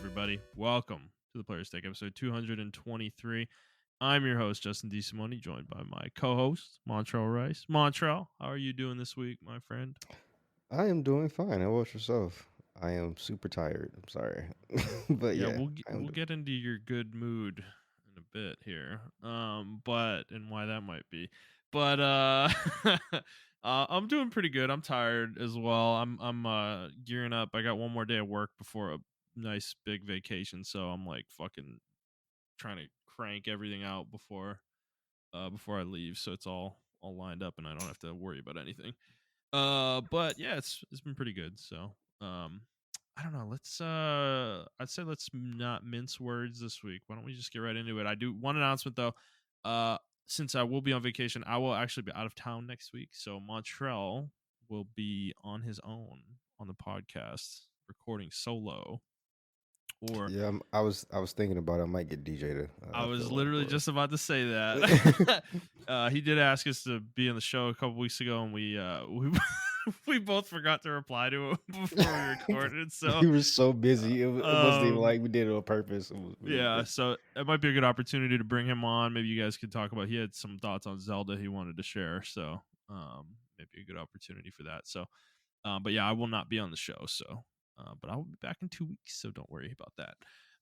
everybody? Welcome to the Players Take episode 223. I'm your host, Justin DeSimone, joined by my co-host, Montrell Rice. Montrell, how are you doing this week, my friend? I am doing fine. How about yourself? I am super tired. I'm sorry, but Yeah, yeah, we'll I am we'll doing. get into your good mood in a bit here. But and why that might be. But I'm doing pretty good. I'm tired as well. I'm gearing up. I got one more day of work before a nice big vacation, so I'm like fucking trying to crank everything out before I leave, so it's all lined up and I don't have to worry about anything. But yeah, it's been pretty good. So I don't know. I'd say let's not mince words this week. Why don't we just get right into it? I do one announcement though. Uh, since I will be on vacation, I will actually be out of town next week. So Montrell will be on his own on the podcast, recording solo. Or Yeah, I was thinking about it. I might get DJ to I was fill in literally for just us. about to say that. He did ask us to be on the show a couple weeks ago, and we we both forgot to reply to it before we recorded. So, We were so busy. It wasn't even um, like we did it on purpose. We were yeah, busy. so it might be a good opportunity to bring him on. Maybe you guys could talk about. He had some thoughts on Zelda he wanted to share, so maybe a good opportunity for that. So, but yeah, I will not be on the show. So, but I will be back in 2 weeks. So don't worry about that.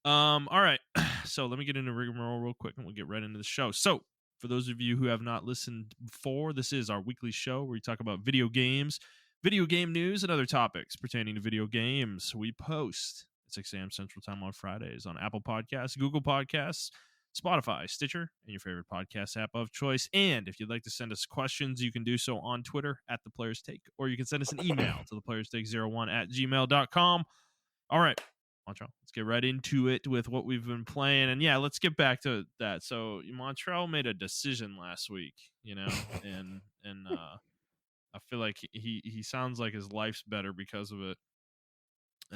All right. So let me get into rigmarole real quick, and we'll get right into the show. So for those of you who have not listened before, this is our weekly show where we talk about video games, video game news, and other topics pertaining to video games. We post at 6 a.m. Central Time on Fridays on Apple Podcasts, Google Podcasts, Spotify, Stitcher, and your favorite podcast app of choice. And if you'd like to send us questions, you can do so on Twitter at The Players Take, or you can send us an email to theplayerstake01@gmail.com. All right, Montreal, let's get right into it with what we've been playing. And yeah, let's get back to that. So Montreal made a decision last week, and I feel like he sounds like his life's better because of it.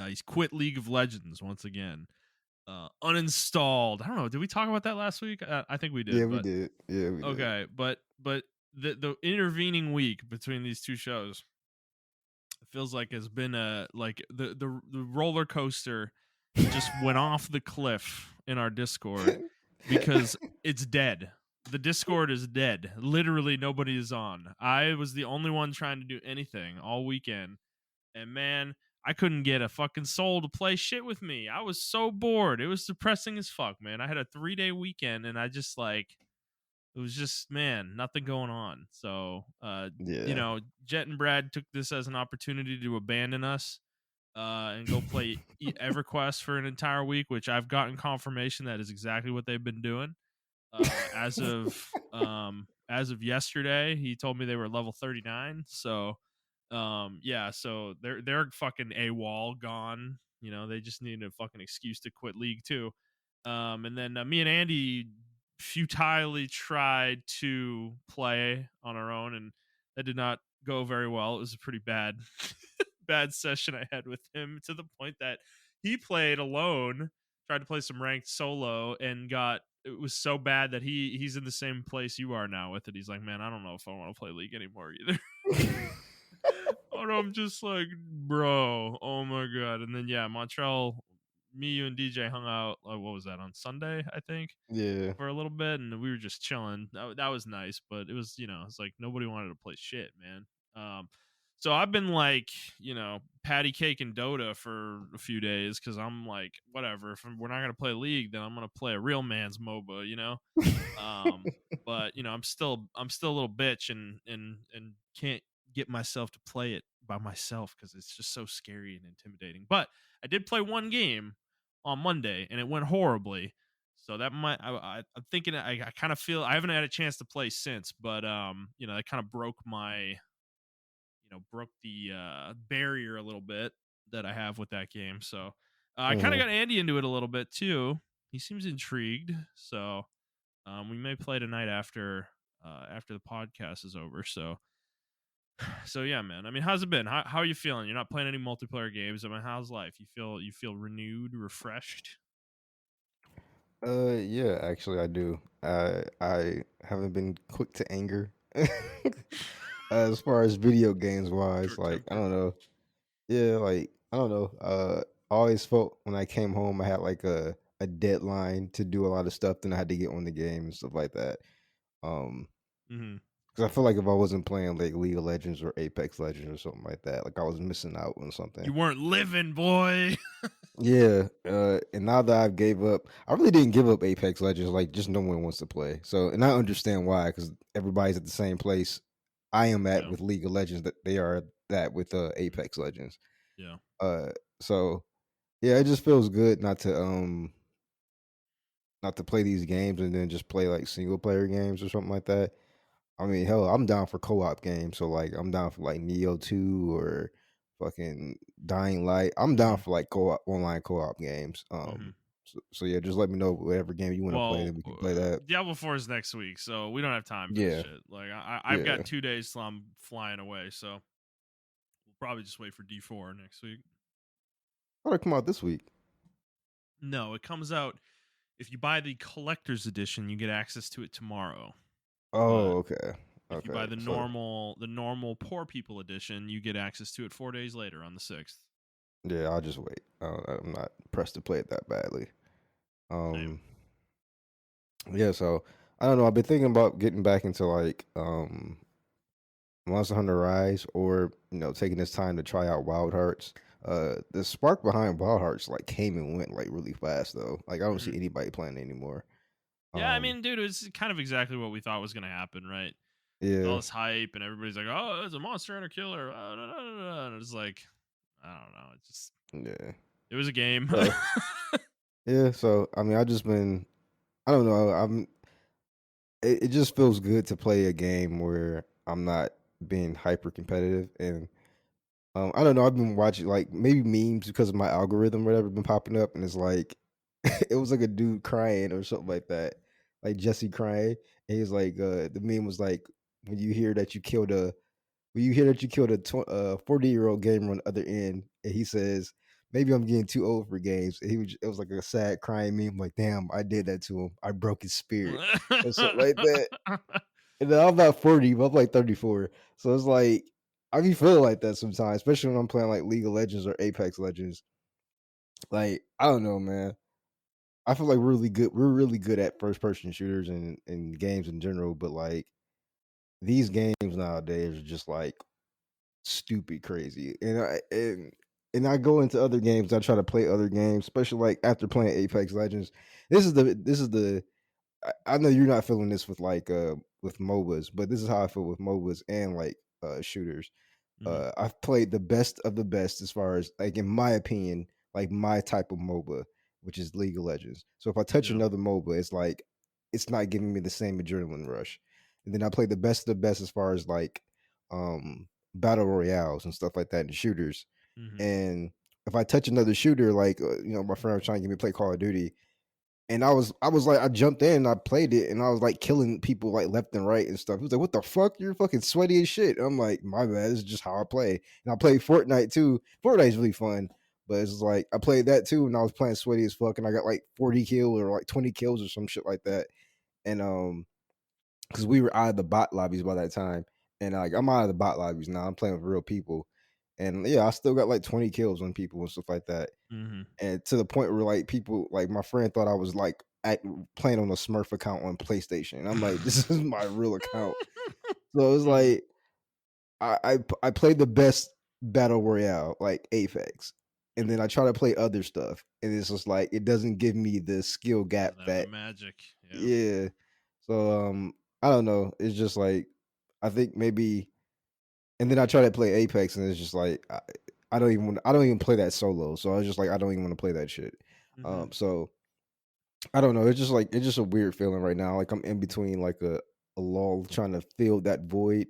He's quit League of Legends once again. Uninstalled. I don't know. Did we talk about that last week? I think we Yeah, did, we but did. Yeah, we did. okay. But the intervening week between these two shows feels like has been a like the roller coaster just went off the cliff in our Discord because it's dead. The Discord is dead. Literally nobody is on. I was the only one trying to do anything all weekend. And man, I couldn't get a fucking soul to play shit with me. I was so bored. It was depressing as fuck, man. I had a 3-day weekend and I just like it was just man, nothing going on. So Yeah. Jet and Brad took this as an opportunity to abandon us and go play EverQuest for an entire week, which I've gotten confirmation that is exactly what they've been doing. As of yesterday, he told me they were level 39. So yeah, so they're fucking AWOL gone. They just need a fucking excuse to quit League too. And then me and Andy futilely tried to play on our own, and that did not go very well. It was a pretty bad bad session I had with him, to the point that he played alone, tried to play some ranked solo, and it was so bad that he's in the same place you are now with it. He's like, man, I don't know if I want to play League anymore either. And I'm just like, bro, oh my god. And then yeah, Montreal, me, you, and DJ hung out. What was that, on Sunday? I think Yeah. for a little bit, and we were just chilling. That was nice, but it was it's like nobody wanted to play shit, man. So I've been like patty cake and Dota for a few days because I'm like, whatever. If we're not gonna play League, then I'm gonna play a real man's MOBA. But I'm still a little bitch and can't get myself to play it by myself because it's just so scary and intimidating. But I did play one game on Monday and it went horribly. So that I'm thinking I kind of feel I haven't had a chance to play since, but that kind of broke the barrier a little bit that I have with that game. So I kind of Mhm. got Andy into it a little bit too. He seems intrigued, so we may play tonight after the podcast is over. So yeah, man. I mean, how's it been? How are you feeling? You're not playing any multiplayer games. I mean, how's life? You feel renewed, refreshed? Yeah, actually I do. I haven't been quick to anger. As far as video games wise, Short like I tempered. don't know. Yeah, like I don't know. I always felt when I came home, I had like a deadline to do a lot of stuff. Then I had to get on the game and stuff like that. Um, Hmm. because I feel like if I wasn't playing like League of Legends or Apex Legends or something like that, like I was missing out on something. You weren't living, boy. Yeah, and now that I've gave up, I really didn't give up Apex Legends. Like, just no one wants to play. So, and I understand why, because everybody's at the same place I am at Yeah. with League of Legends. That they are that with Apex Legends. Yeah. Uh, so yeah, it just feels good not to play these games and then just play like single player games or something like that. I mean, hell, I'm down for co-op games. So like, I'm down for like Neo 2 or fucking Dying Light. I'm down Hmm. for like co-op online co-op games. Hmm. So yeah, just let me know whatever game you want to play, Well, then we can play that. Diablo 4 is next week, so we don't have time for this Yeah, shit. Like, I've yeah. got 2 days till I'm flying away, so we'll probably just wait for D4 next week. How'd it come out this week? No, it comes out if you buy the collector's edition, you get access to it tomorrow. But Oh, okay, if you okay. buy the So normal poor people edition, you get access to it 4 days later on the 6th. yeah, I'll just wait. I'm not pressed to play it that badly. Same. Um, yeah. So I don't know. I've been thinking about getting back into like Monster Hunter Rise, or taking this time to try out Wild Hearts. The spark behind Wild Hearts like came and went like really fast though. Like I don't Hmm. see anybody playing it anymore. Yeah, I Um, mean, dude, it's kind of exactly what we thought was going to happen, right? All yeah, this hype, and everybody's like, "Oh, it's a Monster Hunter killer," and it's like, I don't know. yeah. It was a game. So yeah, so I mean, I just been, I don't know. It just feels good to play a game where I'm not being hyper competitive, and I don't know. I've been watching like maybe memes because of my algorithm or whatever been popping up, and it's like it was like a dude crying or something like that, like Jesse crying, and he's like, the meme was like, when you hear that you killed a when you hear that you killed a 40-year-old gamer on the other end, and he says, maybe I'm getting too old for games. And it was like a sad crying meme, like, damn, I did that to him. I broke his spirit or something like that. And then I'm not 40, but I'm like 34. So it's like I be feeling like that sometimes, especially when I'm playing like League of Legends or Apex Legends. Like, I don't know, man. I feel like we're really good at first person shooters and games in general, but like these games nowadays are just like stupid crazy. And I go into other games, I try to play other games, especially like after playing Apex Legends. This is the I know you're not feeling this with MOBAs, but this is how I feel with MOBAs and like shooters. Hmm. I've played the best of the best as far as like in my opinion, like my type of MOBA, which is League of Legends. So if I touch Yeah. another MOBA, it's like it's not giving me the same adrenaline rush. And then I play the best of the best as far as like battle royales and stuff like that and shooters. Hmm. And if I touch another shooter, like my friend was trying to get me to play Call of Duty, and I was like, I jumped in, I played it, and I was like killing people like left and right and stuff. He was like, "What the fuck? You're fucking sweaty as shit." I'm like, "My bad. This is just how I play." And I played Fortnite too. Fortnite's really fun, but it's like I played that too, and I was playing sweaty as fuck, and I got like 40 kills or like 20 kills or some shit like that. And because we were out of the bot lobbies by that time, and like I'm out of the bot lobbies now. I'm playing with real people, and yeah, I still got like 20 kills on people and stuff like that, Hmm. and to the point where like people like my friend thought I was like playing on a Smurf account on PlayStation. And I'm like, this is my real account. So it's Hmm. like I played the best battle royale like Apex, and then I try to play other stuff, and it's just like it doesn't give me the skill gap Doesn't have the that magic. Yeah. yeah. So I don't know. It's just like I think maybe, and then I try to play Apex, and it's just like I don't even play that solo. So I was just like I don't even want to play that shit. Hmm. So I don't know. It's just like it's just a weird feeling right now. Like I'm in between like a lull trying to fill that void.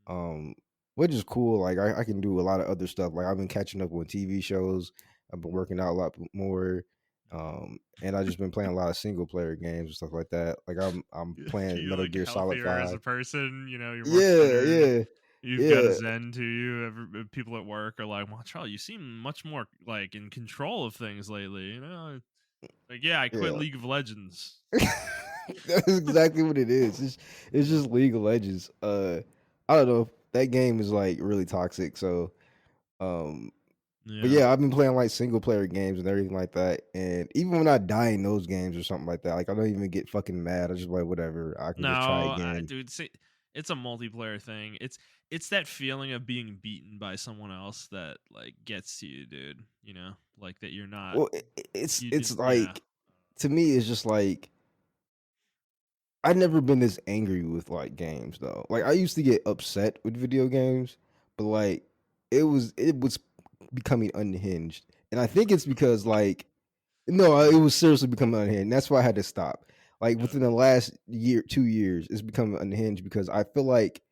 Um which is cool. Like I can do a lot of other stuff. Like I've been catching up on TV shows. I've been working out a lot more. And I just been playing a lot of single player games and stuff like that. Like I'm playing You're Metal like Gear Solid healthier as a 5. person. You're more Yeah, centered. yeah. You've got a Yeah. zen to you. People at work are like, "Well, Charlie, you seem much more like in control of things lately." Like, yeah, I quit Yeah. League of Legends. That's exactly what it is. It's just League of Legends. I don't know. That game is like really toxic. So um But Yeah. yeah, I've been playing like single player games and everything like that. And even when I die in those games or something like that, like I don't even get fucking mad. I just like whatever. I can just try No, again. dude, see, it's a multiplayer thing. It's that feeling of being beaten by someone else that like gets to you, dude. You know, like that you're not. Well, it's You it's didn't. Yeah. like to me, it's just like I've never been this angry with like games though. Like I used to get upset with video games, but like it was becoming unhinged. And I think it's because like no, it Mm, was seriously becoming unhinged. That's why I had to stop. Like yeah. within the last year, 2 years, it's become unhinged because I feel like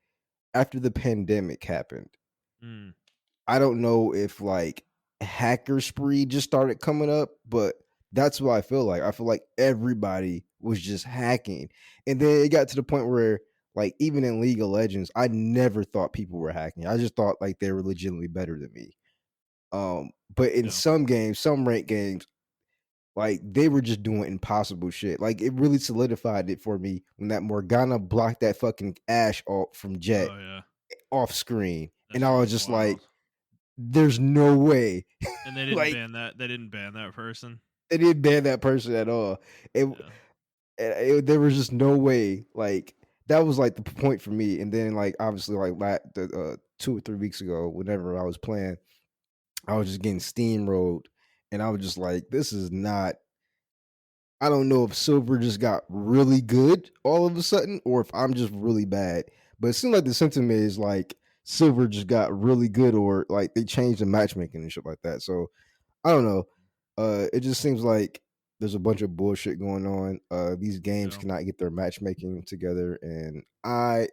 after the pandemic happened, Mm, I don't know if like hacker spree just started coming up, but that's what I feel like. I feel like everybody was just hacking. And then it got to the point where like even in League of Legends, I never thought people were hacking. I just thought like they were legitimately better than me. But in yeah. some games, some ranked games, like they were just doing impossible shit. Like it really solidified it for me when that Morgana blocked that fucking Ash ult from Jet Oh yeah. off screen. That And I shit was was just like, wild. there's no way. And they didn't Like ban that. They didn't ban that person. they didn't ban that person at all. It, Yeah. there was just no way. Like that was like the point for me. And then like obviously like 2 or 3 weeks ago, whenever I was playing, I was just getting steamrolled, and I was just like, this is not. I don't know if Silver just got really good all of a sudden, or if I'm just really bad. But it seems like the sentiment is like Silver just got really good, or like they changed the matchmaking and shit like that. So I don't know. It just seems like there's a bunch of bullshit going on. These games Yeah. cannot get their matchmaking together, and I,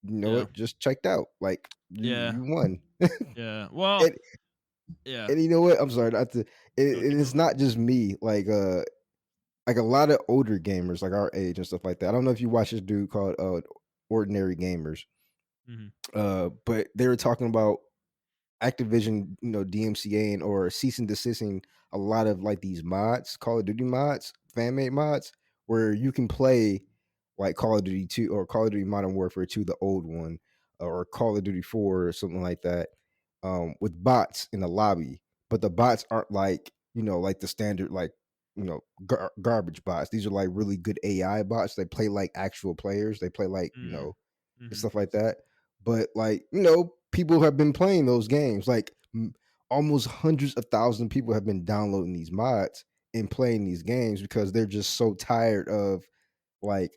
you know Yeah. what, just checked out. Like Yeah. you won, Yeah. Well. and Yeah. and you know what? I'm sorry, not to. No, And keep it's going. not just me. Like a lot of older gamers, like our age and stuff like that. I don't know if you watch this dude called Ordinary Gamers, Hmm. but they were talking about Activision, DMCA or cease and desisting a lot of like these mods, Call of Duty mods, fan made mods, where you can play like Call of Duty 2 or Call of Duty Modern Warfare 2, the old one, or Call of Duty 4 or something like that, with bots in the lobby. But the bots aren't like, like the standard, like, garbage bots. These are like really good AI bots. They play like actual players. They play like, Mm. and Hmm. stuff like that. But like, people have been playing those games. Like almost hundreds of thousands of people have been downloading these mods and playing these games because they're just so tired of like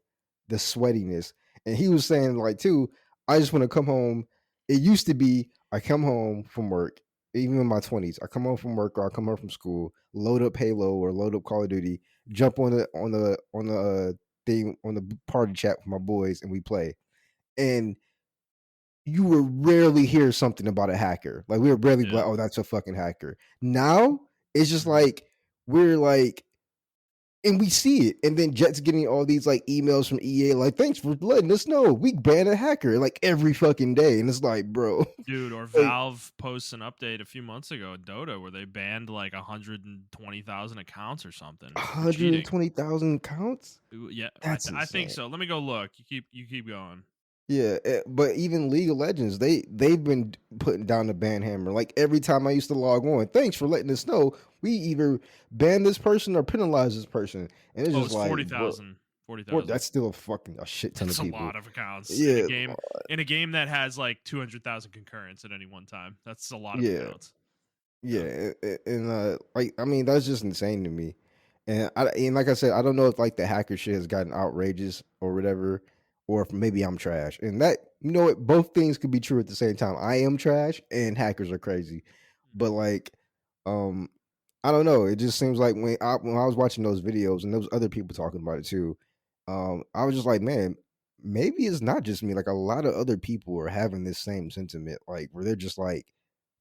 the sweatiness. And he was saying like too, I just want to come home. It used to be I come home from work, even in my 20s. I come home from work or I come home from school, load up Halo or load up Call of Duty, jump on the thing on the party chat with my boys, and we play. And you would rarely hear something about a hacker. Like we would rarely be Yeah. like, "Oh, that's a fucking hacker." Now it's just Hmm. like we're like, and we see it, and then Jet's getting all these like emails from EA, like, "Thanks for letting us know we banned a hacker," like every fucking day, and it's like, bro, Dude, or like Valve posts an update a few months ago at Dota where they banned like 120,000 accounts or something for cheating. 120,000 counts. Yeah, That's I think insane. so. Let me go look. You keep going. Yeah, but even League of Legends, they've been putting down the ban hammer. Like every time I used to log on, thanks for letting us know. We either ban this person or penalize this person, and it's Oh, just it's like, bro, 40,000. 40,000. that's still a shit ton of That's a people. lot of accounts Yeah, in a game that has like 200,000 concurrents at any one time. That's a lot of yeah, accounts. Yeah. yeah, and like I mean, that's just insane to me. And like I said, I don't know if like the hacker shit has gotten outrageous or whatever, or if maybe I'm trash. And that both things could be true at the same time. I am trash, and hackers are crazy. But Mhm. like, um, I don't know. It just seems like when I was watching those videos and there was other people talking about it too, I was just like, man, maybe it's not just me. Like a lot of other people are having this same sentiment, like where they're just like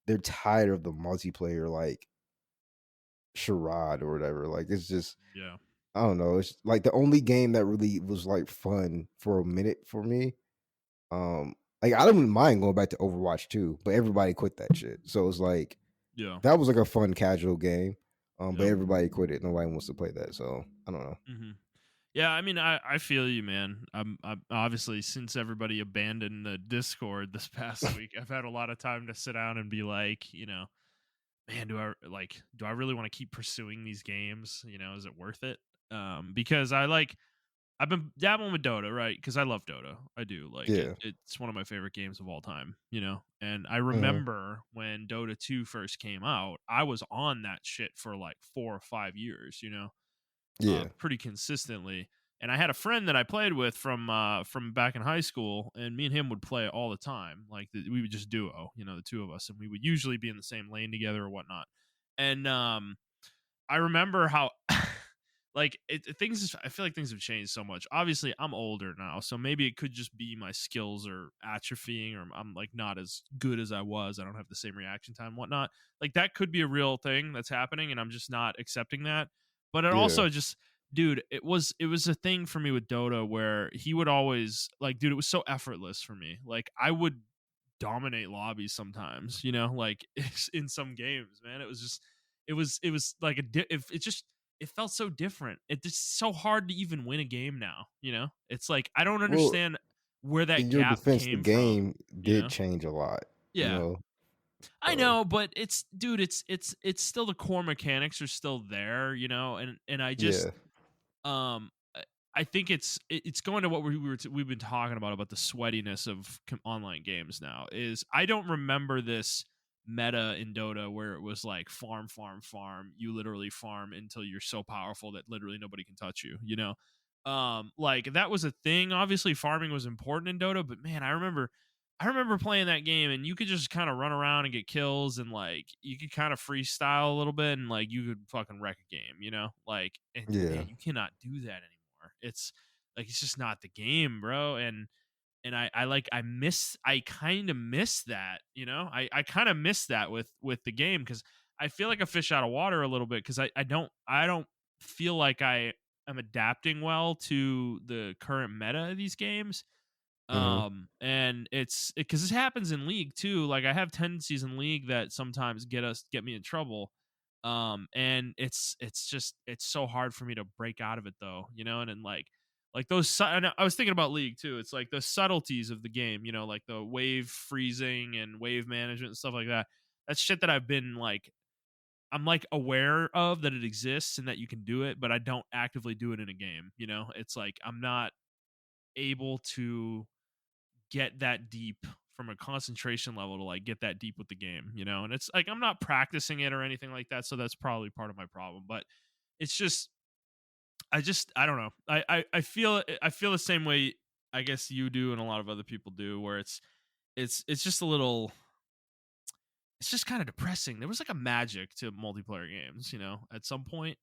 they're tired of the multiplayer like charade or whatever. Like it's just Yeah. I don't know. It's like the only game that really was like fun for a minute for me. Like I don't mind going back to Overwatch 2, but everybody quit that shit. So it's like Yeah. that was like a fun casual game. But Yeah. everybody quit it. Nobody wants to play that. So I don't know. Hmm. Yeah, I mean, I feel you, man. I'm obviously since everybody abandoned the Discord this past week, I've had a lot of time to sit down and be like, man, do I really want to keep pursuing these games? Is it worth it? Because I've been dabbling with Dota, right? Because I love Dota. I do. Like Yeah. it's one of my favorite games of all time. And I Mhm. remember when Dota 2 first came out, I was on that shit for like 4 or 5 years, Yeah. pretty consistently. And I had a friend that I played with from back in high school, and me and him would play all the time. Like we would just duo, the two of us, and we would usually be in the same lane together or whatnot. And I remember how things. I feel like things have changed so much. Obviously, I'm older now, so maybe it could just be my skills are atrophying, or I'm like not as good as I was. I don't have the same reaction time, whatnot. Like that could be a real thing that's happening, and I'm just not accepting that. But it Yeah. also just, dude, it was a thing for me with Dota where he would always like, dude, it was so effortless for me. Like I would dominate lobbies sometimes, like in some games, man. It was like if it just it felt so different. It's just so hard to even win a game now. It's like I don't Well, understand where that in your gap defense, the came from, game you did know? change a lot, you Yeah. know? I So, know, but it's dude, it's still the core mechanics are still there, and I just yeah. um, I think it's going to what we've been talking about the sweatiness of online games now. Is I don't remember this meta in Dota where it was like farm, farm, farm. You literally farm until you're so powerful that literally nobody can touch you. Like that was a thing. Obviously, farming was important in Dota, but man, I remember playing that game and you could just kind of run around and get kills and like you could kind of freestyle a little bit and like you could fucking wreck a game. Like and Yeah. man, you cannot do that anymore. It's like it's just not the game, bro. And I kind of miss that. I kind of miss that with the game because I feel like a fish out of water a little bit because I don't feel like I am adapting well to the current meta of these games. Mhm. And it's because this happens in league too. Like I have tendencies in league that sometimes get me in trouble. And it's so hard for me to break out of it though. And then like and I was thinking about league too. It's like the subtleties of the game, like the wave freezing and wave management and stuff like that. That's shit that I'm like aware of that it exists and that you can do it, but I don't actively do it in a game. It's like I'm not able to get that deep from a concentration level to like get that deep with the game. And it's like I'm not practicing it or anything like that, so that's probably part of my problem. But it's just I don't know. I feel the same way I guess you do and a lot of other people do, where it's just a little, it's just kind of depressing. There was like a magic to multiplayer games, at some point.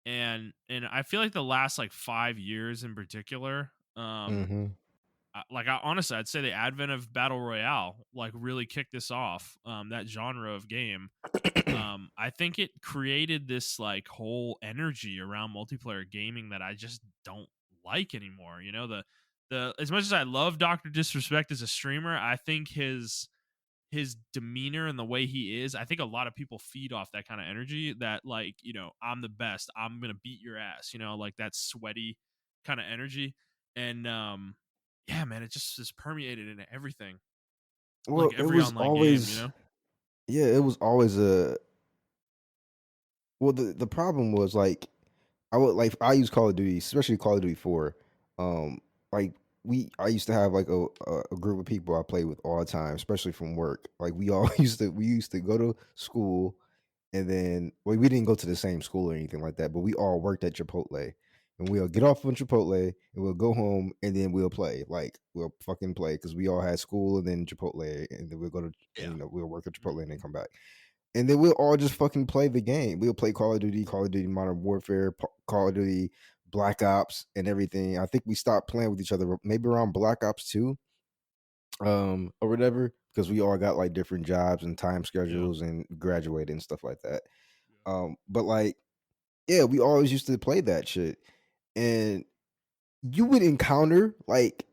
And I feel like the last like 5 years in particular, Mhm. honestly, I'd say the advent of battle royale like really kicked this off. That genre of game. I think it created this like whole energy around multiplayer gaming that I just don't like anymore. The as much as I love Doctor Disrespect as a streamer, I think his demeanor and the way he is, I think a lot of people feed off that kind of energy that like, I'm the best, I'm gonna beat your ass, like that sweaty kind of energy. And yeah, man, it just is permeated into everything, Well, like it every was online game, always yeah, it was always a well, the problem was, like, I use Call of Duty, especially Call of Duty 4. Um, like, I used to have, like, a group of people I played with all the time, especially from work. Like, we all we used to go to school, and then well, we didn't go to the same school or anything like that, but we all worked at Chipotle. And we'll get off from Chipotle and we'll go home and then we'll play. Like we'll fucking play because we all had school and then Chipotle and then we'll go to and yeah. we'll work at Mhm. Chipotle and then come back. And then we'll all just fucking play the game. We'll play Call of Duty Modern Warfare, Call of Duty Black Ops, and everything. I think we stopped playing with each other maybe around Black Ops 2, or whatever, because we all got like different jobs and time Yeah. schedules and graduated and stuff like that. Yeah. But like, yeah, we always used to play that shit. And you would encounter like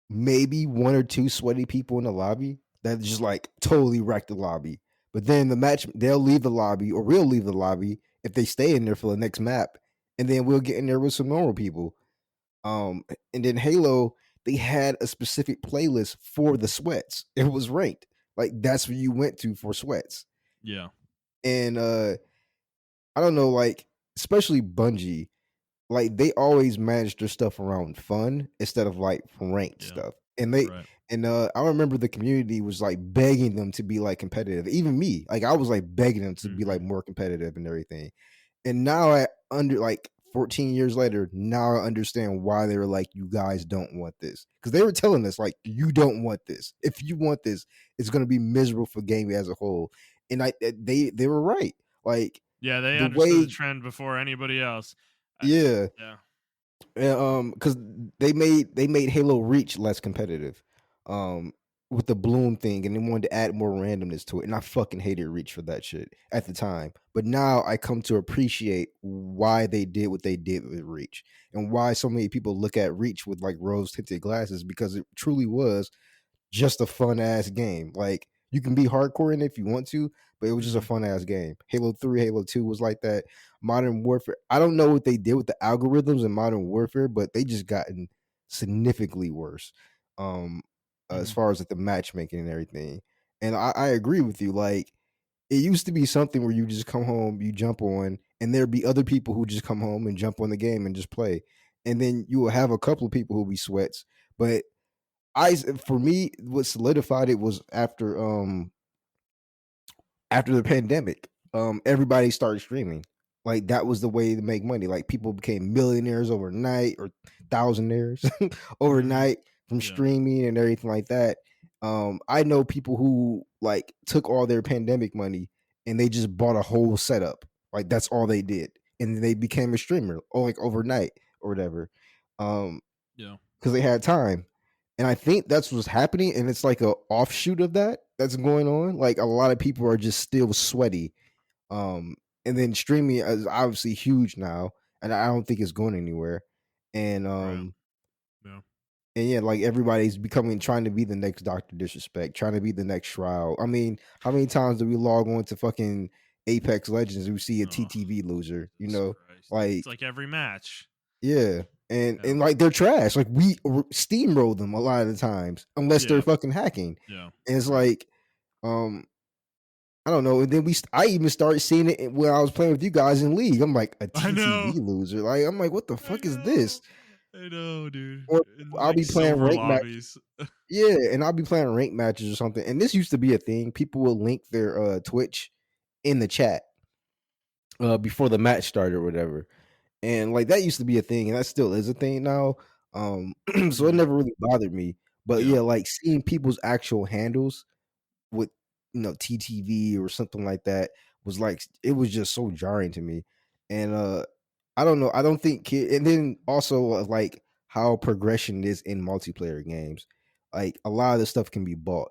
maybe one or two sweaty people in the lobby that just like totally wreck the lobby. But then the match, they'll leave the lobby or we'll leave the lobby if they stay in there for the next map, and then we'll get in there with some normal people. And then Halo, they had a specific playlist for the sweats. It was ranked. Like that's where you went to for sweats. Yeah. And I don't know, like especially Bungie, like they always manage their stuff around fun instead of like ranked Yeah. stuff. And they Right. and I remember the community was like begging them to be like competitive. Even me, like I was like begging them to be like Mhm. more competitive and everything. And now I under like 14 years later, now I understand why they were like, you guys don't want this. Because they were telling us, like, you don't want this. If you want this, it's gonna be miserable for gaming as a whole. And they were right. Like Yeah, they the understood the way, trend before anybody else. I yeah. Yeah. Because they made Halo Reach less competitive, um, with the Bloom thing, and they wanted to add more randomness to it, and I fucking hated Reach for that shit at the time. But now I come to appreciate why they did what they did with Reach, and why so many people look at Reach with like rose tinted glasses, because it truly was just a fun ass game. Like you can be hardcore in it if you want to, but it was just a Mhm. fun ass game. Halo 3, Halo 2 was like that. Modern Warfare, I don't know what they did with the algorithms in Modern Warfare, but they just gotten significantly worse. Um as Mhm. far as like the matchmaking and everything. And I agree with you. Like it used to be something where you just come home, you jump on, and there'd be other people who just come home and jump on the game and just play. And then you will have a couple of people who be sweats. But for me, what solidified it was after the pandemic, everybody started streaming. Like that was the way to make money. Like people became millionaires overnight or thousandaires Mhm. overnight from Yeah. streaming and everything like that. I know people who like took all their pandemic money and they just bought a whole setup. Like that's all they did, and they became a streamer, or like overnight or whatever. Um, Yeah. because they had time. And I think that's what's happening. And it's like a offshoot of that that's going on. Like a lot of people are just still sweaty. Um, and then streaming is obviously huge now, and I don't think it's going anywhere. And Right. Yeah. yeah, like everybody's becoming trying to be the next Doctor Disrespect, trying to be the next Shroud. I mean, how many times do we log on to fucking Apex Legends and we see a Oh, TTV loser? You Jesus know, Christ. It's like like every match. yeah. And Yeah. like they're trash. Like we steamroll them a lot of the times, unless they're Yeah. fucking hacking. Yeah. And it's Right. like, I don't know. And then I even started seeing it when I was playing with you guys in League. I'm like a I TTV know. loser. Like I'm like, what the I fuck is this? know. I know, dude. Or In I'll like be playing silver rank match. lobbies. Yeah, and I'll be playing rank matches or something. And this used to be a thing. People will link their Twitch in the chat before the match started or whatever. And like that used to be a thing, and that still is a thing now. So it Mhm. never really bothered me. But Yeah. yeah, like seeing people's actual handles with TTV or something like that was like it was just so jarring to me. And I don't know. I don't think and then also like how progression is in multiplayer games. Like a lot of the stuff can be bought.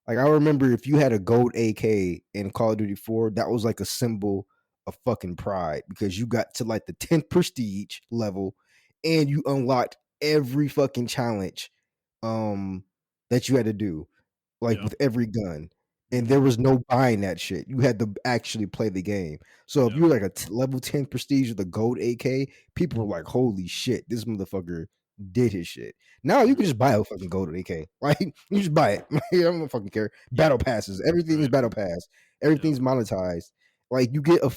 Like I remember if you had a gold AK in Call of Duty 4, that was like a symbol of fucking pride because you got to like the 10th prestige level and you unlocked every fucking challenge that you had to do like Yeah. with every gun, and there Mhm. was no buying that shit. You had to actually play the game. So if Yeah. you were like a level 10 prestige with a gold AK, people were like, "Holy shit, this motherfucker did his shit." Now you can Mhm. just buy a fucking gold AK. Like you just buy it. I don't fucking care. Yeah. Battle passes. Everything is Right. battle pass. Yeah. Everything's monetized. Like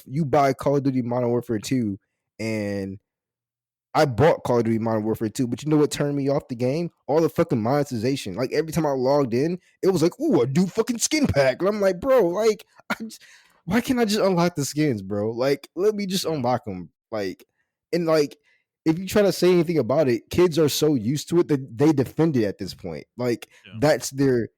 you buy Call of Duty Modern Warfare 2 and I bought Call of Duty Modern Warfare 2, but you know what turned me off the game? All the fucking monetization. Like every time I logged in, it was like, "Ooh, a new fucking skin pack," and I'm like, "Bro, like, why can't I just unlock the skins, bro? Like, let me just Yeah. unlock them." Like, and like, if you try to say anything about it, kids are so used to it that they defend it at this point. Like, Yeah. that's there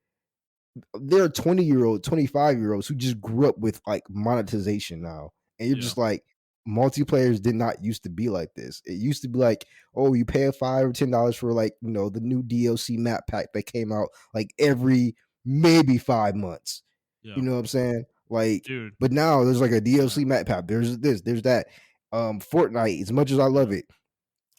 are 20-year-old, 25-year-olds who just grew up with like monetization now. And you're Yeah. just like, multiplayers did not used to be like this. It used to be like, oh, you pay a $5 or $10 for like, the new DLC map pack that came out like every maybe 5 months. You Yeah. know what I'm saying? Like, Dude. but now there's like a Yeah. DLC map pack. There's this, there's that. Fortnite, as much as I love Yeah. it,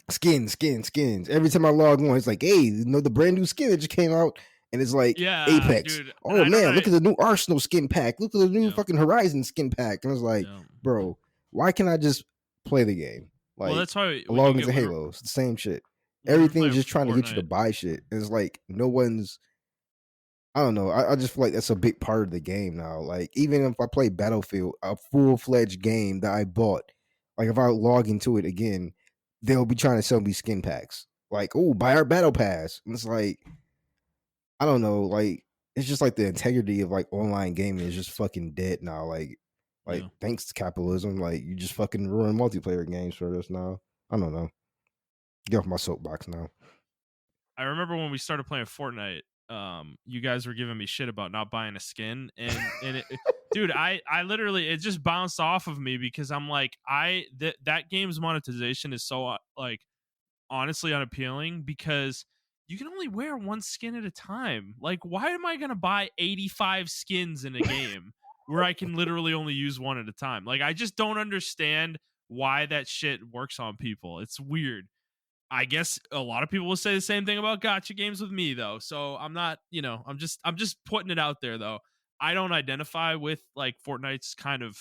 skins. Every time I log on, it's like, hey, the brand new skin that just came out, and it's like Yeah, Apex. dude. And Oh I don't man, know. look at the new Arsenal skin pack. Look at the new Yeah. fucking Horizon skin pack. And I was like, Yeah. bro, why can't I just play the game? Well, Like, that's why I when you log get into Halo, it's the same shit. when we were Everything's playing just trying to get you to Fortnite. buy shit. And it's like no one's. I don't know. I just feel like that's a big part of the game now. Like even if I play Battlefield, a full fledged game that I bought, like if I log into it again, they'll be trying to sell me skin packs. Like, oh, buy our battle pass. And it's like, I don't know, like it's just like the integrity of like online gaming is just fucking dead now. Like Yeah. thanks to capitalism, like you just fucking ruin multiplayer games for us now. I don't know. Get off my soapbox now. I remember when we started playing Fortnite, you guys were giving me shit about not buying a skin, dude, I literally it just bounced off of me because I'm like, that game's monetization is so like honestly unappealing because you can only wear one skin at a time. Like, why am I gonna buy 85 skins in a game where I can literally only use one at a time? Like, I just don't understand why that shit works on people. It's weird. I guess a lot of people will say the same thing about gotcha games with me though. So I'm not, I'm just putting it out there though. I don't identify with like Fortnite's kind of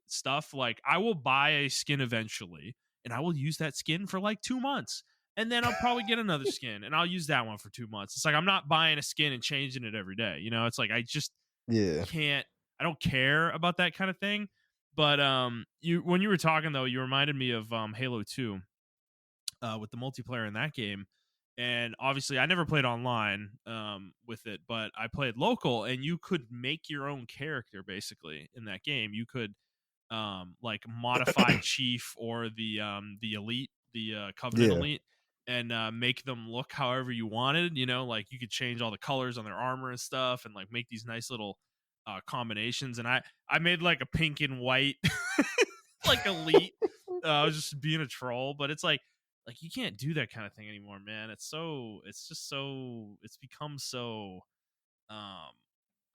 stuff. Like I will buy a skin eventually and I will use that skin for like 2 months. And then I'll probably get another skin and I'll use that one for 2 months. It's like I'm not buying a skin and changing it every day. It's like I just Yeah. can't I don't care about that kind of thing. But you when you were talking though, you reminded me of Halo 2 with the multiplayer in that game. And obviously, I never played online with it, but I played local, and you could make your own character basically in that game. You could like modify Chief or the elite, the Covenant Yeah. elite, and make them look however you wanted. Like you could change all the colors on their armor and stuff, and like make these nice little combinations. And I made like a pink and white like elite. I was just being a troll, but it's like you can't do that kind of thing anymore, man. It's become so I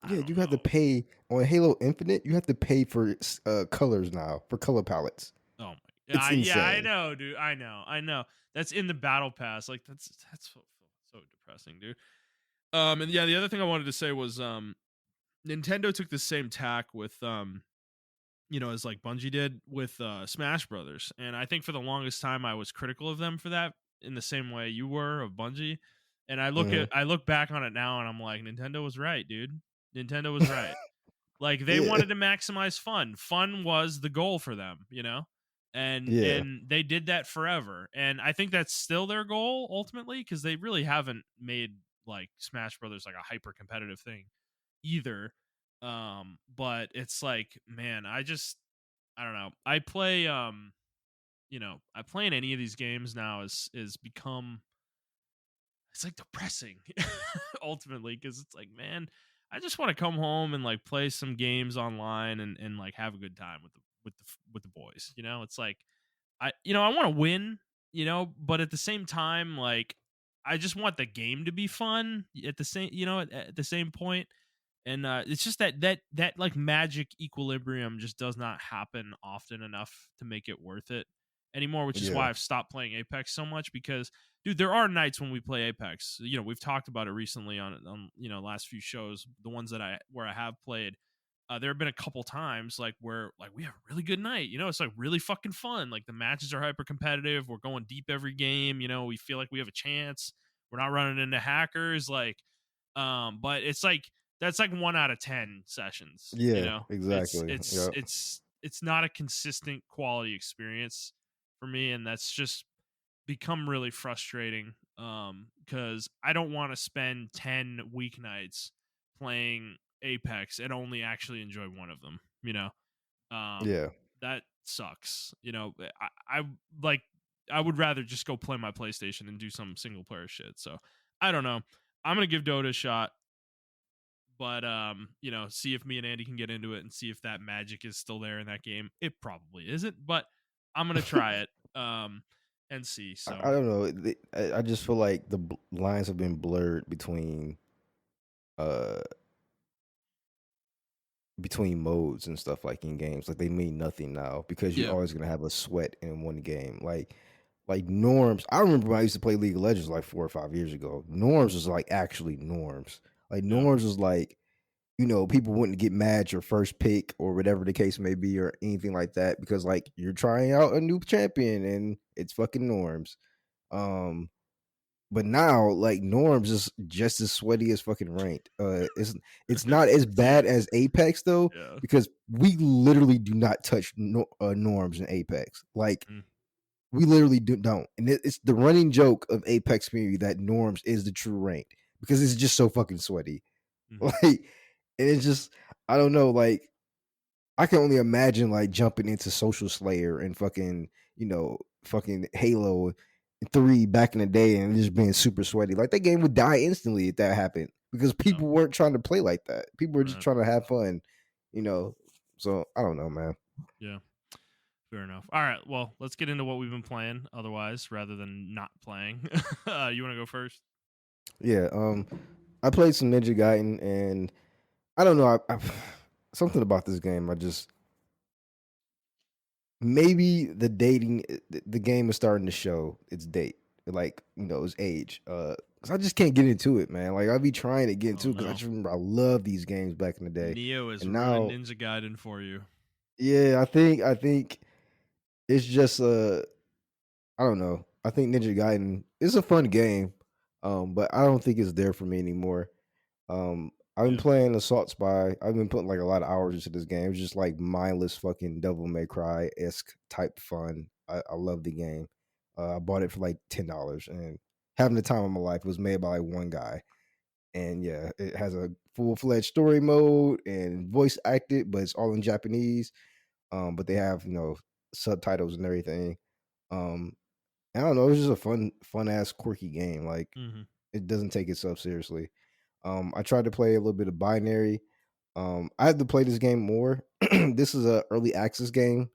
Yeah, don't you have to know. pay on Halo Infinite. You have to pay for colors now for color palettes. Oh my It's yeah, I insane. know, dude. I know. That's in the battle pass. Like that's so depressing, dude. And yeah, the other thing I wanted to say was Nintendo took the same tack with as like Bungie did with Smash Brothers. And I think for the longest time I was critical of them for that in the same way you were of Bungie. And Mhm. I look back on it now and I'm like, Nintendo was right, dude. Nintendo was right. Like they Yeah, wanted to maximize fun. Fun was the goal for them. And yeah, and they did that forever. And I think that's still their goal ultimately because they really haven't made like Smash Brothers like a hyper competitive thing either. But it's like, man, I don't know. I play in any of these games now is become it's like depressing ultimately because it's like, man, I just want to come home and like play some games online and like have a good time with the boys. It's like I want to win, but at the same time, like I just want the game to be fun at the same, at the same point. And it's just that like magic equilibrium just does not happen often enough to make it worth it anymore, which is yeah, why I've stopped playing Apex so much because dude, there are nights when we play Apex. We've talked about it recently on last few shows, the ones that I have played. There have been a couple times like where like we have a really good night. It's like really fucking fun. Like the matches are hyper competitive. We're going deep every game. We feel like we have a chance. We're not running into hackers. But it's like that's like 1 out of 10 sessions. yeah. Exactly. It's Yep. it's it's not a consistent quality experience for me, and that's just become really frustrating. Because I don't want to spend 10 weeknights playing Apex and only actually enjoy one of them. Um, Yeah. that sucks. I like I would rather just go play my PlayStation and do some single player shit. So I don't know. I'm gonna give Dota a shot, but see if me and Andy can get into it and see if that magic is still there in that game. It probably isn't, but I'm gonna try it and see. I So don't know. I just feel like the lines have been blurred uh between modes and stuff like in games. Like they mean nothing now because you're yeah, always gonna have a sweat in one game. Like norms. I remember when I used to play League of Legends like 4 or 5 years ago. Norms was like actually norms. Like yeah, norms was like, people wouldn't get mad your first pick or whatever the case may be or anything like that because like you're trying out a new champion and it's fucking norms. Um But now, like Norm's is just as sweaty as fucking ranked. It's not as bad as Apex though, Yeah. because we literally do not touch Norms in Apex. Like Mm. we literally don't. And it's the running joke of Apex community that Norms is the true ranked because it's just so fucking sweaty. Mhm. Like, and it's just I don't know. Like I can only imagine like jumping into Social Slayer and fucking, fucking Halo 3 back in the day and just being super sweaty. Like that game would die instantly if that happened because Yeah. people weren't trying to play like that. People were just Right. trying to have fun, you know. So I don't know, man. Yeah. Fair enough. All right. Well, let's get into what we've been playing otherwise rather than not playing. You want to go first? Yeah, I played some Ninja Gaiden and I don't know, something about this game I just maybe the game is starting to show its date, like its age. Cause I just can't get into it, man. Like I be trying to get Oh into it because I no. just remember I love these games back in the day, Neo is and ruining now, Ninja Gaiden for you. yeah, I think it's just I don't know. I think Ninja Gaiden is a fun game, but I don't think it's there for me anymore. I've been Yeah. playing Assault Spy. I've been putting like a lot of hours into this game. It's just like mindless fucking Devil May Cry esque type fun. I love the game. I bought it for like $10 and having the time of my life. It was made by like one guy, and yeah, it has a full fledged story mode and voice acted, but it's all in Japanese. But they have subtitles and everything. Um, I don't know. It was just a fun ass quirky game. Like Hmm. it doesn't take itself seriously. I tried to play a little bit of Binary. I had to play this game more. This is a early access game,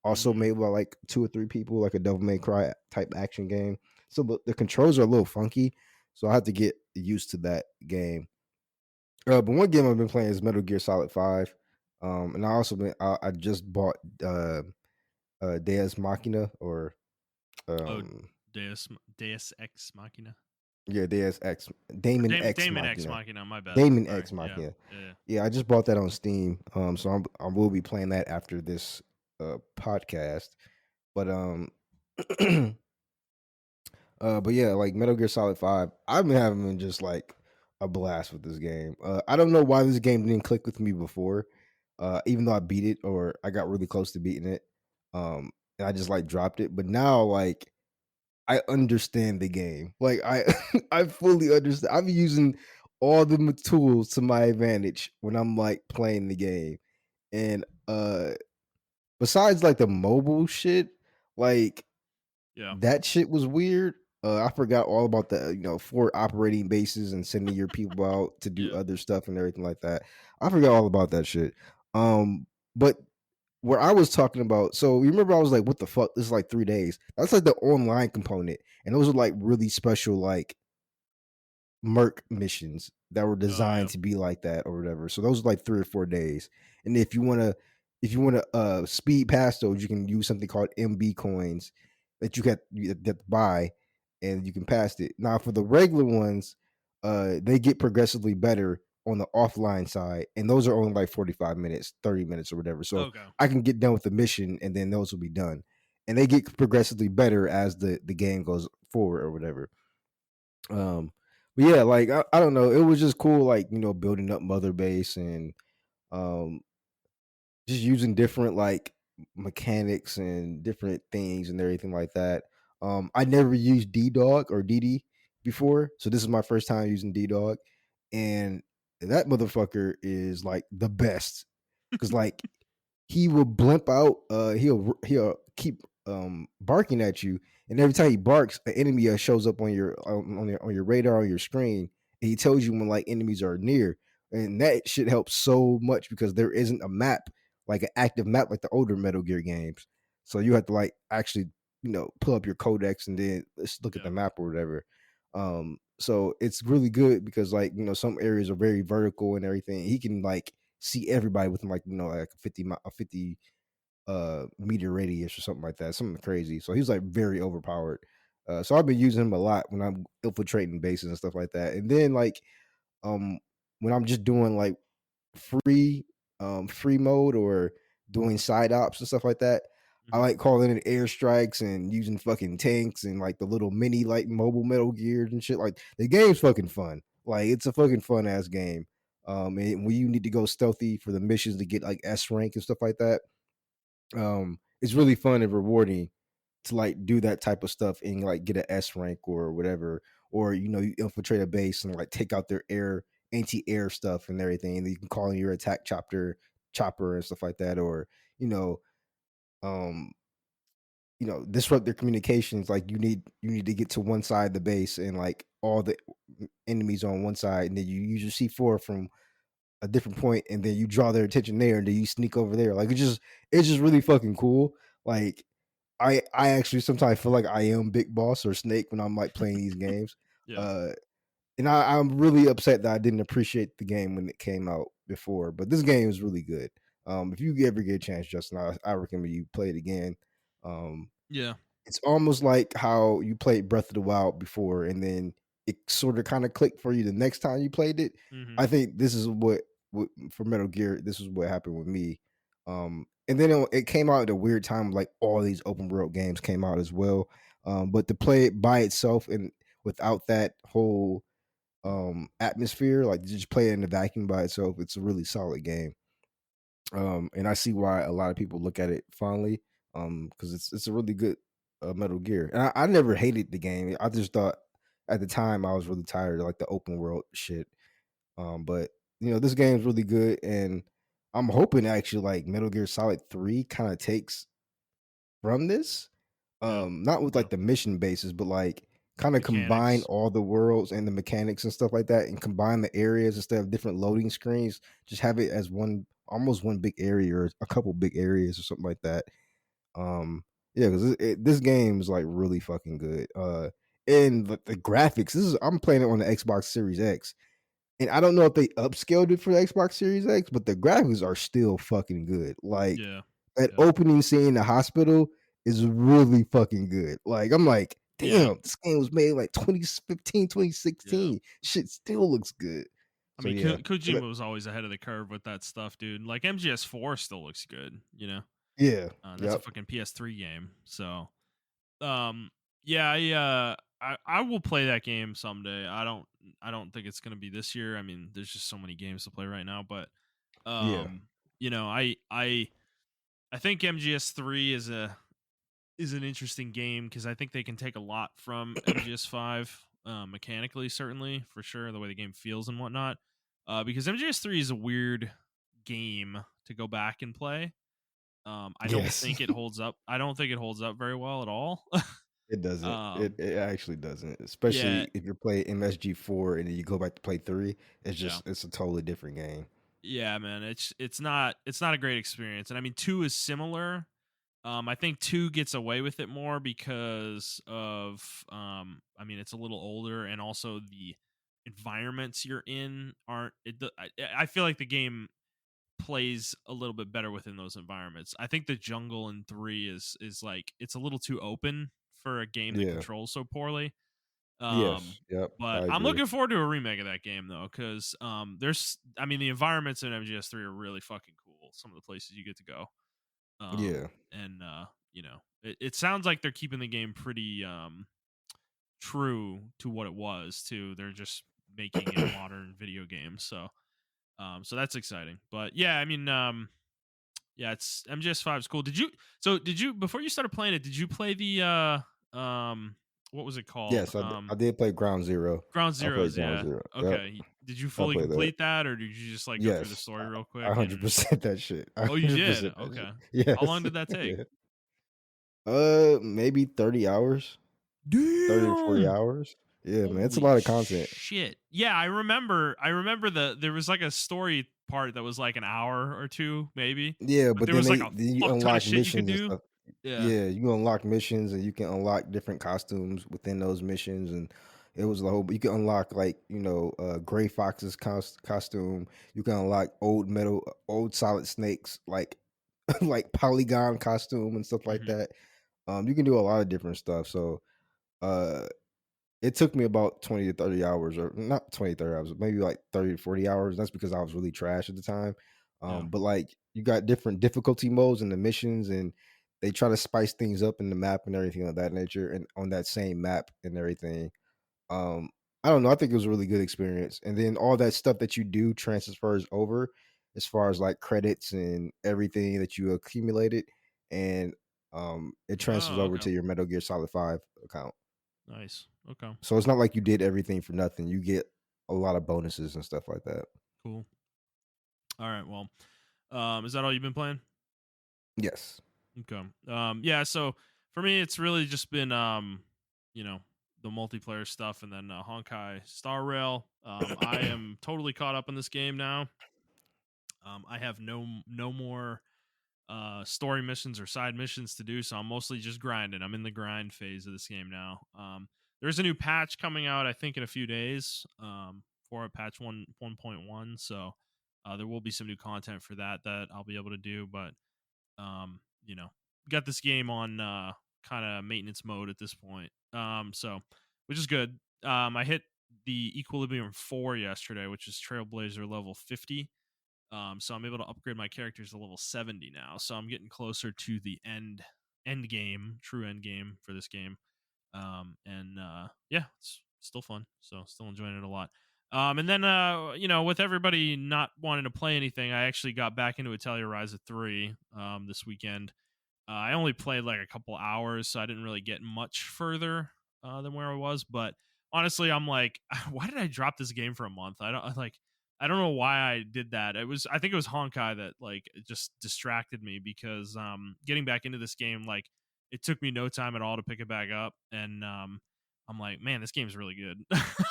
also Hmm. made by like 2 or 3 people, like a Devil May Cry type action game. So, but the controls are a little funky, so I had to get used to that game. But one game I've been playing is Metal Gear Solid 5. And I just bought Deus Machina or Oh, um Deus Ex Machina. yeah, Deus Ex Or Damon X Damon Ex Machina. Machina. My bad. Damon Sorry. X Yeah. Machina. Yeah. Yeah, I just bought that on Steam. So I will be playing that after this podcast. But but yeah, like Metal Gear Solid 5, I've been having just like a blast with this game. I don't know why this game didn't click with me before. Even though I beat it or I got really close to beating it. And I just like dropped it. But now like I understand the game. Like I I fully understand. I'm using all the tools to my advantage when I'm like playing the game. And besides like the mobile shit, like Yeah. that shit was weird. I forgot all about the forward operating bases and sending your people out to do Yeah. other stuff and everything like that. I forgot all about that shit. But where I was talking about, so you remember I was like, what the fuck? This is like 3 days. That's like the online component. And those are like really special, like Merc missions that were Oh designed yeah. to be like that or whatever. So those are like 3 or 4 days. And if you wanna speed past those, you can use something called MB coins that you have to buy and you can pass it. Now for the regular ones, they get progressively better on the offline side, and those are only like 45 minutes, 30 minutes or whatever. So Okay. I can get done with the mission and then those will be done. And they get progressively better as the game goes forward or whatever. But yeah, like I don't know, it was just cool, like building up mother base and um, just using different like mechanics and different things and everything like that. I never used D Dog or DD before, so this is my first time using D Dog, and that motherfucker is like the best because like he will blimp out. He'll keep barking at you, and every time he barks, an enemy shows up on your radar on your screen, and he tells you when like enemies are near, and that shit helps so much because there isn't a map like an active map like the older Metal Gear games. So you have to like actually pull up your codex and then let's look at the Yeah. map or whatever. So it's really good because like some areas are very vertical and everything. He can like see everybody within like like a 50 meter radius or something like that, something crazy. So he's like very overpowered. So I've been using him a lot when I'm infiltrating bases and stuff like that. And then like um when I'm just doing like free free mode or doing side ops and stuff like that, I Mhm. like calling in airstrikes and using fucking tanks and like the little mini like mobile Metal Gears and shit. Like the game's fucking fun. Like it's a fucking fun ass game. And when you need to go stealthy for the missions to get like S rank and stuff like that, it's really fun and rewarding to like do that type of stuff and like get an S rank or whatever. Or you infiltrate a base and like take out their anti-air stuff and everything. And you can call in your attack chopper and stuff like that. Or you know, um, disrupt their communications. Like you need to get to one side of the base and like all the enemies on one side, and then you use your C4 from a different point, and then you draw their attention there, and then you sneak over there. Like it's just really fucking cool. Like I actually sometimes feel like I am Big Boss or Snake when I'm like playing these games. Yeah. Uh, and I'm really upset that I didn't appreciate the game when it came out before. But this game is really good. If you ever get a chance, Justin, I recommend you play it again. Um, Yeah. it's almost like how you played Breath of the Wild before, and then it sort of kind of clicked for you the next time you played it. Mhm. I think this is what for Metal Gear. This is what happened with me. And then it came out at a weird time, like all these open world games came out as well. But to play it by itself and without that whole atmosphere, like to just play it in the vacuum by itself, it's a really solid game. And I see why a lot of people look at it fondly, because it's a really good Metal Gear. And I never hated the game. I just thought at the time I was really tired of like the open world shit. But this game is really good, and I'm hoping actually like Metal Gear Solid 3 kind of takes from this. Yeah. Not with Yeah. like the mission basis, but like kind of combine Mechanics. all the worlds and the mechanics and stuff like that, and combine the areas instead of different loading screens. Just have it as almost one big area or a couple big areas or something like that. Yeah, because this game is like really fucking good. And the graphics. I'm playing it on the Xbox Series X, and I don't know if they upscaled it for the Xbox Series X, but the graphics are still fucking good. Like Yeah. that Yeah. opening scene in the hospital is really fucking good. Like I'm like, Yeah. damn, this game was made like 2015, Yeah. 2016. Shit still looks good. I So mean, yeah. Kojima was always ahead of the curve with that stuff, dude. Like MGS4 still looks good, you know. Yeah. That's a Yep. fucking PS3 game. So, um, yeah, I will play that game someday. I don't think it's gonna be this year. I mean, there's just so many games to play right now. But, Yeah. you know, I think MGS3 is an interesting game because I think they can take a lot from MGS5, mechanically, certainly for sure, the way the game feels and whatnot. Because MGS3 is a weird game to go back and play. I don't Yes. think it holds up. I don't think it holds up very well at all. It doesn't. It um, it actually doesn't. yeah, Especially if you're playing MSG4 and then you go back to play 3. yeah, It's a totally different game. yeah, man. It's not a great experience, and I mean, two is similar. I think two gets away with it more because of I mean, it's a little older, and also the environments you're in aren't. I feel like the game plays a little bit better within those environments. I think the jungle in three is like it's a little too open for a game that Yeah. controls so poorly. Um, Yes. Yep. but I I'm agree. looking forward to a remake of that game though, because there's I mean the environments in MGS3 are really fucking cool. Some of the places you get to go. Yeah. And it sounds like they're keeping the game pretty true to what it was too. They're just making a modern video game. So that's exciting. But yeah, I mean yeah, it's MGS5 is cool. Did you before you started playing it, did you play the what was it called? Yes, I did play Ground Zero. Ground I played Zeroes, Ground yeah. Zero. Yep. Okay. Did you I fully played that. complete that, or did you just like go through the Yes. story real I quick and 100% that shit. oh you did? 100% that shit. Okay. How long Yes. did that take? Yeah. Maybe 30 hours, 30 to 40 Damn. hours. Yeah, man. It's a Holy lot of content. shit. Yeah, I remember there was like a story part that was like an hour or two, maybe. Yeah, But but there then was like a then you fuck ton of unlock shit you could missions and do. stuff. Yeah. Yeah, you can unlock missions and you can unlock different costumes within those missions, and it was the whole. You can unlock like Gray Fox's costume. You can unlock old Solid Snakes like like Polygon costume and stuff like Mhm. that. You can do a lot of different stuff. So uh, it took me about 20 to 30 hours, or not 20 30 hours, maybe like 30 to 40 hours. That's because I was really trash at the time. Yeah. But like you got different difficulty modes in the missions, and they try to spice things up in the map and everything of that nature, and on that same map and everything. Um, I don't know. I think it was a really good experience, and then all that stuff that you do transfers over, as far as like credits and everything that you accumulated, and it transfers Oh, over okay. to your Metal Gear Solid 5 account. Nice. Okay. So it's not like you did everything for nothing. You get a lot of bonuses and stuff like that. Cool. All right. Well, is that all you've been playing? Yes. Okay. Yeah, so for me it's really just been you know, the multiplayer stuff and then Honkai Star Rail. I am totally caught up in this game now. I have no more story missions or side missions to do, so I'm mostly just grinding. I'm in the grind phase of this game now. There's a new patch coming out, I think, in a few days. For a patch 1.1, so there will be some new content for that I'll be able to do, but you know, got this game on kind of maintenance mode at this point. So which is good. I hit the Equilibrium 4 yesterday, which is Trailblazer level 50. So I'm able to upgrade my characters to level 70 now. So I'm getting closer to the end game, true end game for this game. And yeah, it's still fun. So still enjoying it a lot. And then with everybody not wanting to play anything, I actually got back into Atelier Ryza 3 this weekend. I only played like a couple hours, so I didn't really get much further than where I was. But honestly, I'm like, why did I drop this game for a month? I don't know why I did that. I think it was Honkai that like it just distracted me because getting back into this game, like it took me no time at all to pick it back up, and I'm like, man, this game's really good.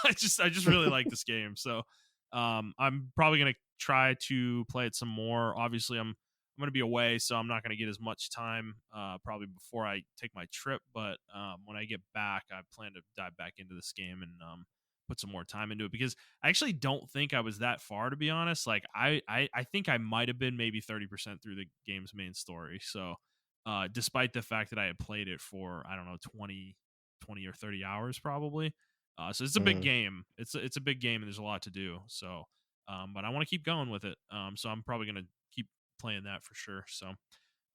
I just really like this game, so I'm probably gonna try to play it some more. Obviously, I'm going to be away, so I'm not going to get as much time probably before I take my trip. But when I get back, I plan to dive back into this game and put some more time into it because I actually don't think I was that far, to be honest. Like I think I might have been maybe 30% through the game's main story. So despite the fact that I had played it for I don't know 20 or 30 hours probably. So it's a big Mhm. game. It's a big game and there's a lot to do. So but I want to keep going with it. So I'm probably going to keep playing that for sure. So,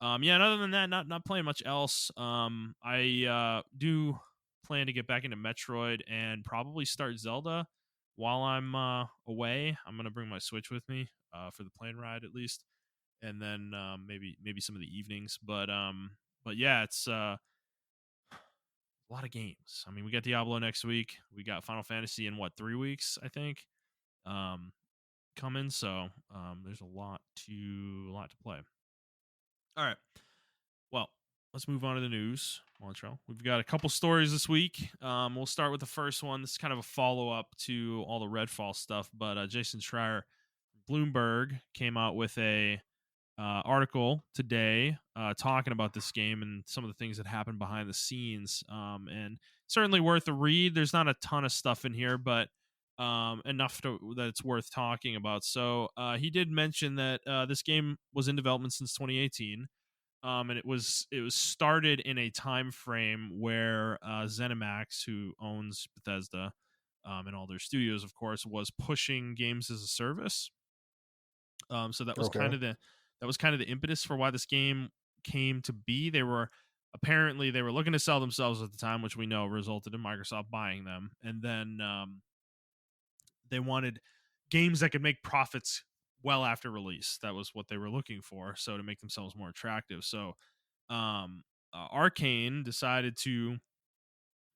yeah. And other than that, not playing much else. I do plan to get back into Metroid and probably start Zelda while I'm away. I'm gonna bring my Switch with me for the plane ride at least, and then maybe some of the evenings. But yeah, it's a lot of games. I mean, we got Diablo next week. We got Final Fantasy in what 3 weeks, I think. Um, coming. So there's a lot to play. All right. Well, let's move on to the news, Montrell. We've got a couple stories this week. We'll start with the first one. This is kind of a follow up to all the Redfall stuff, but Jason Schreier, Bloomberg, came out with a article today talking about this game and some of the things that happened behind the scenes. And certainly worth a read. There's not a ton of stuff in here, but enough that it's worth talking about. So he did mention that this game was in development since 2018, and it was started in a time frame where ZeniMax, who owns Bethesda and all their studios, of course, was pushing games as a service. So Okay. that was kind of the impetus for why this game came to be. They were looking to sell themselves at the time, which we know resulted in Microsoft buying them, and then they wanted games that could make profits well after release. That was what they were looking for. So to make themselves more attractive. So Arcane decided to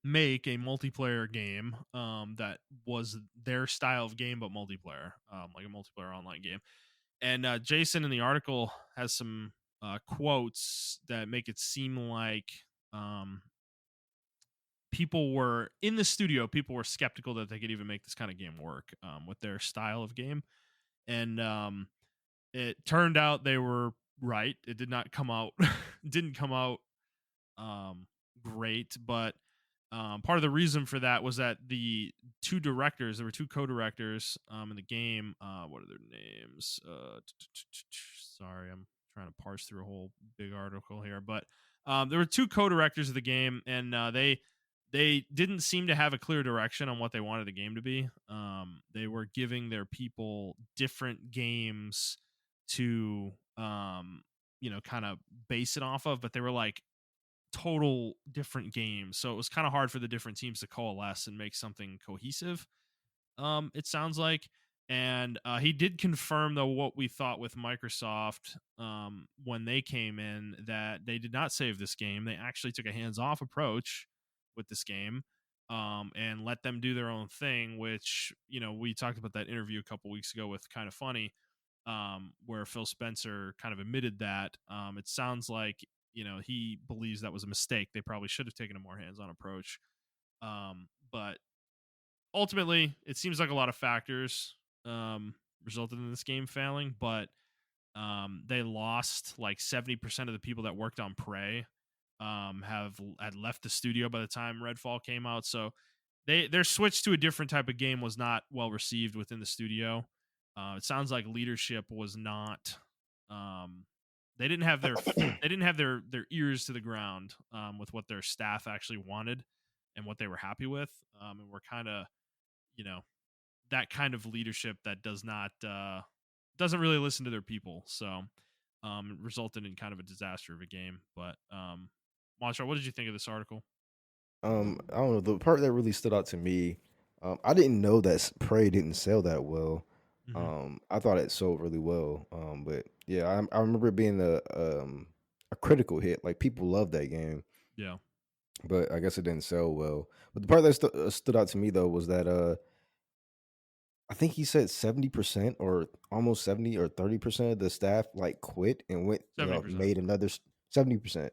make a multiplayer game that was their style of game, but multiplayer, like a multiplayer online game. And Jason in the article has some quotes that make it seem like um, people were in the studio. People were skeptical that they could even make this kind of game work with their style of game, and it turned out they were right. It did not come out. Didn't come out um, great, but part of the reason for that was that the two directors, there were two co-directors in the game. What are their names? Sorry, I'm trying to parse through a whole big article here, but there were two co-directors of the game, and they didn't seem to have a clear direction on what they wanted the game to be. They were giving their people different games to kind of base it off of, but they were like total different games. So it was kind of hard for the different teams to coalesce and make something cohesive. It sounds like. And he did confirm though what we thought with Microsoft when they came in, that they did not save this game. They actually took a hands-off approach with this game, and let them do their own thing. Which we talked about that interview a couple weeks ago with Kind of Funny, where Phil Spencer kind of admitted that. It sounds like he believes that was a mistake. They probably should have taken a more hands-on approach. But ultimately, it seems like a lot of factors resulted in this game failing, but they lost like 70% of the people that worked on Prey. Had left the studio by the time Redfall came out, so their switch to a different type of game was not well received within the studio. It sounds like leadership was not. They didn't have their ears to the ground with what their staff actually wanted and what they were happy with, and we're kind of you know that kind of leadership that doesn't really listen to their people. So it resulted in kind of a disaster of a game. But Montrell, what did you think of this article? I don't know. The part that really stood out to me, I didn't know that Prey didn't sell that well. Hmm. I thought it sold really well. But yeah, I remember it being a critical hit. Like people love that game, Yeah. but I guess it didn't sell well. But the part that stood out to me though was that I think he said 70% or almost 70 or 30% of the staff like quit and went, 70%. made another 70%.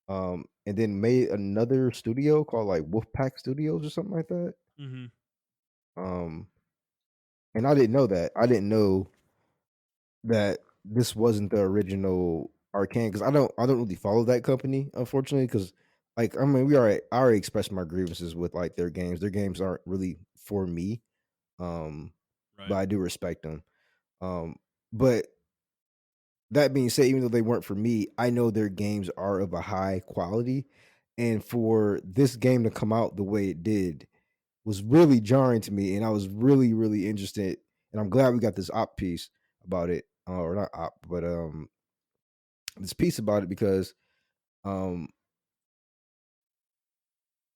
And then made another studio called like Wolfpack Studios or something like that. Hmm. Um, and I didn't know that. I didn't know that this wasn't the original Arcane because I don't really follow that company unfortunately because like I mean I already expressed my grievances with like their games. Their games aren't really for me. Um, but Right. I do respect them. But that being said, even though they weren't for me, I know their games are of a high quality. And for this game to come out the way it did was really jarring to me. And I was really, really interested. And I'm glad we got this op piece about it. Or not op, but this piece about it because um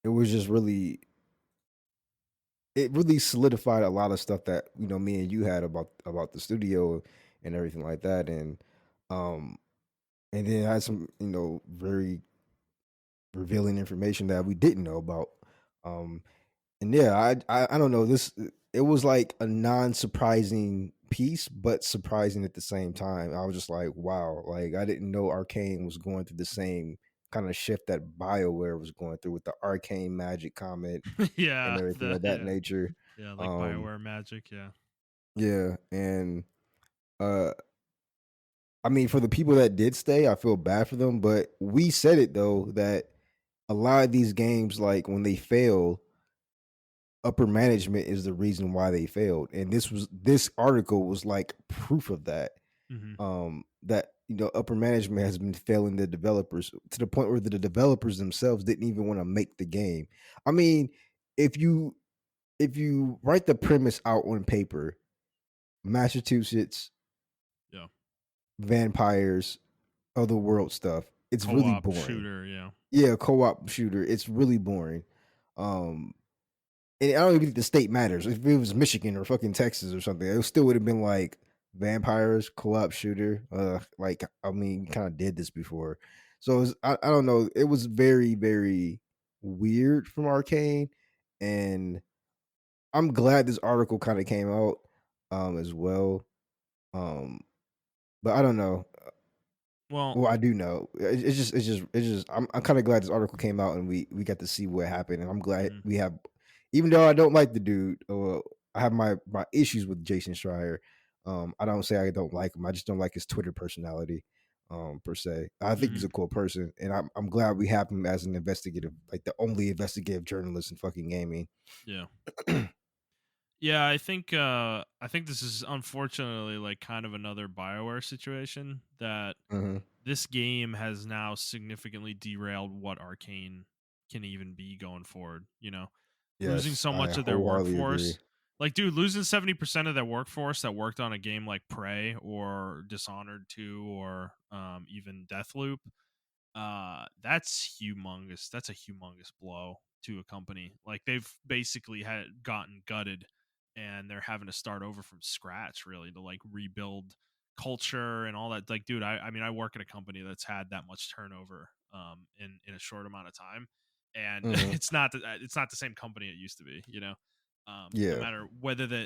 it was just really it really solidified a lot of stuff that, me and you had about the studio and everything like that. Um and then I had some, very revealing information that we didn't know about. Um, and yeah, I don't know. It was like a non-surprising piece, but surprising at the same time. I was just like, wow, like I didn't know Arcane was going through the same kind of shift that BioWare was going through with the Arcane Magic comment and Yeah. everything The of that nature. yeah, like Um, Bioware Magic. Yeah. yeah, and uh I mean, for the people that did stay, I feel bad for them, but we said it though that a lot of these games, like when they fail, upper management is the reason why they failed. And this article was like proof of that. Hmm. That upper management has been failing the developers to the point where the developers themselves didn't even want to make the game. I mean, if you write the premise out on paper, Massachusetts, Yeah. vampires, other world stuff, it's really Co-op boring. shooter. Yeah. Yeah, co-op shooter, it's really boring. Um, and I don't even think the state matters. If it was Michigan or fucking Texas or something, it still would have been like vampires, co-op shooter. Like I mean, kind of did this before, so I don't know. It was very very weird from Arcane, and I'm glad this article kind of came out as well. Um, but I don't know. Well. Well, I do know. It's just. I'm kind of glad this article came out and we got to see what happened, and I'm glad Mhm. we have. Even though I don't like the dude, I have my issues with Jason Schreier. I don't say I don't like him. I just don't like his Twitter personality, per se. I think he's Mhm. a cool person, and I'm glad we have him as an investigative, like the only investigative journalist in fucking gaming. Yeah. Yeah, I think this is unfortunately like kind of another BioWare situation, that Hmm. this game has now significantly derailed what Arcane can even be going forward, losing Yes, so I much of their wholeheartedly agree. workforce. Like, dude, losing 70% of their workforce that worked on a game like Prey or Dishonored 2 or even Deathloop, that's humongous. That's a humongous blow to a company. Like, they've basically had gotten gutted and they're having to start over from scratch, really, to like rebuild culture and all that. Like, dude, I mean, I work at a company that's had that much turnover in a short amount of time, and Hmm. it's not the same company it used to be, you know. No Yeah. matter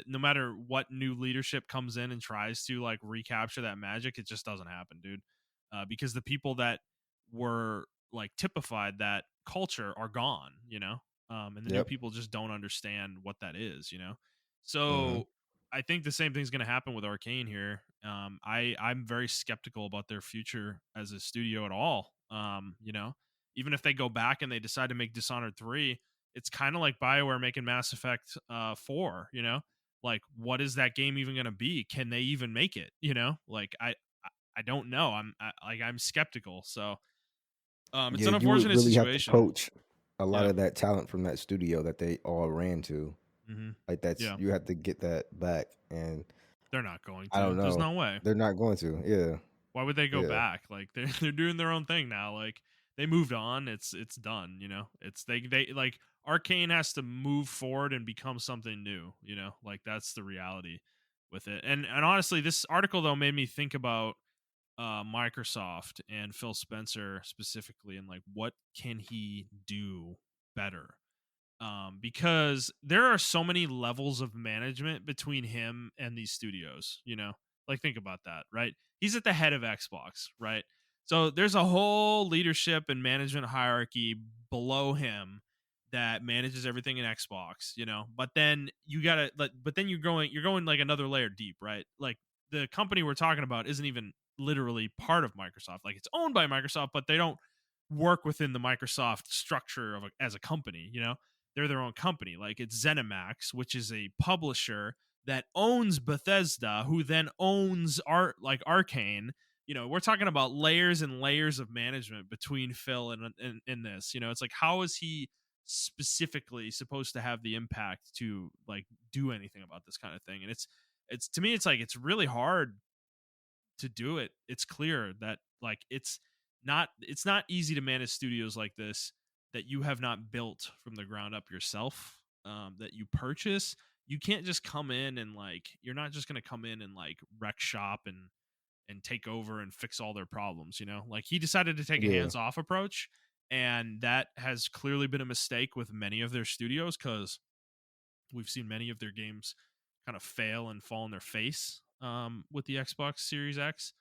no matter what new leadership comes in and tries to like recapture that magic, it just doesn't happen, dude. Because the people that were like typified that culture are gone, you know. And the new Yep. people just don't understand what that is, you know. Hmm. So I think the same thing's going to happen with Arcane here. I'm very skeptical about their future as a studio at all. You know, even if they go back and they decide to make Dishonored 3, it's kind of like BioWare making Mass Effect 4, you know? Like, what is that game even going to be? Can they even make it? You know, like I don't know. I'm skeptical. So it's Yeah, an you would unfortunate really have to situation. poach a lot Yeah. of that talent from that studio that they all ran to. Hmm. Like that's Yeah. you have to get that back, and They're not going I to. don't There's know. no way. They're not going to. Yeah, Why would they go yeah, back? Like they're doing their own thing now. Like they moved on. It's done. You know. It's they like Arcane has to move forward and become something new. You know. Like that's the reality with it. And honestly, this article though made me think about Microsoft and Phil Spencer specifically, and like what can he do better? Because there are so many levels of management between him and these studios, you know? Like, think about that, right? He's at the head of Xbox, right? So there's a whole leadership and management hierarchy below him that manages everything in Xbox, you know? But then you gotta, but then you're going like another layer deep, right? Like, the company we're talking about isn't even literally part of Microsoft. Like, it's owned by Microsoft, but they don't work within the Microsoft structure as a company, you know? They're their own company. Like it's ZeniMax, which is a publisher that owns Bethesda, who then owns Arcane. You know, we're talking about layers and layers of management between Phil and this. You know, it's like how is he specifically supposed to have the impact to like do anything about this kind of thing? And it's to me, it's like it's really hard to do it. It's clear that like it's not easy to manage studios like this that you have not built from the ground up yourself, that you purchase. You can't just come in and like you're not just going to come in and like wreck shop and take over and fix all their problems, you know? Like he decided to take a yeah. hands-off approach, and that has clearly been a mistake with many of their studios cuz we've seen many of their games kind of fail and fall on their face with the Xbox Series X.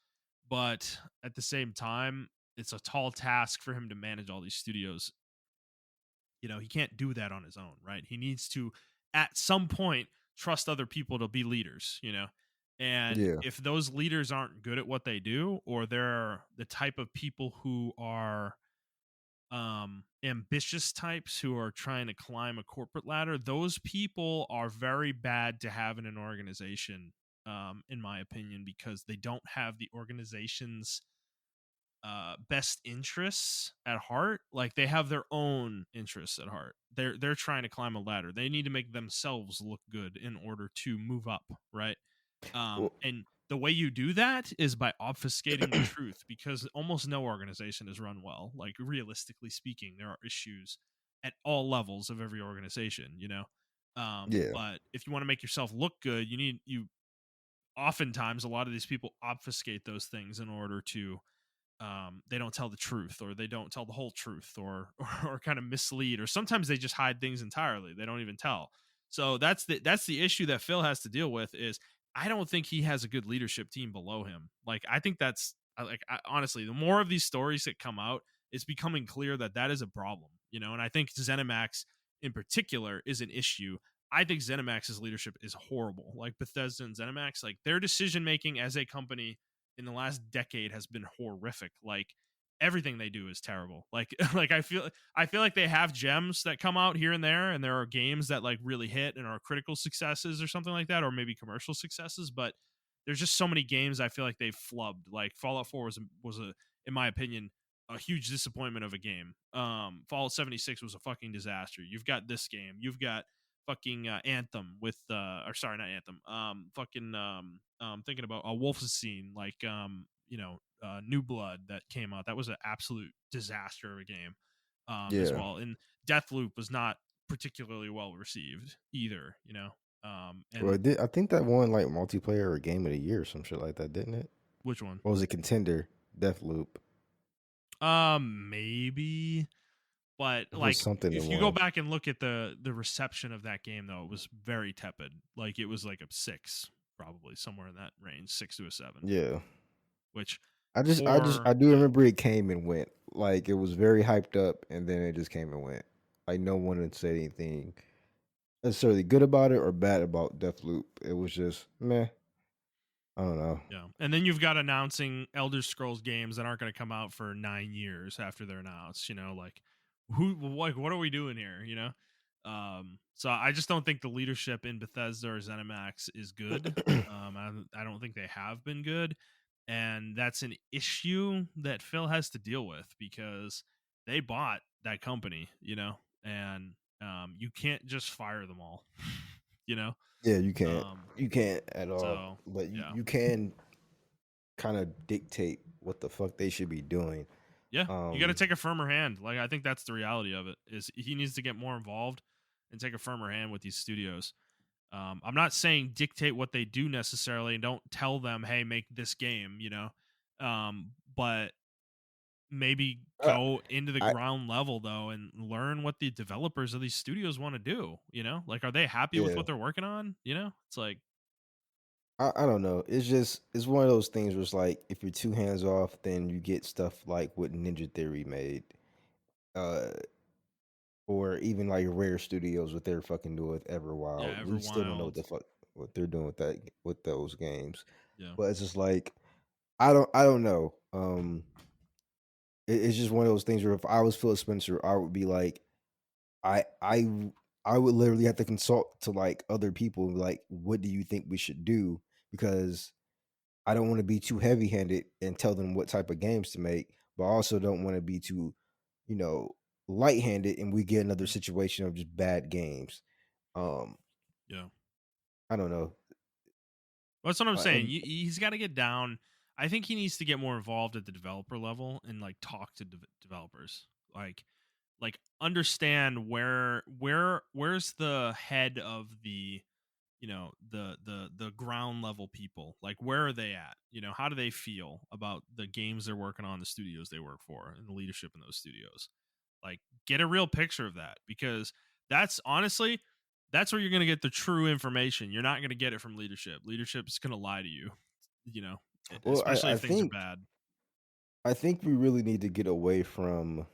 But at the same time, it's a tall task for him to manage all these studios. You know, he can't do that on his own, right? He needs to, at some point, trust other people to be leaders, you know? And Yeah. if those leaders aren't good at what they do, or they're the type of people who are ambitious types who are trying to climb a corporate ladder, those people are very bad to have in an organization, in my opinion, because they don't have the organization's best interests at heart. Like they have their own interests at heart. They're trying to climb a ladder. They need to make themselves look good in order to move up, right? Well, And the way you do that is by obfuscating the truth, because almost no organization is run well. Like realistically speaking, there are issues at all levels of every organization, you know. yeah. But if you want to make yourself look good, you oftentimes a lot of these people obfuscate those things in order to they don't tell the truth, or they don't tell the whole truth, or kind of mislead, or sometimes they just hide things entirely. They don't even tell. So that's the issue that Phil has to deal with. Is I don't think he has a good leadership team below him. Like I think honestly, the more of these stories that come out, it's becoming clear that that is a problem. You know, and I think ZeniMax in particular is an issue. I think ZeniMax's leadership is horrible. Like Bethesda and ZeniMax, like their decision making as a company in the last decade has been horrific. Like everything they do is terrible. Like like I feel like they have gems that come out here and there, and there are games that like really hit and are critical successes or something like that, or maybe commercial successes. But there's just so many games I feel like they've flubbed. Like Fallout 4 was a in my opinion a huge disappointment of a game. Fallout 76 was a fucking disaster. You've got this game. You've got fucking Anthem with or sorry, not Anthem. Fucking thinking about Wolfenstein, like New Blood that came out. That was an absolute disaster of a game, as Yeah. well. And Deathloop was not particularly well received either. Well, And I think that won like multiplayer or game of the year or some shit like that, didn't it? which one? Or was it Contender? Deathloop. Maybe. But It was like, something that if you go won. back and look at the reception of that game, though, it was very tepid. Like, it was like a 6, probably somewhere in that range, 6 to a 7. Yeah. Which I for do remember it came and went. Like it was very hyped up, and then it just came and went. Like no one had said anything necessarily good about it or bad about Deathloop. It was just meh. I don't know. yeah, and then you've got announcing Elder Scrolls games that aren't going to come out for 9 years after they're announced. Like, what are we doing here? So I just don't think the leadership in Bethesda or ZeniMax is good. I don't think they have been good, and that's an issue that Phil has to deal with because they bought that company. And you can't just fire them all. you know, Yeah, you can't. um, You can't at all. so But you, yeah. you can kind of dictate what the fuck they should be doing. Yeah, you got to Um take a firmer hand. Like, I think that's the reality of it. Is he needs to get more involved and take a firmer hand with these studios. I'm not saying dictate what they do necessarily, and don't tell them, "Hey, make this game." But maybe I, go into the I ground level though and learn what the developers of these studios want to do. Like, are they happy with yeah. what they're working on? It's like, I don't know. It's just it's one of those things where it's like if you're too hands off, then you get stuff like what Ninja Theory made. Uh or even like Rare Studios, what they're fucking doing with yeah, Everwild. We still don't know what Everwild. the fuck what they're doing with those games. Yeah. But it's just like I don't know. It's just one of those things where if I was Philip Spencer, I would be like, I I I would literally have to consult to like other people and be like, what do you think we should do? Because I don't want to be too heavy handed and tell them what type of games to make, but I also don't want to be too, you know, light handed and we get another Mhm. situation of just bad games. Um, Yeah. I don't know. That's what I'm saying. And He's got to get down. I think he needs to get more involved at the developer level and like talk to developers. Like understand where's the head of the the ground level people. Like, where are they at? How do they feel about the games they're working on, the studios they work for, and the leadership in those studios? Like, get a real picture of that, because that's honestly that's where you're going to get the true information. You're not going to get it from leadership. Leadership's going to lie to you, you know, well, especially if things are bad. I think we really need to get away from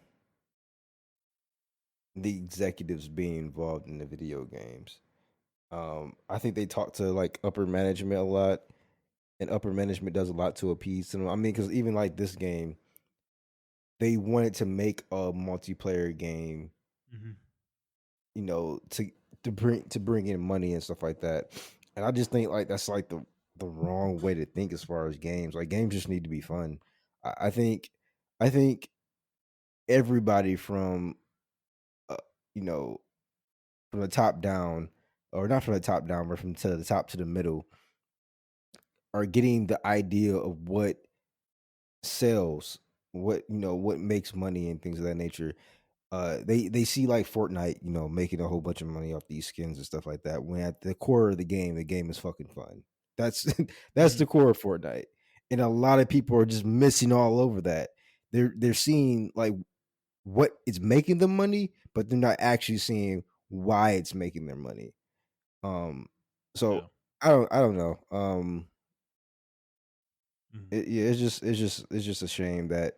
the executives being involved in the video games. I think they talk to like upper management a lot, and upper management does a lot to appease them. I mean, because even like this game, they wanted to make a multiplayer game, Mm-hmm. you know, to bring in money and stuff like that. And I just think like that's like the wrong way to think as far as games. Like games just need to be fun. I think everybody from uh, you know from the top down, or not from the top down, but from to the top to the middle, are getting the idea of what sells, what makes money and things of that nature. They see like Fortnite, making a whole bunch of money off these skins and stuff like that. When at the core of the game is fucking fun. That's that's Mm-hmm. the core of Fortnite, and a lot of people are just missing all over that. They're seeing like what it's making them money, but they're not actually seeing why it's making their money. Um, so Yeah. I don't know. Mm-hmm. Yeah, it's just a shame that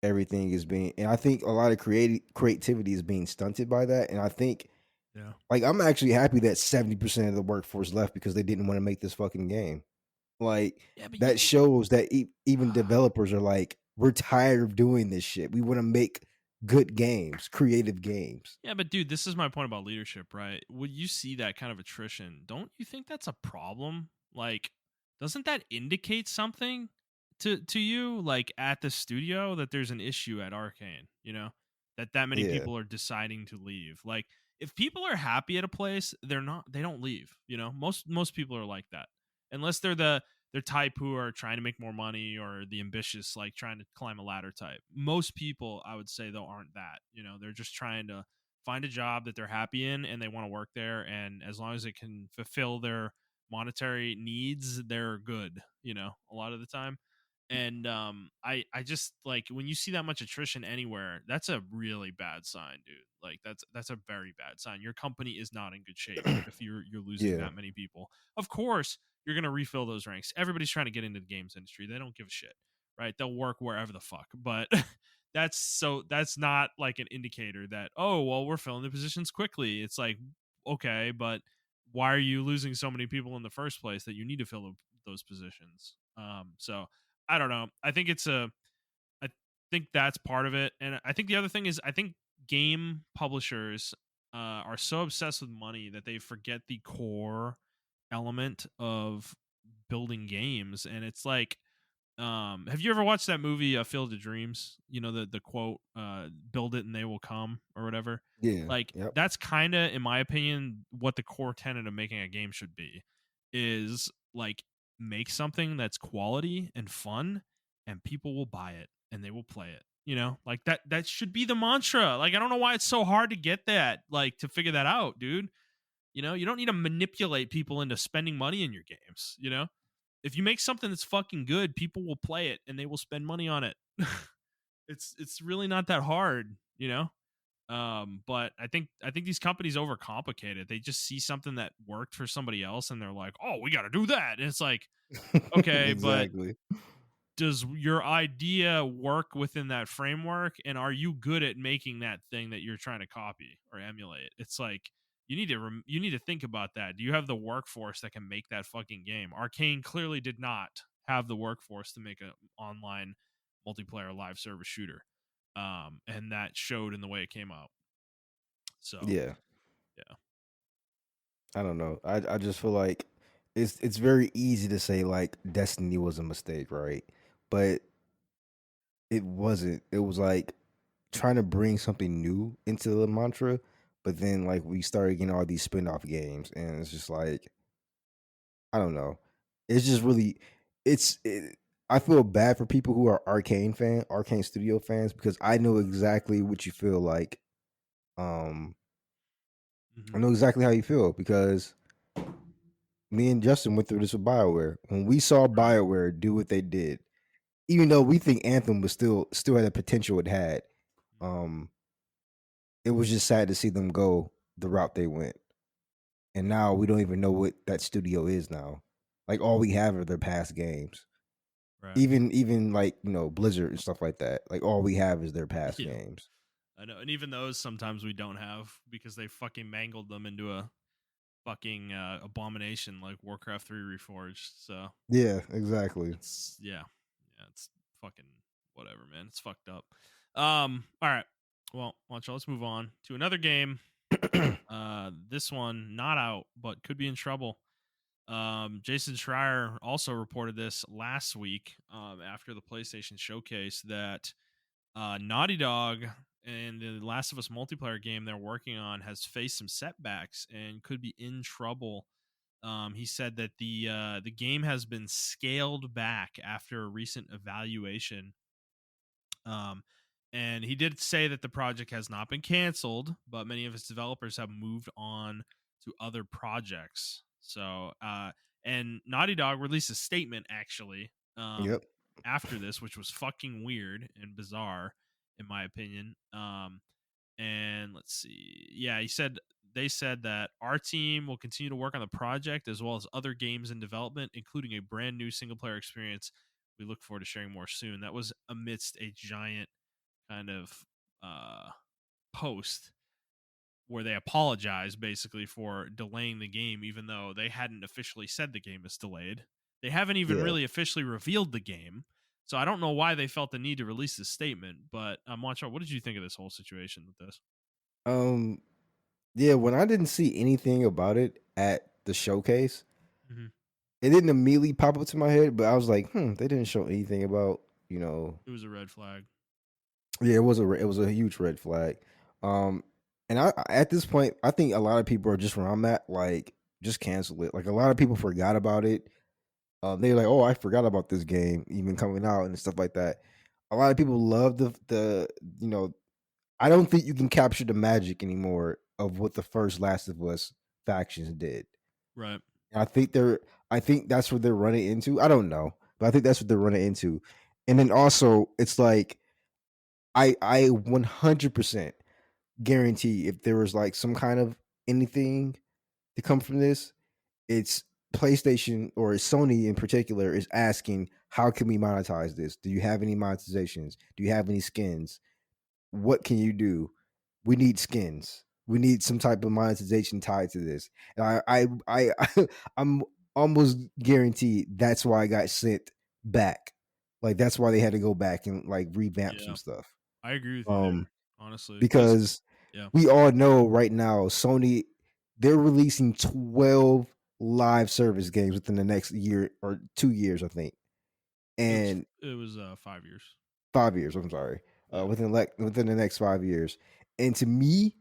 everything is being, and I think a lot of creativity is being stunted by that. And I think Yeah. like I'm actually happy that 70% of the workforce left because they didn't want to make this fucking game. Like Yeah, but that shows that even developers are like, we're tired of doing this shit. We want to make good games, creative games. yeah, but dude, this is my point about leadership, right? When you see that kind of attrition, don't you think that's a problem? Like, doesn't that indicate something to you, like, at the studio, that there's an issue at Arcane? that many Yeah. people are deciding to leave. Like if people are happy at a place, they don't leave, you know? Most people are like that. Unless they're type who are trying to make more money or the ambitious like trying to climb a ladder type. Most people I would say though aren't that, you know, they're just trying to find a job that they're happy in and they want to work there, and as long as it can fulfill their monetary needs, they're good, you know, a lot of the time. And I just like when you see that much attrition anywhere, that's a really bad sign, dude. Like that's a very bad sign. Your company is not in good shape if you're losing Yeah. that many people. Of course, you're gonna refill those ranks. Everybody's trying to get into the games industry. They don't give a shit, right? They'll work wherever the fuck. But that's not like an indicator that, oh well, we're filling the positions quickly. It's like, okay, but why are you losing so many people in the first place that you need to fill those positions? So I don't know. I think that's part of it, and I think the other thing is I think game publishers are so obsessed with money that they forget the core element of building games. And it's like, have you ever watched that movie Field of Dreams? You know the quote, "Build it and they will come" or whatever. Yeah. Like Yep. that's kind of, in my opinion, what the core tenet of making a game should be. Is like make something that's quality and fun, and people will buy it and they will play it. You know, like that should be the mantra. Like I don't know why it's so hard to get that, like to figure that out, dude. You know, you don't need to manipulate people into spending money in your games. You know, if you make something that's fucking good, people will play it and they will spend money on it. It's really not that hard, you know. But I think these companies overcomplicate it. They just see something that worked for somebody else and they're like, "Oh, we got to do that." And it's like, okay, but Exactly. does your idea work within that framework, and are you good at making that thing that you're trying to copy or emulate? It's like you need to think about that. Do you have the workforce that can make that fucking game? Arcane clearly did not have the workforce to make an online multiplayer live service shooter, and that showed in the way it came out. So Yeah. yeah. I don't know. I just feel like it's very easy to say like Destiny was a mistake, right? But it wasn't. It was like trying to bring something new into the mantra, but then like we started getting all these spin-off games and it's just like I don't know. It's just really I feel bad for people who are Arcane Studio fans because I know exactly what you feel like. Um I Hmm. know exactly how you feel because me and Justin went through this with BioWare. When we saw Right. BioWare do what they did, even though we think Anthem was still had the potential it had, um, it was just sad to see them go the route they went. And now we don't even know what that studio is now. Like all we have are their past games. Right. Even like, Blizzard and stuff like that. Like all we have is their past Yeah. games. I know, and even those sometimes we don't have because they fucking mangled them into a fucking abomination like Warcraft 3 Reforged. So Yeah, exactly. it's yeah, it's fucking whatever, man. It's fucked up. All right. Well, Montrell, let's move on to another game. This one not out, but could be in trouble. Jason Schreier also reported this last week after the PlayStation showcase that Naughty Dog and the Last of Us multiplayer game they're working on has faced some setbacks and could be in trouble. He said that the game has been scaled back after a recent evaluation. Um, and he did say that the project has not been canceled, but many of its developers have moved on to other projects. So, and Naughty Dog released a statement actually Yep. after this, which was fucking weird and bizarre, in my opinion. And let's see. Yeah, they said that our team will continue to work on the project as well as other games in development, including a brand new single player experience. We look forward to sharing more soon. That was amidst a giant kind of uh, post where they apologized basically for delaying the game, even though they hadn't officially said the game is delayed. They haven't even Yeah. really officially revealed the game. So I don't know why they felt the need to release this statement. But Moncho, what did you think of this whole situation with this? Um yeah, when I didn't see anything about it at the showcase, Hmm. it didn't immediately pop up to my head, but I was like, they didn't show anything about, It was a red flag. Yeah, it was a huge red flag. Um, and at this point, I think a lot of people are just where I'm at. Like, just cancel it. Like a lot of people forgot about it. They're like, "Oh, I forgot about this game even coming out and stuff like that." A lot of people love the you know. I don't think you can capture the magic anymore of what the first Last of Us factions did. Right. And I think that's what they're running into. I don't know, but I think that's what they're running into. And then also, it's like I 100% guarantee if there was like some kind of anything to come from this, it's PlayStation or Sony in particular is asking, how can we monetize this? Do you have any monetizations? Do you have any skins? What can you do? We need skins. We need some type of monetization tied to this. And I'm almost guaranteed that's why I got sent back. Like that's why they had to go back and like revamp some Yeah, stuff. I agree with you there, Um, honestly. Because because yeah, we all know right now Sony they're releasing 12 live service games within the next year or 2 years, I think, and it was 5 years. 5 years. I'm sorry, Yeah. within the next 5 years. And to me,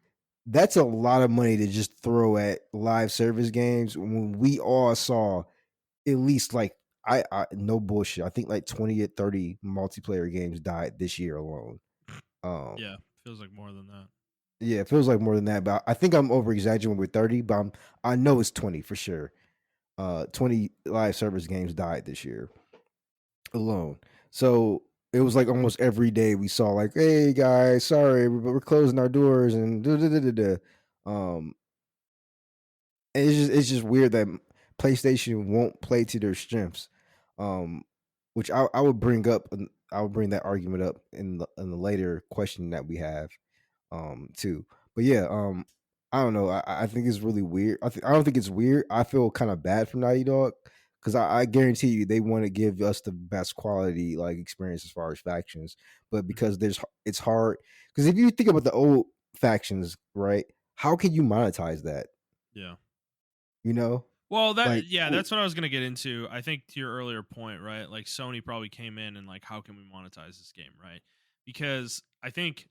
that's a lot of money to just throw at live service games when we all saw at least like I no bullshit. I think like 20 or 30 multiplayer games died this year alone. Um, Yeah, feels like more than that. Yeah, it feels like more than that, but I think I'm over exaggerating with 30, but I know it's 20 for sure. 20 live service games died this year alone. So it was like almost every day we saw like, hey guys, sorry, but we're closing our doors and da da da da da. Um, and it's just weird that PlayStation won't play to their strengths. Um, which I would bring up, I would bring that argument up in the later question that we have too. But yeah, I don't know. I think it's really weird. I don't think it's weird. I feel kind of bad for Naughty Dog because I guarantee you they want to give us the best quality like experience as far as factions, but Mhm. because it's hard because if you think about the old factions, right? How can you monetize that? Yeah. You know, Well, like that's what I was gonna get into. I think to your earlier point, right? Like Sony probably came in and like, how can we monetize this game, right? Because I think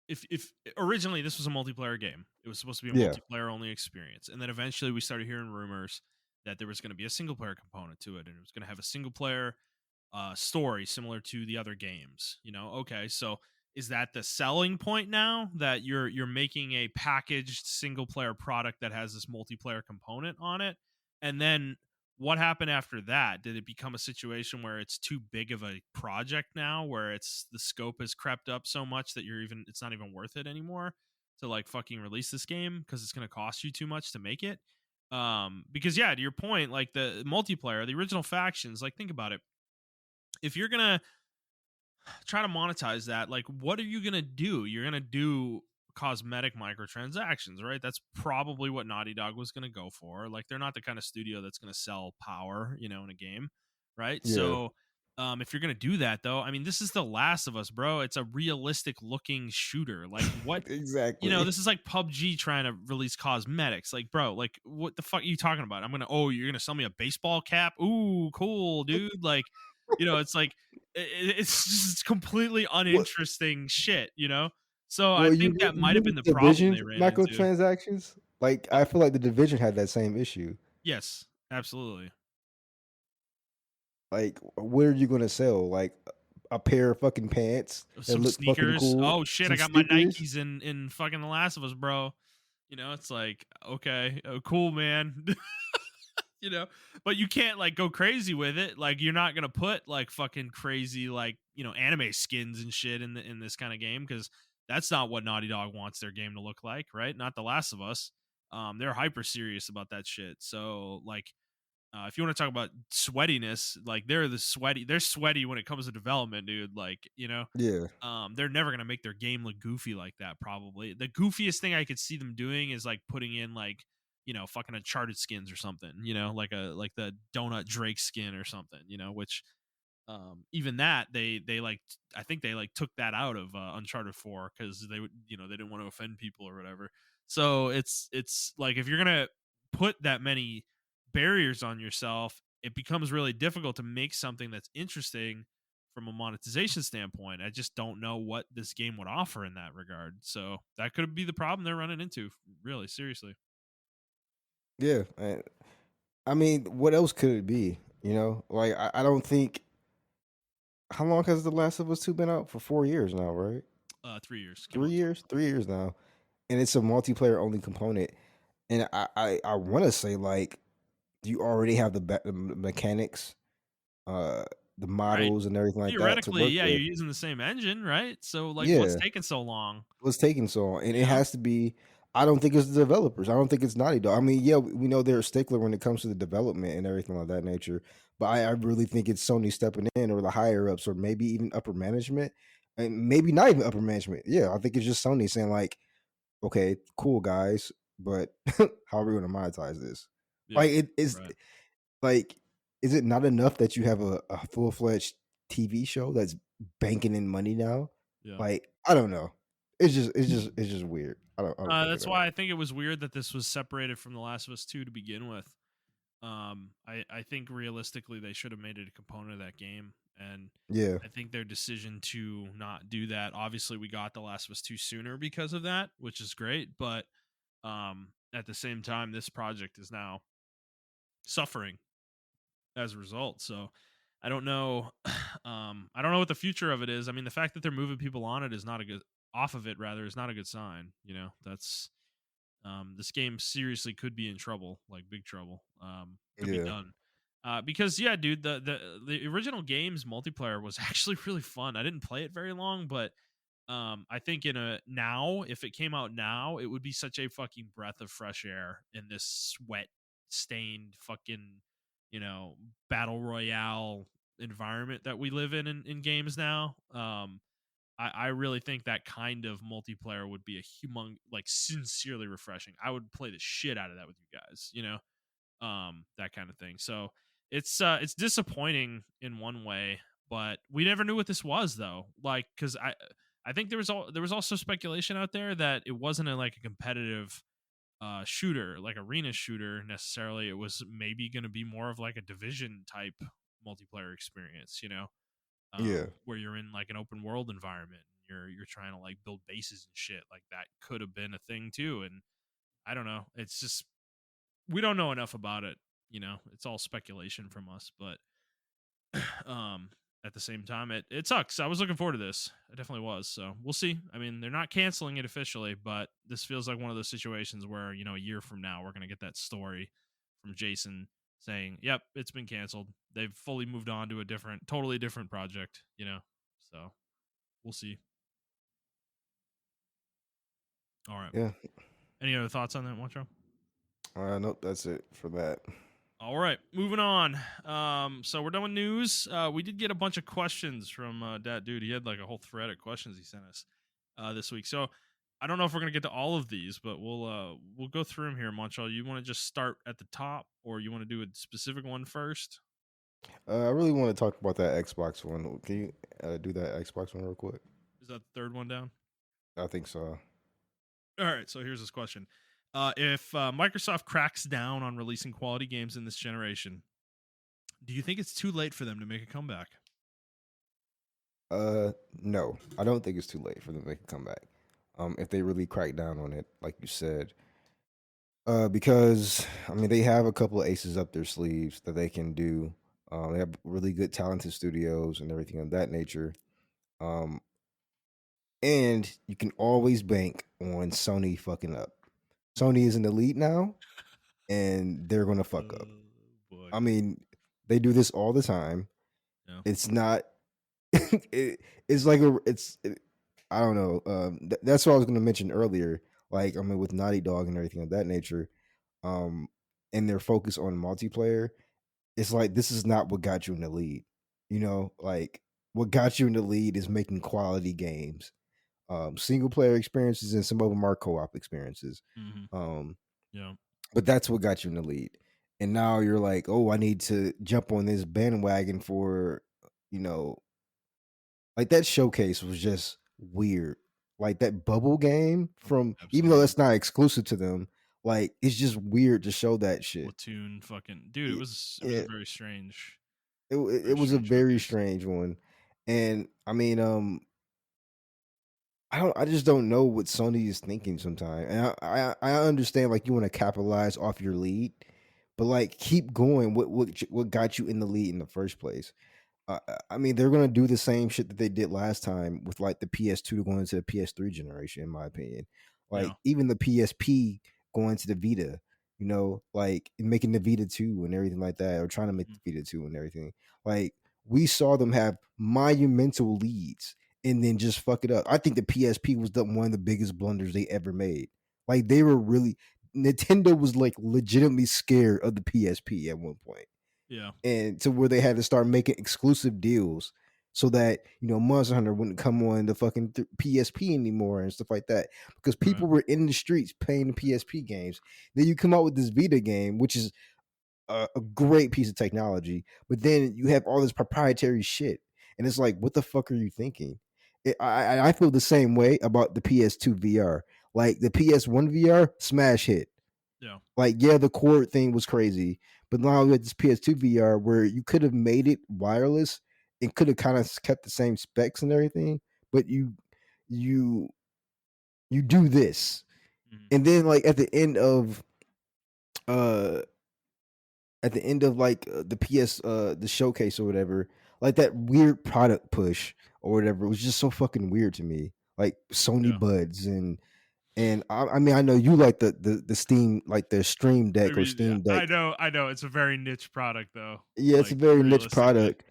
if originally this was a multiplayer game, it was supposed to be a yeah, multiplayer only experience, and then eventually we started hearing rumors that there was going to be a single player component to it, and it was going to have a single player story similar to the other games. Okay, so is that the selling point now that you're making a packaged single player product that has this multiplayer component on it? And then what happened after that? Did it become a situation where it's too big of a project now, where it's the scope has crept up so much that it's not even worth it anymore to like fucking release this game because it's going to cost you too much to make it? Because yeah, to your point, like the multiplayer, the original factions, like think about it, if you're gonna try to monetize that, like what are you gonna do? You're gonna do cosmetic microtransactions, right? That's probably what Naughty Dog was gonna go for. Like they're not the kind of studio that's gonna sell power, in a game, right? yeah, So if you're gonna do that though, I mean, this is The Last of Us, bro. It's a realistic looking shooter. Like what, exactly. this is like PUBG trying to release cosmetics. Like, bro, like what the fuck are you talking about? You're gonna sell me a baseball cap? Ooh, cool, dude. Like, it's like it's just completely What? uninteresting shit. So I Well, think that you might have remember been the problem Division's they ran into. microtransactions? Like Uh, I feel like the Division had that same issue. yes, absolutely. Like, what are you gonna sell? Like a pair of fucking pants that Some look fucking sneakers. cool, Oh shit, I some got my sneakers. Nikes in fucking The Last of Us, bro. It's like, okay, cool, man. you know but you can't like go crazy with it. Like you're not gonna put like fucking crazy like anime skins and shit in this kind of game, because that's not what Naughty Dog wants their game to look like, right? Not The Last of Us. They're hyper serious about that shit. So like, if you want to talk about sweatiness, like they're sweaty when it comes to development, dude. Like, Yeah, they're never gonna make their game look goofy like that. Probably the goofiest thing I could see them doing is like putting in like fucking Uncharted skins or something. Like the donut Drake skin or something. Which even that they like I think they like took that out of Uncharted 4 because they would they didn't want to offend people or whatever. So it's like if you're gonna put that many barriers on yourself, it becomes really difficult to make something that's interesting from a monetization standpoint. I just don't know what this game would offer in that regard. So that could be the problem they're running into. Really, seriously. Yeah, and I mean, what else could it be? You know, like I don't think. How long has The Last of Us 2 been out? For 4 years now, right? 3 years. Came Three out. years, 3 years now, and it's a multiplayer only component. And I want to say like you already have the mechanics, uh, the Right. models and everything like that to Theoretically, work yeah, with. you're using the same engine, right? So like what's Yeah, taking so long? what's taking so long, and You it know? has to be. I don't think it's the developers. I don't think it's Naughty Dog. I mean, yeah, we know they're a stickler when it comes to the development and everything of that nature, but I really think it's Sony stepping in, or the higher ups, or maybe even upper management, and maybe not even upper management. Yeah, I think it's just Sony saying like, okay, cool guys, but how are we going to monetize this? Yeah. Like, it is Right. like, is it not enough that you have a full fledged TV show that's banking in money now? Yeah. Like, I don't know. It's just weird. I don't fucking That's know. why I think it was weird that this was separated from The Last of Us 2 to begin with. I think realistically they should have made it a component of that game, and Yeah, I think their decision to not do that. Obviously, we got The Last of Us 2 sooner because of that, which is great. But at the same time, this project is now suffering as a result. So I don't know. I don't know what the future of it is. I mean, the fact that they're moving people on it is not a good off of it. Rather, is not a good sign. You know, that's this game seriously could be in trouble, like big trouble. Could be yeah, done. Because yeah, dude, the original game's multiplayer was actually really fun. I didn't play it very long, but I think in a now, if it came out now, it would be such a fucking breath of fresh air in this sweat stained fucking, you know, battle royale environment that we live in games now. I really think that kind of multiplayer would be a like sincerely refreshing. I would play the shit out of that with you guys, you know, that kind of thing. So it's disappointing in one way, but we never knew what this was though. Like, because I think there was also speculation out there that it wasn't like a competitive shooter, like arena shooter necessarily. It was maybe going to be more of like a division type multiplayer experience, you know, yeah, where you're in like an open world environment. You're trying to like build bases and shit. Like that could have been a thing too. And I don't know. It's just we don't know enough about it. You know, it's all speculation from us. But um, at the same time, it sucks. I was looking forward to this. I definitely was. So we'll see. I mean, they're not canceling it officially, but this feels like one of those situations where a year from now we're gonna get that story from Jason saying, "Yep, it's been canceled. They've fully moved on to a totally different project." You know, so we'll see. All right. yeah. Any other thoughts on that, Montrell? Nope, that's it for that. All right, moving on. So we're done with news. We did get a bunch of questions from that dude. He had like a whole thread of questions he sent us this week. So I don't know if we're gonna get to all of these, but we'll go through them here, Montreal. You want to just start at the top, or you want to do a specific one first? I really want to talk about that Xbox one. Can you do that Xbox one real quick? Is that the third one down? I think so. All right. So here's this question: if Microsoft cracks down on releasing quality games in this generation, do you think it's too late for them to make a comeback? No, I don't think it's too late for them to make a comeback. If they really crack down on it, like you said, because I mean they have a couple of aces up their sleeves that they can do. They have really good, talented studios and everything of that nature. Um, and you can always bank on Sony fucking up. Sony is in the lead now, and they're gonna fuck up. Boy. I mean, they do this all the time. Yeah. It's not. It's like I don't know. That's what I was going to mention earlier. Like, I mean, with Naughty Dog and everything of that nature, um, and their focus on multiplayer, it's like this is not what got you in the lead. You know, like what got you in the lead is making quality games, single player experiences, and some of them are co-op experiences. Mm-hmm. Um, Yeah. but that's what got you in the lead. And now you're like, oh, I need to jump on this bandwagon for, you know, like that showcase was just weird. Like that bubble game from, even though Absolutely. that's not exclusive to them, like it's just weird to show that shit. Platoon fucking dude, it It was it, very strange. it Very was a strange very showcase. strange one. And I mean, I just don't know what Sony is thinking sometimes. And I understand like you want to capitalize off your lead, but like keep going. What got you in the lead in the first place? I mean, they're gonna do the same shit that they did last time with like the PS2 going into the PS3 generation, in my opinion. Yeah. Like even the PSP going to the Vita, like making the Vita 2 and everything like that, or trying to make Mhm. the Vita 2 and everything. Like we saw them have monumental leads and then just fuck it up. I think the PSP was one of the biggest blunders they ever made. Like they were really Nintendo was like legitimately scared of the PSP at one point, Yeah. and to where they had to start making exclusive deals so that Monster Hunter wouldn't come on the fucking PSP anymore and stuff like that because Right. people were in the streets playing the PSP games. Then you come out with this Vita game, which is a great piece of technology, but then you have all this proprietary shit, and it's like, what the fuck are you thinking? I feel the same way about the PS2 VR. Like the PS1 VR, smash hit. Yeah. Like, yeah, the cord thing was crazy, but now we had this PS2 VR where you could have made it wireless and could have kind of kept the same specs and everything, but you you do this, Mhm. and then like uh at the end of like the PS the showcase or whatever, like that weird product push or whatever was just so fucking weird to me. Like Sony Yeah. Buds and I mean I know you like the Steam, like the Stream I Deck or mean, yeah, Steam Deck. I know. It's a very niche product, though. Yeah, it's a Like very niche realistically. product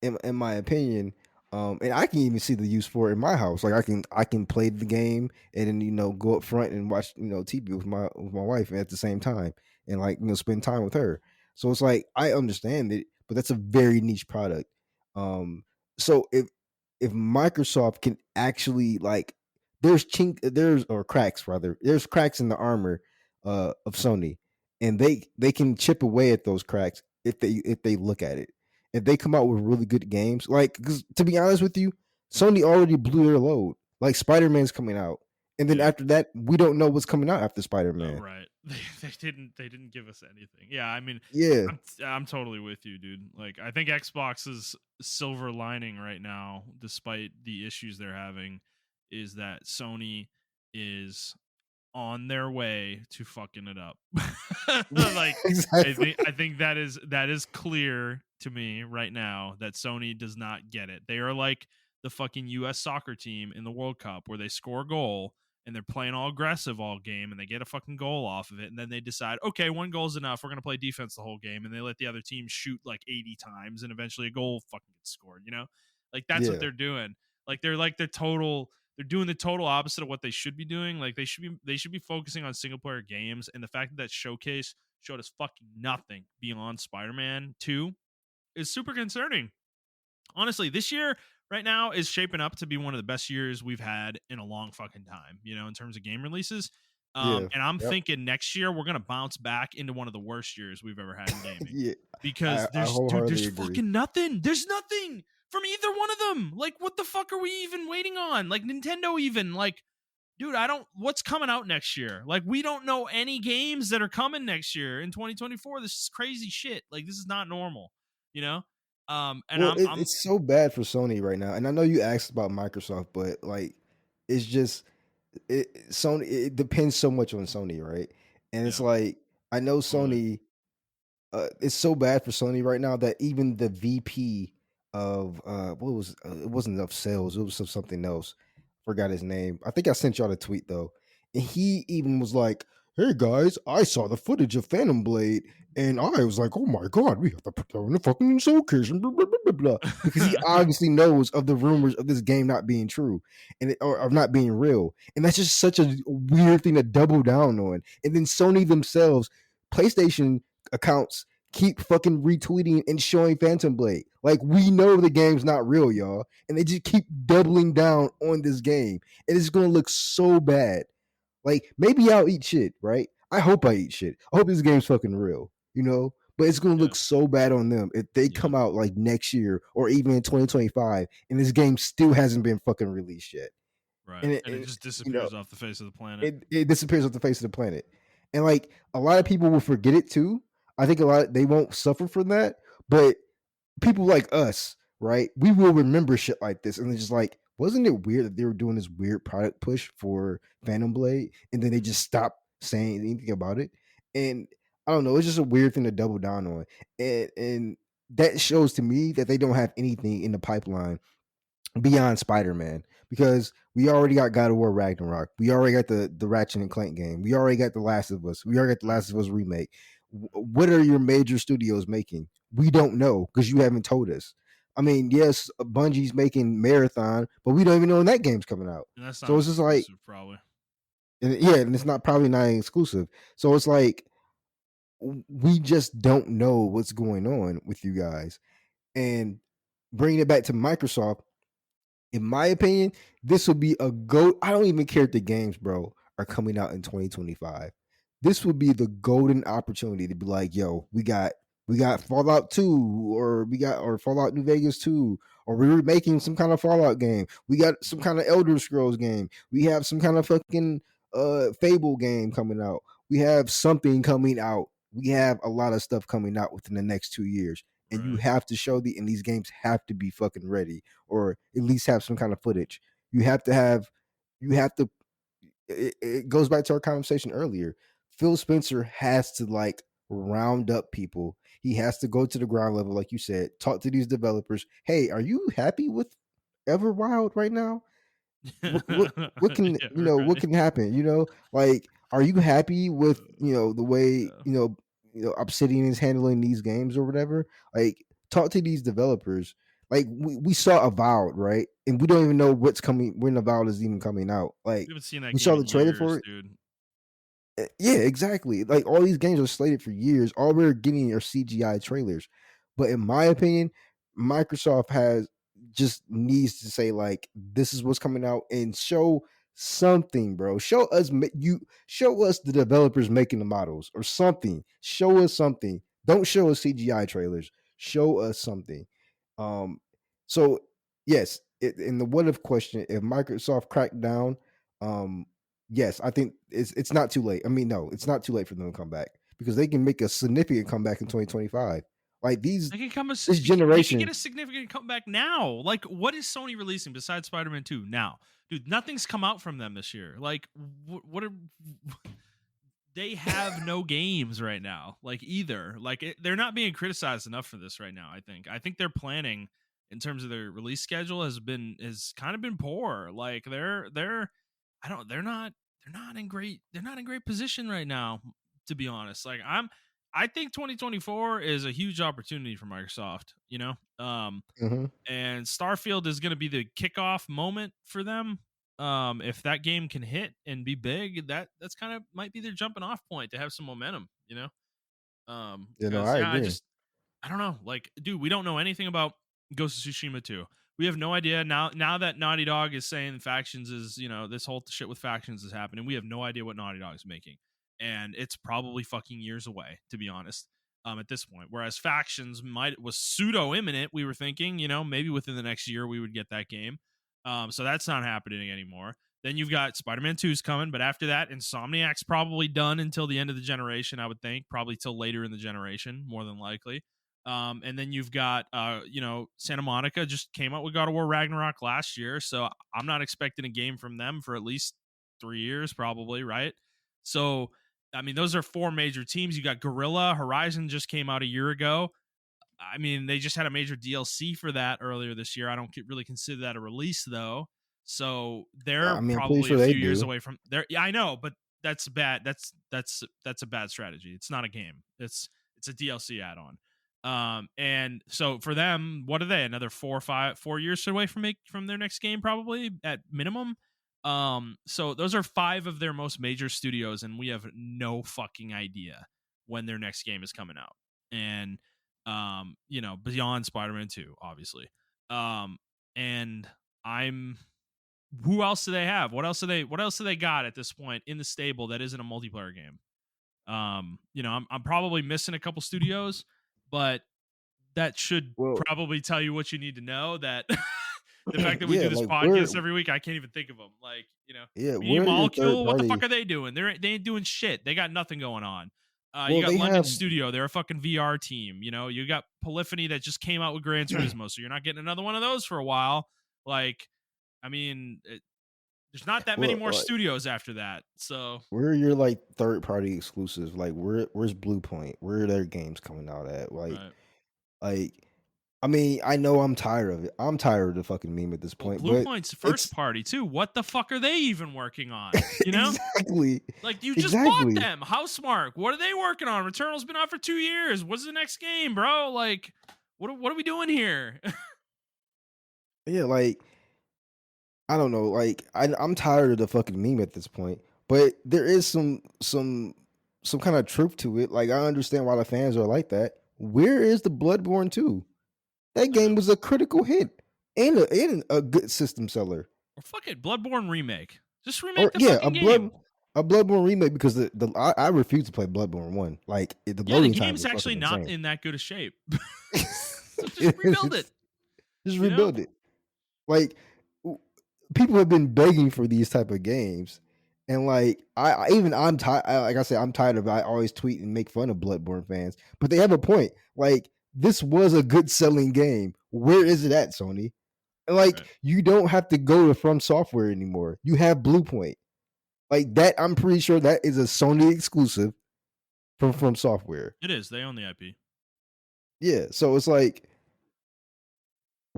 in my opinion. And I can even see the use for it in my house. Like I can play the game and then go up front and watch TV with my wife at the same time and like spend time with her. So it's like I understand it, but that's a very niche product. Um, so if Microsoft can actually like there's or cracks rather there's cracks in the armor of Sony, and they can chip away at those cracks if they look at it. If they come out with really good games, like, because to be honest with you, Sony already blew their load. Like Spider-Man's coming out, and then Yeah. after that, we don't know what's coming out after Spider-Man. Right. They didn't give us anything. Yeah, I mean, Yeah, I'm totally with you, dude. Like I think Xbox's silver lining right now, despite the issues they're having, is that Sony is on their way to fucking it up. Like exactly. I think that is clear to me right now that Sony does not get it. They are like the fucking US soccer team in the World Cup where they score a goal and they're playing all aggressive all game and they get a fucking goal off of it and then they decide, okay, one goal is enough. We're gonna play defense the whole game, and they let the other team shoot like 80 times and eventually a goal fucking gets scored, you know? Like that's what Yeah, they're doing. Like they're doing the total opposite of what they should be doing. Like they should be focusing on single player games, and the fact that showcase showed us fucking nothing beyond Spider-Man 2 is super concerning. Honestly, this year right now is shaping up to be one of the best years we've had in a long fucking time, in terms of game releases. yeah, And I'm yep, thinking next year we're gonna bounce back into one of the worst years we've ever had in gaming. yeah. Because I there's wholeheartedly agree. fucking nothing. There's nothing from either one of them. Like, what the fuck are we even waiting on? Like Nintendo even like, dude, I don't what's coming out next year? Like, we don't know any games that are coming next year in 2024. This is crazy shit. Like, this is not normal, you know? And Well, I'm it's so bad for Sony right now, and I know you asked about Microsoft, but like, it's just Sony. It depends so much on Sony, right? And it's yeah, like I know totally. Sony. It's so bad for Sony right now that even the VP of what was it wasn't of sales, it was of something else. Forgot his name. I think I sent y'all the tweet though, and he even was like, "Hey guys, I saw the footage of Phantom Blade, and I was like, oh my god, we have to put that on the fucking showcase," and blah, blah, blah, blah, blah. Because he obviously knows of the rumors of this game not being true or of not being real, and that's just such a weird thing to double down on. And then Sony themselves, PlayStation accounts keep fucking retweeting and showing Phantom Blade. Like we know the game's not real, y'all, and they just keep doubling down on this game, and it's gonna look so bad. Like maybe I'll eat shit, right? I hope I eat shit. I hope this game's fucking real, But it's gonna Yeah, look so bad on them if they yeah, come out like next year or even in 2025, and this game still hasn't been fucking released yet, right. and it, And it and, just you know disappears off the face of the planet. it disappears off the face of the planet. And like a lot of people will forget it too. I think they won't suffer from that, but people like us, right? We will remember shit like this. And it's just like, wasn't it weird that they were doing this weird product push for Phantom Blade and then they just stopped saying anything about it? And I don't know, it's just a weird thing to double down on. And that shows to me that they don't have anything in the pipeline beyond Spider-Man because we already got God of War Ragnarok. We already got the Ratchet and Clank game. We already got The Last of Us. We already got The Last of Us remake. What are your major studios making? We don't know because you haven't told us. I mean, yes, Bungie's making Marathon, but we don't even know when that game's coming out. And that's not So it's just like, exclusive, probably. and it's not probably not exclusive. So it's like we just don't know what's going on with you guys. And bringing it back to Microsoft, in my opinion, this will be a go. I don't even care if the games, bro, are coming out in 2025. This would be the golden opportunity to be like, yo, we got Fallout 2, or we got or Fallout New Vegas 2, or we're making some kind of Fallout game. We got some kind of Elder Scrolls game. We have some kind of fucking Fable game coming out. We have something coming out. We have a lot of stuff coming out within the next 2 years. And you Right. have to show and these games have to be fucking ready, or at least have some kind of footage. You have to have, you have to. It goes back to our conversation earlier. Phil Spencer has to like round up people. He has to go to the ground level, like you said, talk to these developers. Hey, are you happy with Everwild right now? What can Yeah, what right. can happen? Like, are you happy with the way Yeah. Obsidian is handling these games or whatever? Like, talk to these developers. Like, we saw Avowed, right? And we don't even know what's coming, when Avowed is even coming out. Like, We haven't seen that we game saw in the trailer for years, it. dude. Yeah, exactly. Like, all these games are slated for years. All we're getting are CGI trailers. But in my opinion, Microsoft has just needs to say like, this is what's coming out, and show something, bro. Show us the developers making the models or something. Show us something. Don't show us CGI trailers. Show us something. Um so yes, in the what if question, if Microsoft cracked down, um yes, I think it's not too late. I mean, no, it's not too late for them to come back because they can make a significant comeback in 2025. Like, They can come. this They can get generation. a significant comeback now. Like, what is Sony releasing besides Spider-Man 2 now, dude? Nothing's come out from them this year. Like, what are they have no games right now, like either. Like they're not being criticized enough for this right now. I think their planning in terms of their release schedule has kind of been poor. Like they're I don't they're not in great position right now, to be honest. I think 2024 is a huge opportunity for Microsoft, Mhm. and Starfield is going to be the kickoff moment for them. If that game can hit and be big, that's kind of might be their jumping off point to have some momentum, Because I yeah, agree. I don't know. Like, dude, we don't know anything about Ghost of Tsushima 2. We have no idea now. Now that Naughty Dog is saying factions is, this whole shit with factions is happening. We have no idea what Naughty Dog is making, and it's probably fucking years away, to be honest. At this point, whereas factions was pseudo imminent, we were thinking, maybe within the next year we would get that game. So that's not happening anymore. Then you've got Spider-Man 2's coming, but after that, Insomniac's probably done until the end of the generation, I would think, probably till later in the generation, more than likely. And then you've got, Santa Monica just came out with God of War Ragnarok last year. So I'm not expecting a game from them for at least 3 years, probably, right? So, I mean, those are four major teams. You got Gorilla. Horizon just came out a year ago. I mean, they just had a major DLC for that earlier this year. I don't really consider that a release, though. So they're I mean, I'm pretty probably a sure they few years do. away from there. Yeah, I know, but that's bad. That's a bad strategy. It's not a game. It's a DLC add-on. And so for them, what are they? Another 4 years away from their next game, probably at minimum. So those are five of their most major studios, and we have no fucking idea when their next game is coming out. And beyond Spider-Man 2, obviously. Um, and I'm who else do they have? What else do they got at this point in the stable that isn't a multiplayer game? I'm probably missing a couple studios, but that should Well, probably tell you what you need to know that the fact that we yeah, do this like, we're podcast every week, I can't even think of them. yeah, Media we're your third Molecule, what the fuck party. are they doing? They ain't doing shit. They got nothing going on. You Well, got they London have Studio. They're a fucking VR team. You know, you got Polyphony that just came out with Gran Turismo, so you're not getting another one of those for a while. Like, I mean, there's not that many well, more studios after that. So where are your like third party exclusives? Like where's Bluepoint? Where are their games coming out at? right. Like I mean, I know I'm tired of it. I'm tired of the fucking meme at this Well, point, Blue but Point's first it's party too. What the fuck are they even working on? You know, exactly. like you just bought Exactly. them. Housemark. What are they working on? Returnal's been out for 2 years. What's the next game, bro? Like, what are we doing here? Yeah, like I don't know, like I'm tired of the fucking meme at this point. But there is some kind of truth to it. Like I understand why the fans are like that. Where is the Bloodborne 2? That I know. game was a critical hit and a good system seller. Or fuck it, Bloodborne remake. Just remake Or the yeah, fucking game. a Bloodborne remake because I refuse to play Bloodborne 1. Like the Yeah, the loading times game's are fucking actually not insane. in that good a shape. So just rebuild it. Just You know? rebuild it. Like people have been begging for these type of games, and like I'm tired. Like I said, I'm tired of I always tweet and make fun of Bloodborne fans, but they have a point. Like this was a good selling game. Where is it at, Sony? And like Right. you don't have to go to From Software anymore. You have Bluepoint. Like that, I'm pretty sure that is a Sony exclusive from Software. It is. They own the IP. Yeah, so it's like,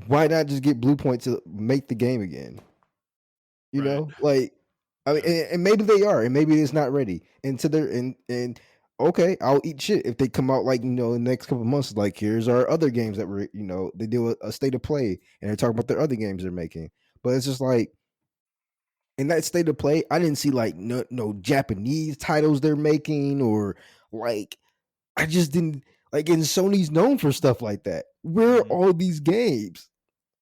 why not just get Bluepoint to make the game again? You Right. know, like I mean, Yeah. and maybe they are, and maybe it's not ready. And to their and okay, I'll eat shit if they come out like in the next couple of months. Like here's our other games that were they do a state of play and they're talking about their other games they're making. But it's just like in that state of play, I didn't see like no Japanese titles they're making or like I just didn't like. And Sony's known for stuff like that. Where are all these games?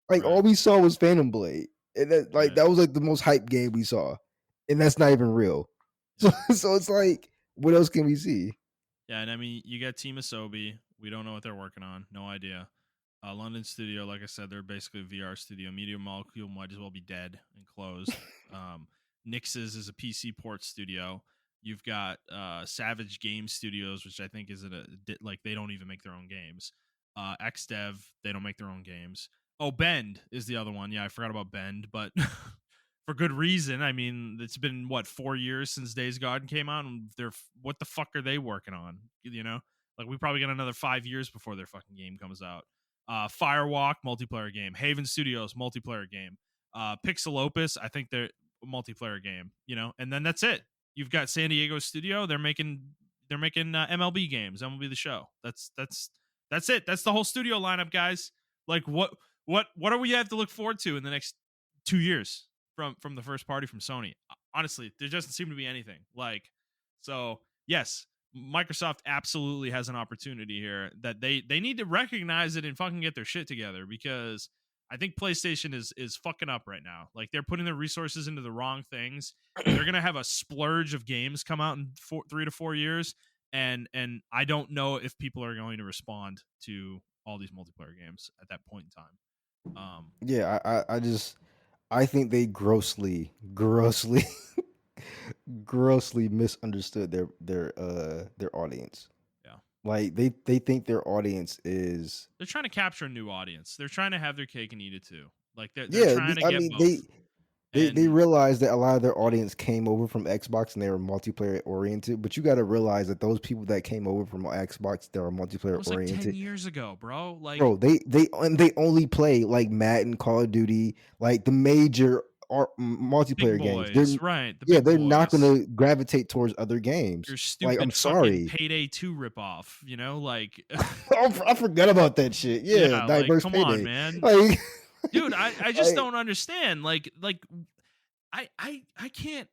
Like Right. all we saw was Phantom Blade, and Right. that was like the most hype game we saw, and that's not even real. So Yeah. so it's like, what else can we see? Yeah, and I mean, you got Team Asobi. We don't know what they're working on. No idea. London Studio, like I said, they're basically a VR studio. Media Molecule might as well be dead and closed. Nix's is a PC port studio. You've got Savage Game Studios, which I think is like they don't even make their own games. XDev, they don't make their own games. Oh, Bend is the other one. Yeah, I forgot about Bend, but for good reason. I mean, it's been what 4 years since Days Gone came out, and what the fuck are they working on? You know, like we probably got another 5 years before their fucking game comes out. Firewalk multiplayer game, Haven Studios multiplayer game, Pixel Opus, I think they're a multiplayer game, you know, and then that's it. You've got San Diego Studio, they're making MLB games, MLB the Show. That's it. That's the whole studio lineup, guys. Like what do we have to look forward to in the next 2 years from the first party from Sony? Honestly, there doesn't seem to be anything. Like, so yes, Microsoft absolutely has an opportunity here that they need to recognize it and fucking get their shit together, because I think PlayStation is fucking up right now. Like they're putting their resources into the wrong things, and they're gonna have a splurge of games come out in 3 to 4 years, and I don't know if people are going to respond to all these multiplayer games at that point in time. Yeah, I think they grossly grossly misunderstood their audience. Yeah, Like they think their audience is they're trying to capture a new audience. They're trying to have their cake and eat it too. Like they're yeah. trying to I get mean both. they And realize that a lot of their audience came over from Xbox and they were multiplayer oriented. But you got to realize that those people that came over from Xbox that are that multiplayer was like 10 oriented, years ago, bro. Like, bro, they only play like Madden, Call of Duty, like the major big multiplayer games. boys, right? The Yeah, big they're not going boys. to gravitate towards other games. Your Like I'm stupid fucking sorry, Payday 2 ripoff, you know? Like, I forgot about that shit. Yeah, yeah, like, diverse come on, payday. man. Like, Dude, I just like don't understand. Like I can't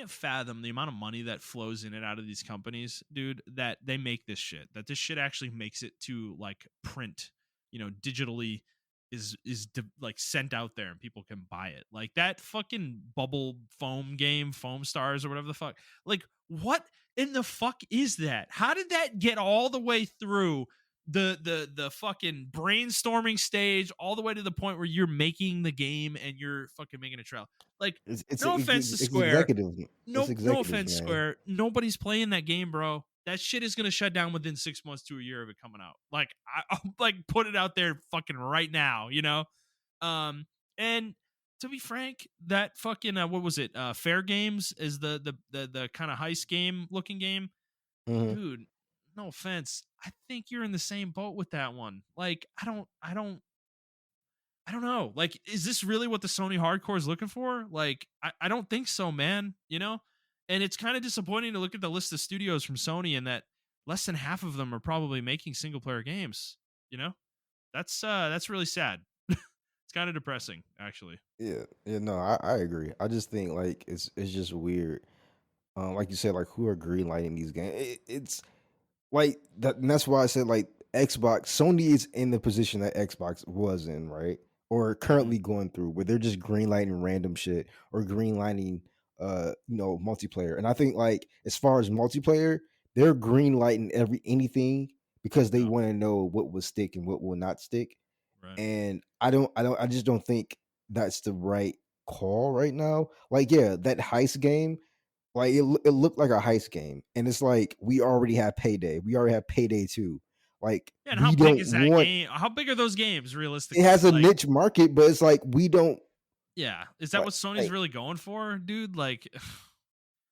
fathom the amount of money that flows in and out of these companies, dude, that they make this shit. That this shit actually makes it to like print, digitally like sent out there and people can buy it. Like that fucking bubble foam game, Foam Stars or whatever the fuck. Like what in the fuck is that? How did that get all the way through the fucking brainstorming stage all the way to the point where you're making the game and you're fucking making a trail? Like, it's no offense to it's Square. executives. It's No executives, offense, man. Square. Nobody's playing that game, bro. that shit is gonna shut down within 6 months to a year of it coming out. Like I'll like put it out there fucking right now, you know? And to be frank, that fucking what was it? Fair Games is the kind of heist game looking game. Mhm. Dude, no offense. I think you're in the same boat with that one. Like, I don't know. Like, is this really what the Sony hardcore is looking for? Like, I don't think so, man. You know? And it's kind of disappointing to look at the list of studios from Sony and that less than half of them are probably making single player games. You know? That's really sad. It's kind of depressing, actually. Yeah, yeah, no, I agree. I just think like it's just weird. Like you said, like who are greenlighting these games? It's like that, and that's why I said like Xbox. Sony is in the position that Xbox was in, right? Or Mhm. currently going through, where they're just greenlighting random shit or greenlighting, multiplayer. And I think like as far as multiplayer, they're greenlighting anything because they Yeah. want to know what will stick and what will not stick. Right. And I just don't think that's the right call right now. Like, yeah, that heist game, like it looked like a heist game, and it's like we already have Payday. We already have Payday 2. Like Yeah, and how we big don't is that want game? How big are those games it realistically? has a Like, niche market, but it's like we don't yeah, is that what Sony's like really going for, dude? Like,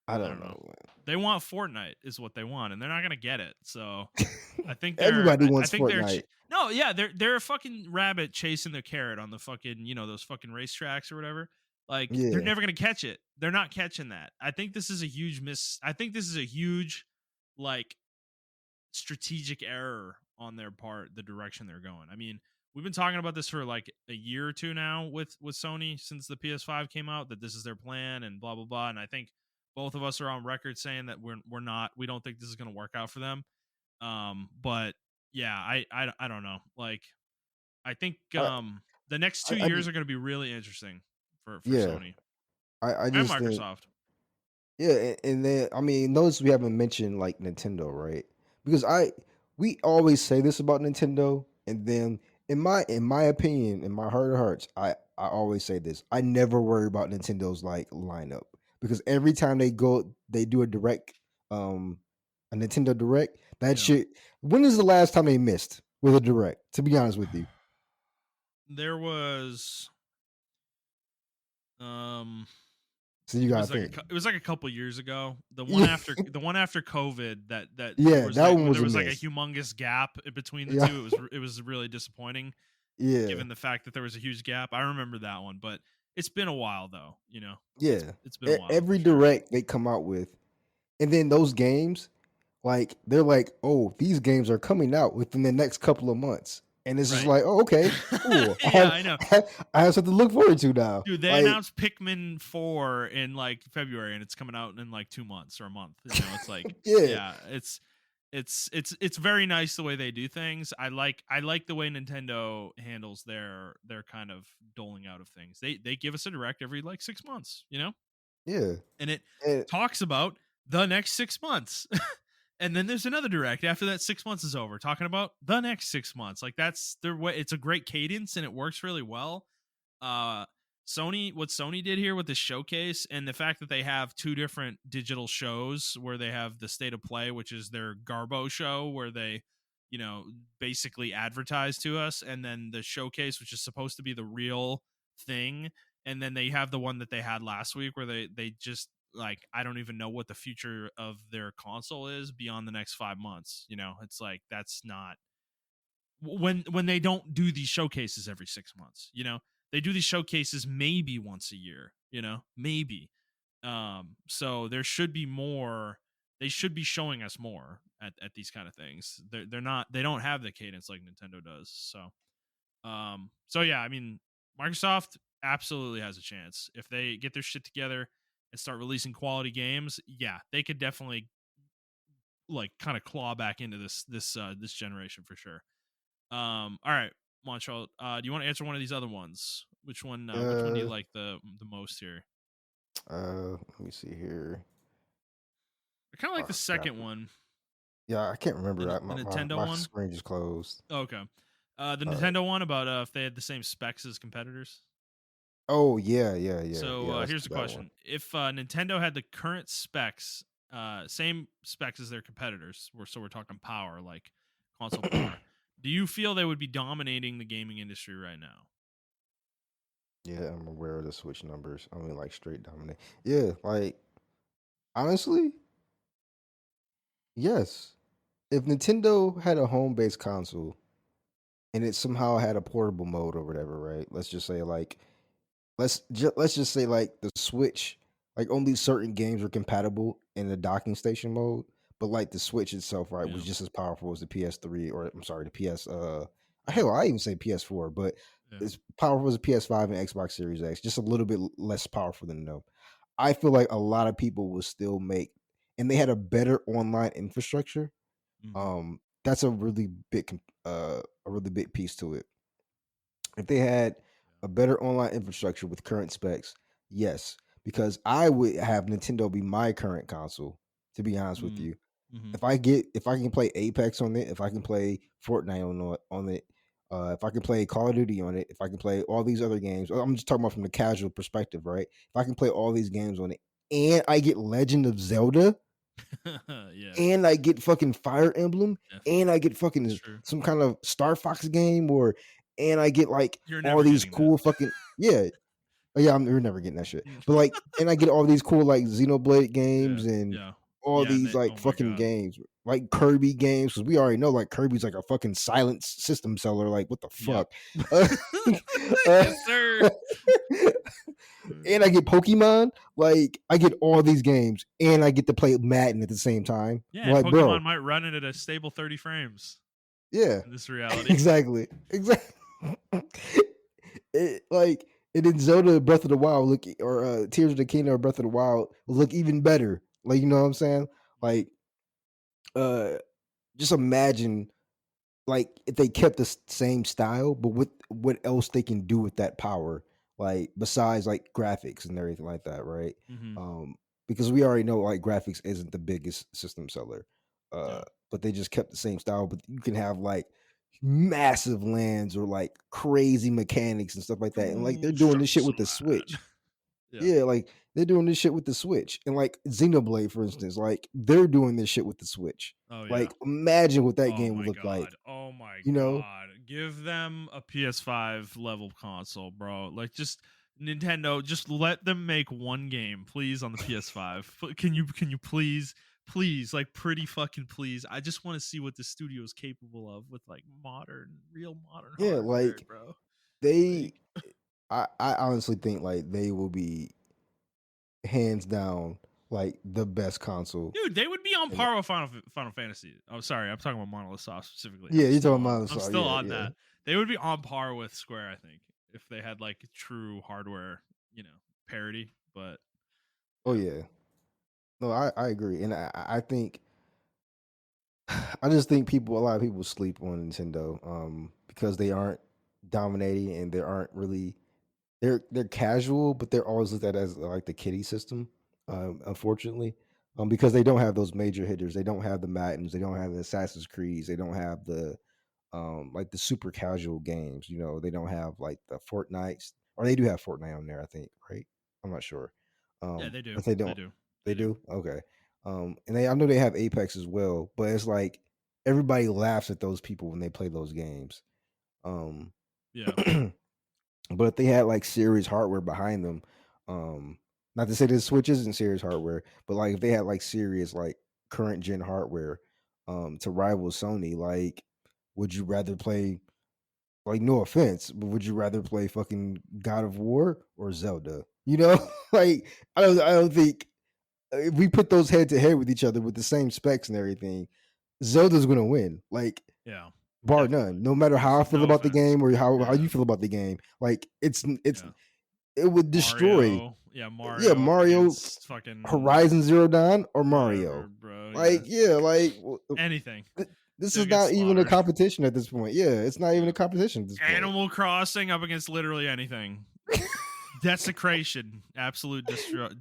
I I don't don't know. know, They want Fortnite is what they want, and they're not gonna get it. So man. I think Everybody I wants think Fortnite. no, yeah, they're a fucking rabbit chasing the carrot on the fucking those fucking racetracks or whatever. Like they're Yeah, never gonna catch it. They're not catching that. I think this is a huge miss. I think this is a huge like strategic error on their part, the direction they're going. I mean, we've been talking about this for like a year or two now with Sony since the PS5 came out that this is their plan and blah blah blah. And I think both of us are on record saying that we don't think this is going to work out for them. But yeah, I don't know. Like I think I the next two I years just are going to be really interesting for yeah, Sony I and just think Microsoft. yeah, and then I mean, notice we haven't mentioned like Nintendo, right? Because we always say this about Nintendo, and then in my opinion, in my heart of hearts, I always say this: I never worry about Nintendo's like lineup because every time they do um, a Nintendo Direct. That Yeah, shit. When is the last time they missed with a Direct? To be honest with you, there was um so you it gotta was like think. it was like a couple years ago. Yeah, The one after COVID that there yeah, was that like one was there a was like a miss. humongous gap in between the Yeah, two. It was really disappointing yeah. given the fact that there was a huge gap. I remember that one, but it's been a while though. Yeah. It's been a while for Every sure. direct they come out with, and then those games, like they're like, oh, these games are coming out within the next couple of months, and it's just Right. like, oh, okay, cool. Yeah, I know. I have something to look forward to now. Dude, they Like, announced Pikmin 4 in like February and it's coming out in like 2 months or a month. It's like yeah, yeah, it's very nice the way they do things. I like the way Nintendo handles their kind of doling out of things. They give us a direct every like 6 months, yeah, And it and talks about the next 6 months. And then there's another direct after that 6 months is over talking about the next 6 months. Like that's their way. It's a great cadence and it works really well. uh what Sony did here with this showcase and the fact that they have two different digital shows where they have the State of Play, which is their Garbo show where they, basically advertise to us, and then the showcase, which is supposed to be the real thing, and then they have the one that they had last week where they just like I don't even know what the future of their console is beyond the next 5 months. It's like that's not when they don't do these showcases every 6 months. They do these showcases maybe once a year. Maybe. So there should be more. They should be showing us more at these kind of things. They're not. They don't have the cadence like Nintendo does. So yeah. I mean, Microsoft absolutely has a chance if they get their shit together and start releasing quality games. Yeah, they could definitely like kind of claw back into this generation for sure. All right, Montreal. Do you want to answer one of these other ones? Which one do you uh, like the most here? let me see here. I kind of like Oh, the God. second one, Yeah, I can't remember. the Nintendo My one. screen just closed. Oh, okay. The Uh, Nintendo one about if they had the same specs as competitors. oh yeah, yeah, yeah, So yeah. Let's here's the do that one. question: if Nintendo had the current specs same specs as their competitors. So we're talking power, like console power. Do you feel they would be dominating the gaming industry right now? Yeah, I'm aware of the Switch numbers. I mean, like straight dominate. Yeah, like honestly, yes. If Nintendo had a home-based console and it somehow had a portable mode or whatever, right? Let's just say like let's just say like the Switch, like only certain games are compatible in the docking station mode, but like the Switch itself, right, was Yeah, just as powerful as the PS3 or I'm sorry, the PS. yeah, Hell, I even say PS4, but yeah. as powerful as the PS5 and Xbox Series X, just a little bit less powerful than them. I feel like a lot of people will still make, and they had a better online infrastructure. Mm-hmm. That's a really big piece to it. If they had a better online infrastructure with current specs, yes, because I would have Nintendo be my current console. To be honest with Mm-hmm. you, Mm-hmm. if I can play Apex on it, if I can play Fortnite on it, if I can play Call of Duty on it, if I can play all these other games, I'm just talking about from the casual perspective, right? If I can play all these games on it, and I get Legend of Zelda, Yeah, and I get fucking Fire Emblem, and definitely. I get That's fucking true. some kind of Star Fox game, or and I get like You're all never these getting that. cool fucking yeah. Oh, yeah, you're never getting that shit. But like, and I get all these cool like Xenoblade Yeah, games and yeah, all yeah. And these they, like oh my fucking god. games, like Kirby games, because we already know like Kirby's like a fucking silent system seller. Like, what the Yep. fuck? Uh, uh, Yes, sir. and I get Pokemon. Like, I get all these games, and I get to play Madden at the same time. Yeah, I'm and like, Pokemon bro, might run it at a stable 30 frames yeah, in this reality. exactly, exactly. Like, and then Zelda Breath of the Wild look, or Tears of the Kingdom or Breath of the Wild will look even better. Like, you know what I'm saying? Mhm. Like, uh, just imagine like if they kept the same style, but with what else they can do with that power, like besides like graphics and everything like that, right? Mhm. Um, because we already know like graphics isn't the biggest system seller, uh, Yeah. but they just kept the same style. But you can have like massive lands or like crazy mechanics and stuff like that, and like they're Go doing suck this shit with some the lad. Switch. Yeah. Yeah, like they're doing this shit with the Switch. And like Xenoblade, for instance, like they're doing this shit with the Switch. Oh yeah. Like imagine what that Oh game would my look like, god. Oh my you know? god. Give them a PS5 level console, bro. Like just Nintendo, just let them make one game, please, on the PS5. Can you please, like pretty fucking please. I just want to see what the studio is capable of with like real modern Yeah, hardware, like bro. they Like I honestly think like they will be hands down like the best console. dude, they would be on And par with Final Fantasy. Oh, sorry, I'm talking about Monolith Soft specifically. yeah, you're talking about I'm so still yeah, on yeah. that. They would be on par with Square, I think, if they had like true hardware, parity. But Oh yeah, yeah. No, I agree. And I think I just think a lot of people sleep on Nintendo because they aren't dominating and they aren't really they're casual, but they're always looked at as like the kiddie system. Unfortunately, because they don't have those major hitters. They don't have the Maddens. They don't have the Assassin's Creeds. They don't have the like the super casual games. You know, they don't have like the Fortnites, or they do have Fortnite on there. I think, right? I'm not sure, yeah, they do, but they they don't. do, They they do. do. Okay. And I know they have Apex as well, but it's like everybody laughs at those people when they play those games. Um, Yeah, But if they had like serious hardware behind them, not to say the Switch isn't serious hardware, but like if they had like serious like current gen hardware, to rival Sony, like would you rather play like no offense, but would you rather play fucking God of War or Zelda? You know, like I don't think if we put those head to head with each other with the same specs and everything, Zelda's gonna win. Like yeah, bar definitely. none. No matter how I feel No about the offense. game or how Yeah, you feel about the game, like it's yeah. it would destroy. Mario, yeah, Yeah, Mario Mario, against fucking Horizon Zero Dawn, or whatever, Mario. bro. Like, Yeah, yeah, like anything. this They'll is get not even a slaughtered. competition at this point. Yeah, it's not even Yeah. a competition at this point. Animal Crossing up against literally anything. Desecration, absolute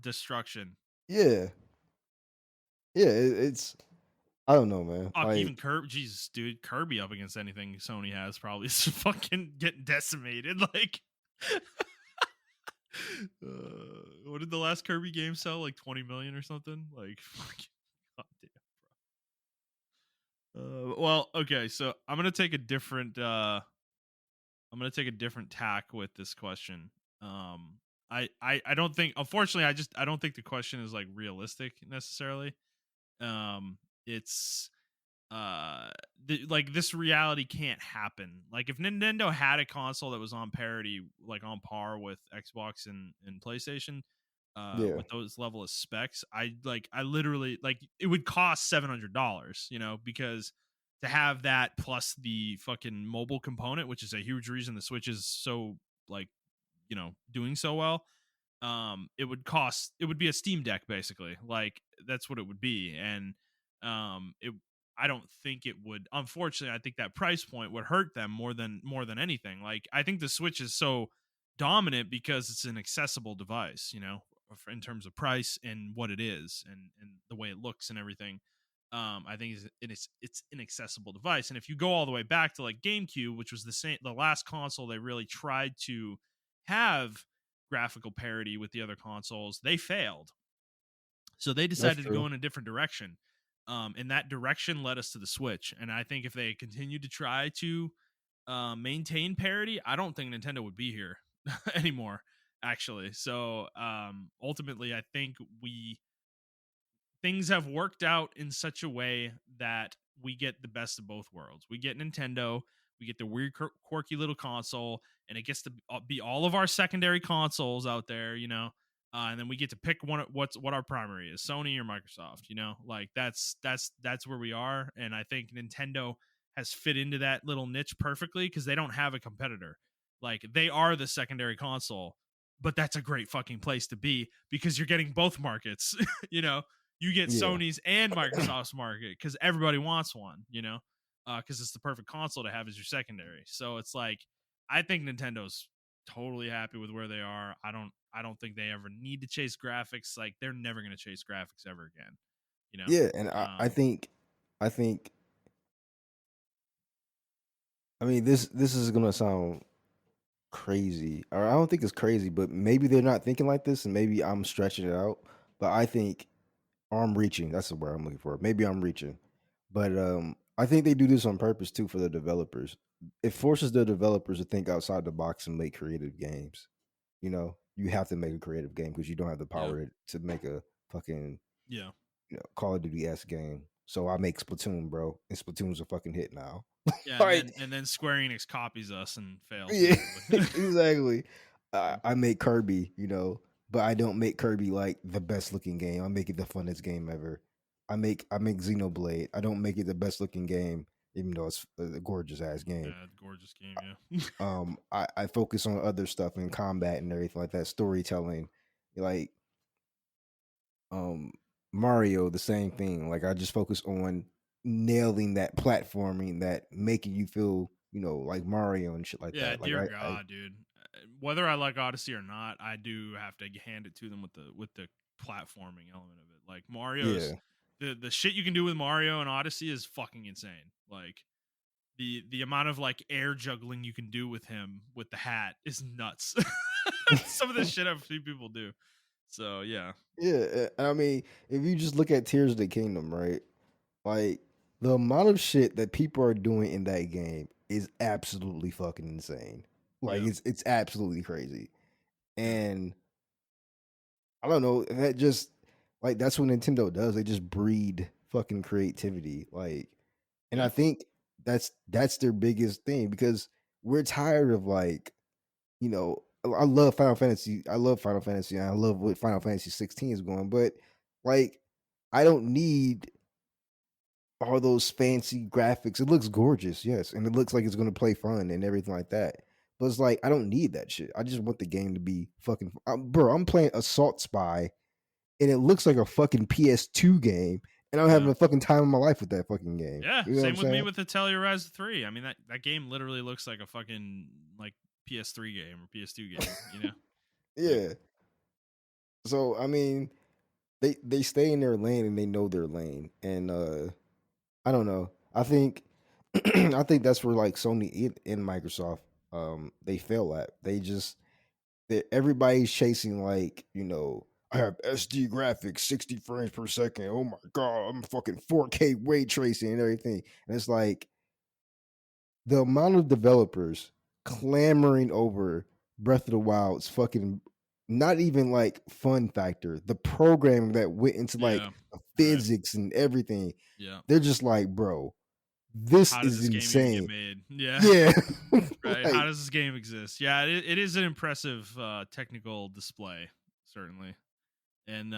destruction. Yeah, yeah, it's I don't know, man. Fuck, even Like, Kirby, Jesus, dude, Kirby up against anything Sony has probably is fucking getting decimated. Like, what did the last Kirby game sell? Like 20 million or something? Like, fuck. Well, okay, so I'm gonna take a different. I'm gonna take a different tack with this question. Um, I don't think. Unfortunately, I don't think the question is like realistic necessarily. Um, it's like this reality can't happen. Like if Nintendo had a console that was on parity, like on par with Xbox and PlayStation, Yeah, with those level of specs, I literally like it would cost $700, because to have that plus the fucking mobile component, which is a huge reason the Switch is so like doing so well. It would be a Steam Deck basically. Like that's what it would be. And it I don't think it would, unfortunately. I think that price point would hurt them more than anything. Like I think the Switch is so dominant because it's an accessible device, in terms of price and what it is and the way it looks and everything. I think it's an accessible device. And if you go all the way back to like GameCube, which was the last console they really tried to have graphical parity with the other consoles, they failed. So they that's decided to go true. in a different direction. And that direction led us to the Switch. And I think if they continued to try to maintain parity, I don't think Nintendo would be here anymore, actually. So ultimately, I think things have worked out in such a way that we get the best of both worlds. We get Nintendo, we get the weird, quirky little console, and it gets to be all of our secondary consoles out there, and then we get to pick what our primary is, Sony or Microsoft. Like that's where we are, and I think Nintendo has fit into that little niche perfectly because they don't have a competitor. Like they are the secondary console, but that's a great fucking place to be because you're getting both markets. you know you get Yeah, Sony's and Microsoft's market because everybody wants one, because it's the perfect console to have as your secondary. So it's like I think Nintendo's totally happy with where they are. I don't think they ever need to chase graphics. Like they're never going to chase graphics ever again. You know. yeah, and I Um. think, I think, I mean, this is gonna sound crazy, or I don't think it's crazy, but maybe they're not thinking like this, and maybe I'm stretching it out. But I think, or I'm reaching. That's the word I'm looking for. Maybe I'm reaching, but I think they do this on purpose too for the developers. It forces the developers to think outside the box and make creative games. You have to make a creative game because you don't have the Yeah. power to make a fucking Yeah. Call of Duty S game. So I make Splatoon, bro, and Splatoon's a fucking hit now. Yeah. And Like, then Square Enix copies us and fails yeah, miserably. exactly. Yeah. I make Kirby, but I don't make Kirby like the best looking game. I make it the funnest game ever. I make Xenoblade. I don't make it the best looking game, even though it's a gorgeous ass game. Yeah. Gorgeous game. Yeah. I focus on other stuff in combat and everything like that, storytelling, like um Mario, the same thing. Like I just focus on nailing that platforming, that making you feel, like Mario and shit like Yeah, that. Like dear I God, dude. Whether I like Odyssey or not, I do have to hand it to them with the platforming element of it. Like Mario's yeah. the shit you can do with Mario and Odyssey is fucking insane. Like the amount of like air juggling you can do with him with the hat is nuts. Some of the shit I've seen people do. So yeah, Yeah, I mean, if you just look at Tears of the Kingdom, right? Like the amount of shit that people are doing in that game is absolutely fucking insane. Like yeah, it's absolutely crazy. yeah, And I don't know, that just like that's what Nintendo does. They just breed fucking creativity. Like, and I yeah, think that's their biggest thing because we're tired of like, I love Final Fantasy. I love Final Fantasy and I love what Final Fantasy 16 is going, but like I don't need all those fancy graphics. It looks gorgeous, yes, and it looks like it's gonna play fun and everything like that. But it's like I don't need that shit. I just want the game to be fucking. Bro, I'm playing Assault Spy, and it looks like a fucking PS2 game, and I'm having yeah. a fucking time of my life with that fucking game. Yeah, You know what I'm same with me saying? with the Telluride 3. I mean that game literally looks like a fucking like PS3 game or PS2 game. Like Yeah. So I mean, they stay in their lane and they know their lane, and I don't know. I think I think that's where like Sony and Microsoft they fail at. Everybody's chasing like, I have SD graphics, 60 frames per second. Oh my god, I'm fucking 4K ray tracing and everything. And it's like the amount of developers clamoring over Breath of the Wild's fucking not even like fun factor, the programming that went into like Yeah. the Right. physics and everything. Yeah. They're just like, bro, this How does is this game even get insane. made? Yeah. Yeah. Right. How Like, does this game exist? Yeah, it is an impressive technical display, certainly. And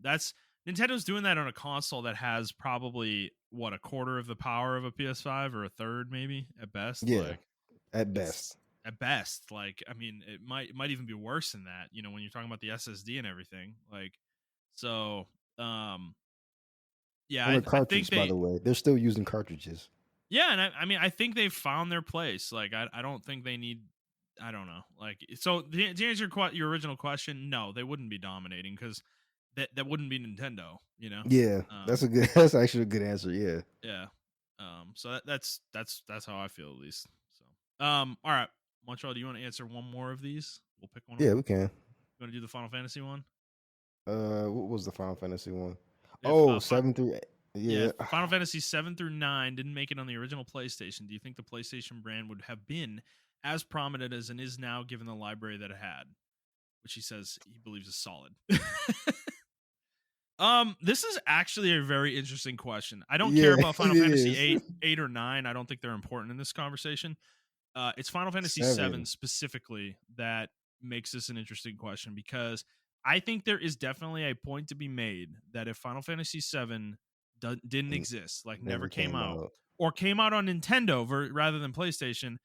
that's Nintendo's doing that on a console that has probably what, a quarter of the power of a PS5 or a third maybe at best. yeah, Like at it's best. at best. Like I mean, it might even be worse than that. You know, when you're talking about the SSD and everything. Like so, um, yeah, On a I think cartridge, by the way. They're still using cartridges. yeah, and I mean, I think they've found their place. Like, I don't think they need. I don't know. Like, so to answer your original question, no, they wouldn't be dominating because that wouldn't be Nintendo. You know. Yeah, that's a good that's actually a good answer. Yeah. Yeah. So that's how I feel at least. So all right, Montreal, do you want to answer one more of these? We'll pick one of Yeah, them. we can. You want to do the Final Fantasy one? What was the Final Fantasy one? If Oh, 7 through 8. Yeah, Yeah. Final Fantasy 7 through 9 didn't make it on the original PlayStation. Do you think the PlayStation brand would have been as prominent as it is now given the library that it had? Which he says he believes is solid. This is actually a very interesting question. I don't care Yeah, about it Final Fantasy is. 8 or 9. I don't think they're important in this conversation. It's Final Fantasy 7 7. specifically that makes this an interesting question because I think there is definitely a point to be made that if Final Fantasy 7 didn't N- exist, like never Never came came out, out. or came out on Nintendo rather than PlayStation.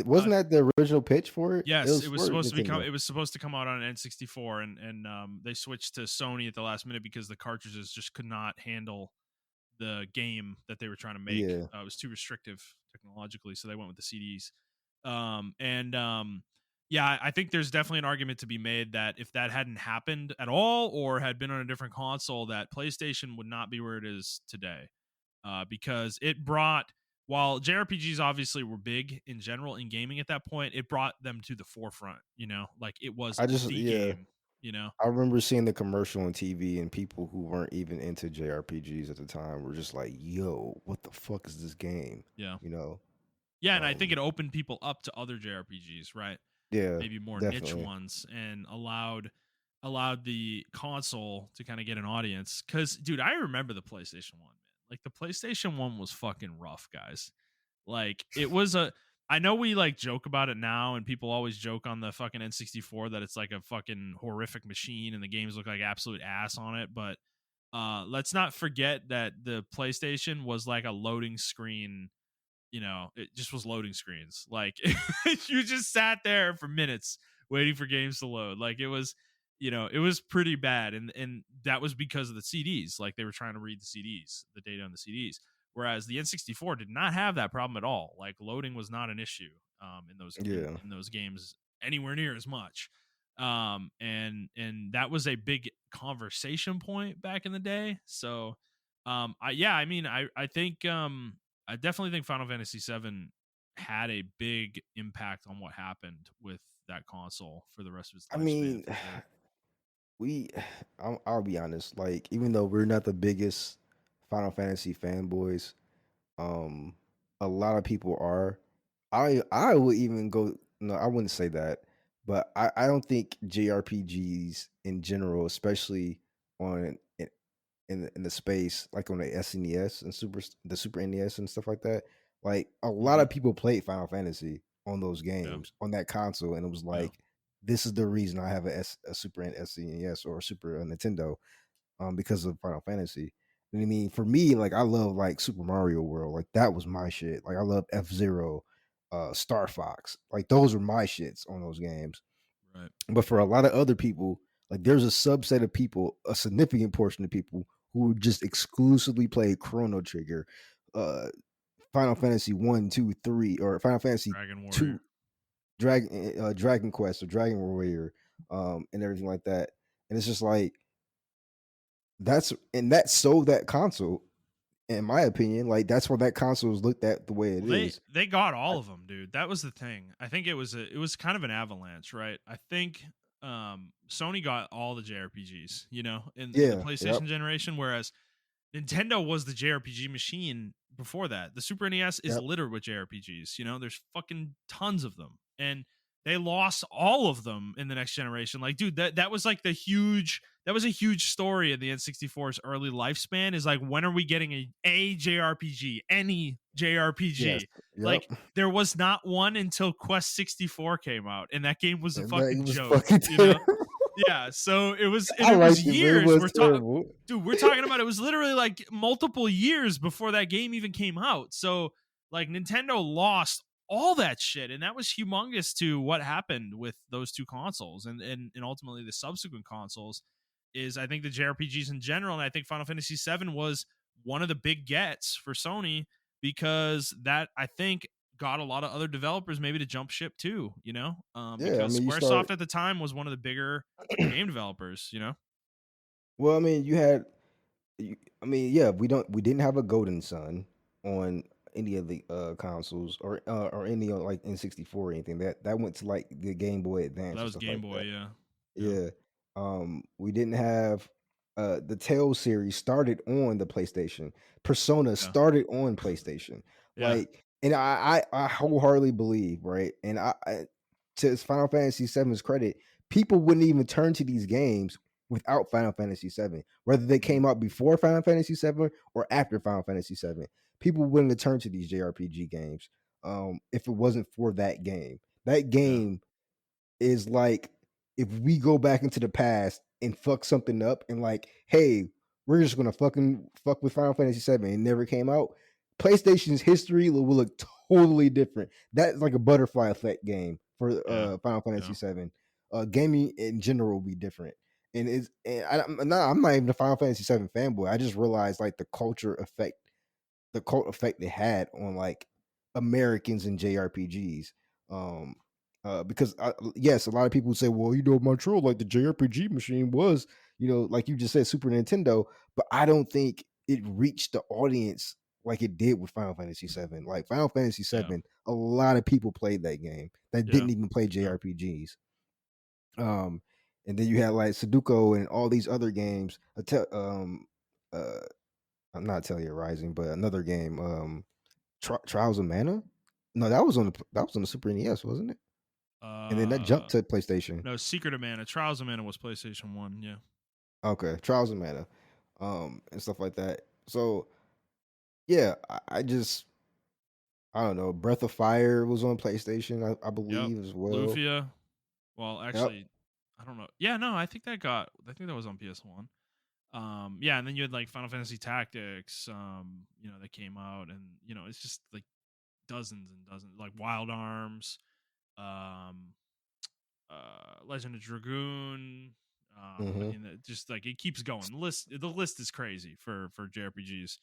Wasn't that the original pitch for it? It Yes, was for Nintendo. it was supposed to come out on N64, and they switched to Sony at the last minute because the cartridges just could not handle the game that they were trying to make. Yeah. It was too restrictive technologically, so they went with the CDs. And Yeah, I think there's definitely an argument to be made that if that hadn't happened at all or had been on a different console, that PlayStation would not be where it is today. Because it brought, while JRPGs obviously were big in general in gaming at that point, it brought them to the forefront. You know, like it was I just the yeah. game. You know, I remember seeing the commercial on TV and people who weren't even into JRPGs at the time were just like, "Yo, what the fuck is this game?" yeah, You know. yeah, and I think Um it opened people up to other JRPGs, right? yeah, Maybe more niche definitely. ones, and allowed the console to kind of get an audience. Because, dude, I remember the PlayStation 1, man. Like the PlayStation 1 was fucking rough, guys. Like it was a I know we like joke about it now, and people always joke on the fucking N64 that it's like a fucking horrific machine and the games look like absolute ass on it, but let's not forget that the PlayStation was like a loading screen. You know, it just was loading screens. Like you just sat there for minutes waiting for games to load. Like it was, it was pretty bad. And that was because of the CDs. Like they were trying to read the CDs, the data on the CDs. Whereas the N64 did not have that problem at all. Like loading was not an issue in those Yeah. in those games anywhere near as much. And that was a big conversation point back in the day. So I mean I think I definitely think Final Fantasy VII had a big impact on what happened with that console for the rest of its I lifespan, mean, for sure. we I'll be honest, like even though we're not the biggest Final Fantasy fanboys, um a lot of people are. I would even go no, I wouldn't say that, but I don't think JRPGs in general, especially on in the space like on the SNES and the Super NES and stuff like that. Like a lot Hmm. of people played Final Fantasy on those Yeah, games on that console, and it was yeah, like this is the reason I have a Super SNES or a Super Nintendo, because of Final Fantasy. And I mean, for me, like I love like Super Mario World, like that was my shit. Like I love F-Zero, Star Fox, like those were my shits on those games. right. But for a lot of other people, like there's a subset of people, a significant portion of people who just exclusively play Chrono Trigger, uh, Final Fantasy 1, 2, 3, or Final Fantasy Dragon Warrior. 2, Dragon Quest or Dragon Warrior, and everything like that. And it's just like that sold that console, in my opinion. Like that's why that console is looked at the way it Well, is. they got I, all of them, dude. That was the thing. I think it was kind of an avalanche, right? I think Sony got all the JRPGs, in the Yeah. Yep. PlayStation generation, whereas Nintendo was the JRPG machine before that. The Super NES is Yep. littered with JRPGs. There's fucking tons of them, and they lost all of them in the next generation. Like, dude, that was like that was a huge story in the N64's early lifespan. Is like, when are we getting a JRPG, any Yes. JRPG? Yep. Like, there was not one until Quest 64 came out, and that game was a And that it fucking was joke. fucking terrible. Yeah, so it was, and I it was liked it, but it years. was terrible. Dude, we're talking about, it was literally like multiple years before that game even came out. So like, Nintendo lost all that shit, and that was humongous to what happened with those two consoles, and ultimately the subsequent consoles. Is, I think, the JRPGs in general, and I think Final Fantasy VII was one of the big gets for Sony, because that, I think, got a lot of other developers maybe to jump ship too, Yeah. I because mean, you Squaresoft start. at the time was one of the bigger game developers. Well, I mean, you had. I mean, yeah, we didn't have a Golden Sun on any of the consoles or any like N64 or anything. That went to like the Game Boy That Advance and was stuff Game like Boy, that. yeah. Yeah. Yeah. We didn't have the Tales series started on the PlayStation. Persona Yeah. started on PlayStation. Yeah. Like, and I wholeheartedly believe, right? And to Final Fantasy VII's credit, people wouldn't even turn to these games without Final Fantasy VII, whether they Mhm. came out before Final Fantasy VII or after Final Fantasy VII. People wouldn't have turned to these JRPG games if it wasn't for that game. That Yeah. game is like, if we go back into the past and fuck something up and like, hey, we're just gonna fucking fuck with Final Fantasy VII and never came out. PlayStation's history will look totally different. That's like a butterfly effect game for Yeah. Final Fantasy Yeah. VII. Gaming in general will be different. I'm not even a Final Fantasy VII fanboy. I just realized like the cult effect they had on like Americans and JRPGs. Um, because yes, a lot of people say, well, Montreal, like the JRPG machine was, like you just said, Super Nintendo, but I don't think it reached the audience like it did with Final Fantasy VII. Like Final Fantasy Yeah. VII, a lot of people played that game that Yeah. didn't even play Yeah. JRPGs. Um, and then you had like Sudoku and all these other games. Uh, I'm not Atelier Rising, but another game, Trials of Mana. No, that was on the Super NES, wasn't it? And then that Uh jumped to PlayStation. no, Secret of Mana. Trials of Mana was PlayStation 1, yeah. Okay, Trials of Mana, and stuff like that. So yeah, I don't know. Breath of Fire was on PlayStation, I Yep. believe as well. Lufia. Well, Yep. actually, I don't know. Yeah, no, I think that was on PS1. Yeah, and then you had like Final Fantasy Tactics, that came out, and it's just like dozens and dozens, like Wild Arms, um, Legend of Dragoon. Hmm. Just like, it keeps going. The list is crazy for JRPGs.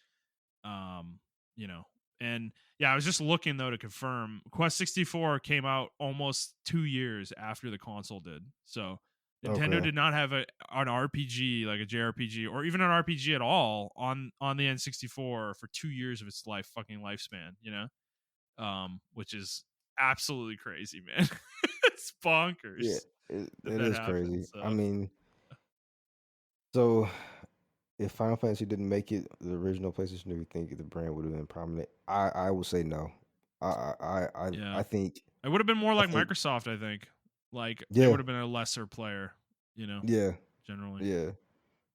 Um, you know, and yeah, I was just looking though to confirm. Quest 64 came out almost 2 years after the console did. So Nintendo Okay. did not have an RPG, like a JRPG, or even an RPG at all on the N64 for 2 years of its fucking lifespan. Which is absolutely crazy, man. It's Yeah, bonkers that it that is happened. crazy. I So mean, so if Final Fantasy didn't make it the original PlayStation, do you think the brand would have been prominent? I would say no. yeah, I think it would have been more I like think Microsoft. I think, like, they yeah, would have been a lesser player. yeah, Generally. yeah.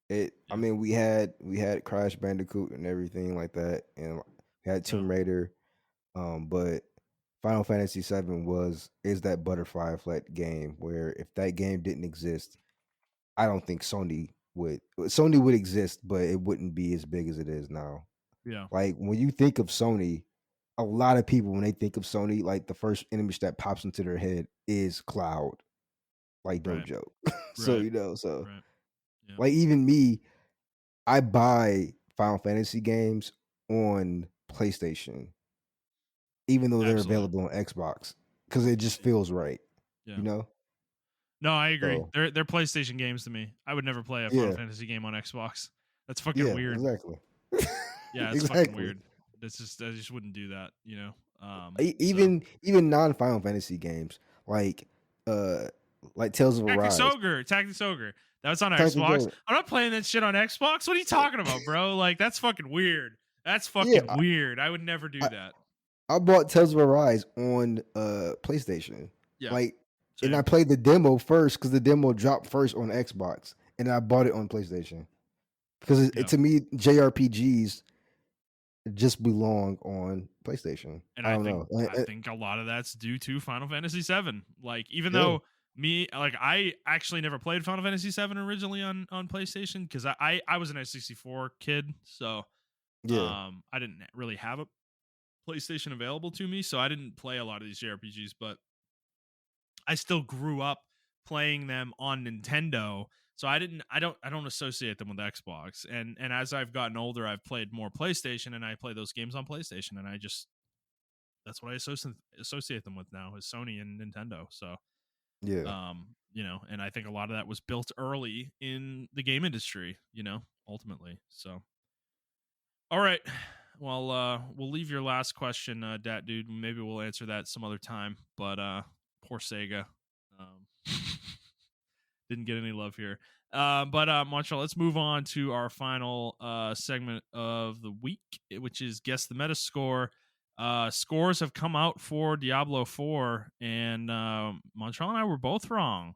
It. I Yeah. mean, we had Crash Bandicoot and everything like that, and we had Yeah. Tomb Raider. But Final Fantasy VII is that butterfly effect game where if that game didn't exist, I don't think Sony would. Sony would exist, but it wouldn't be as big as it is now. Yeah. Like when you think of Sony, a lot of people when they think of Sony, like the first image that pops into their head is Cloud. Like no Right. joke. So Right. so Right. Yeah. like even me, I buy Final Fantasy games on PlayStation, even though they're Absolutely. available on Xbox, because it just feels right. Yeah. You know? No, I agree. So They're PlayStation games to me. I would never play a Final yeah, Fantasy game on Xbox. That's fucking yeah, weird. exactly. Yeah, it's fucking Exactly. weird. I just wouldn't do that. E- So even even non Final Fantasy games like uh like Tales of Tactics Arise. Ogre. Tactics Ogre. That was on Tactics Xbox. Ogre. I'm not playing that shit on Xbox. What are you talking about, bro? Like, that's fucking weird. That's Yeah, fucking weird. I would never do I, that. I bought Tales of Arise on PlayStation. Yeah. Like, and I Same. played the demo first because the demo dropped first on Xbox, and I bought it on PlayStation because Yeah. to me JRPGs just belong on PlayStation. And I I don't think know. I think a lot of that's due to Final Fantasy VII. Like, even Yeah, though I actually never played Final Fantasy VII originally on PlayStation because I was an N64 kid, so yeah, I didn't really have a PlayStation available to me, so I didn't play a lot of these JRPGs, but I still grew up playing them on Nintendo. So I don't associate them with Xbox. And as I've gotten older, I've played more PlayStation and I play those games on PlayStation and I just that's what I associate them with now is Sony and Nintendo. So yeah. and I think a lot of that was built early in the game industry, ultimately. So all right. Well, we'll leave your last question, Dat Dude. Maybe we'll answer that some other time. But poor Sega. Um, didn't get any love here. But Montreal, let's move on to our final segment of the week, which is Guess the Meta Score. Scores have come out for Diablo 4, and Montreal and I were both wrong.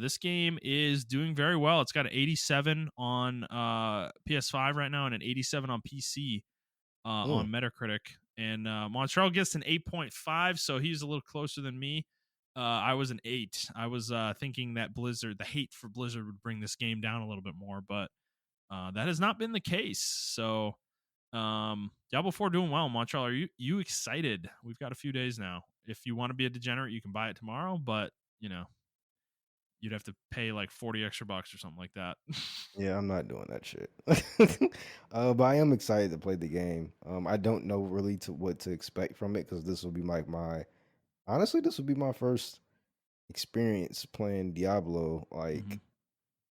This game is doing very well. It's got an 87 on PS5 right now and an 87 on PC Mm, on Metacritic. And Montreal gets an 8.5, so he's a little closer than me. I was an 8. I was thinking that the hate for Blizzard would bring this game down a little bit more, but that has not been the case. So Diablo 4 doing well. Montreal, are you excited? We've got a few days now. If you want to be a degenerate, you can buy it tomorrow, but you'd have to pay like 40 extra bucks or something like that. yeah, I'm not doing that shit. But I am excited to play the game. I don't know really what to expect from it because this will be like honestly, this will be my first experience playing Diablo, hmm like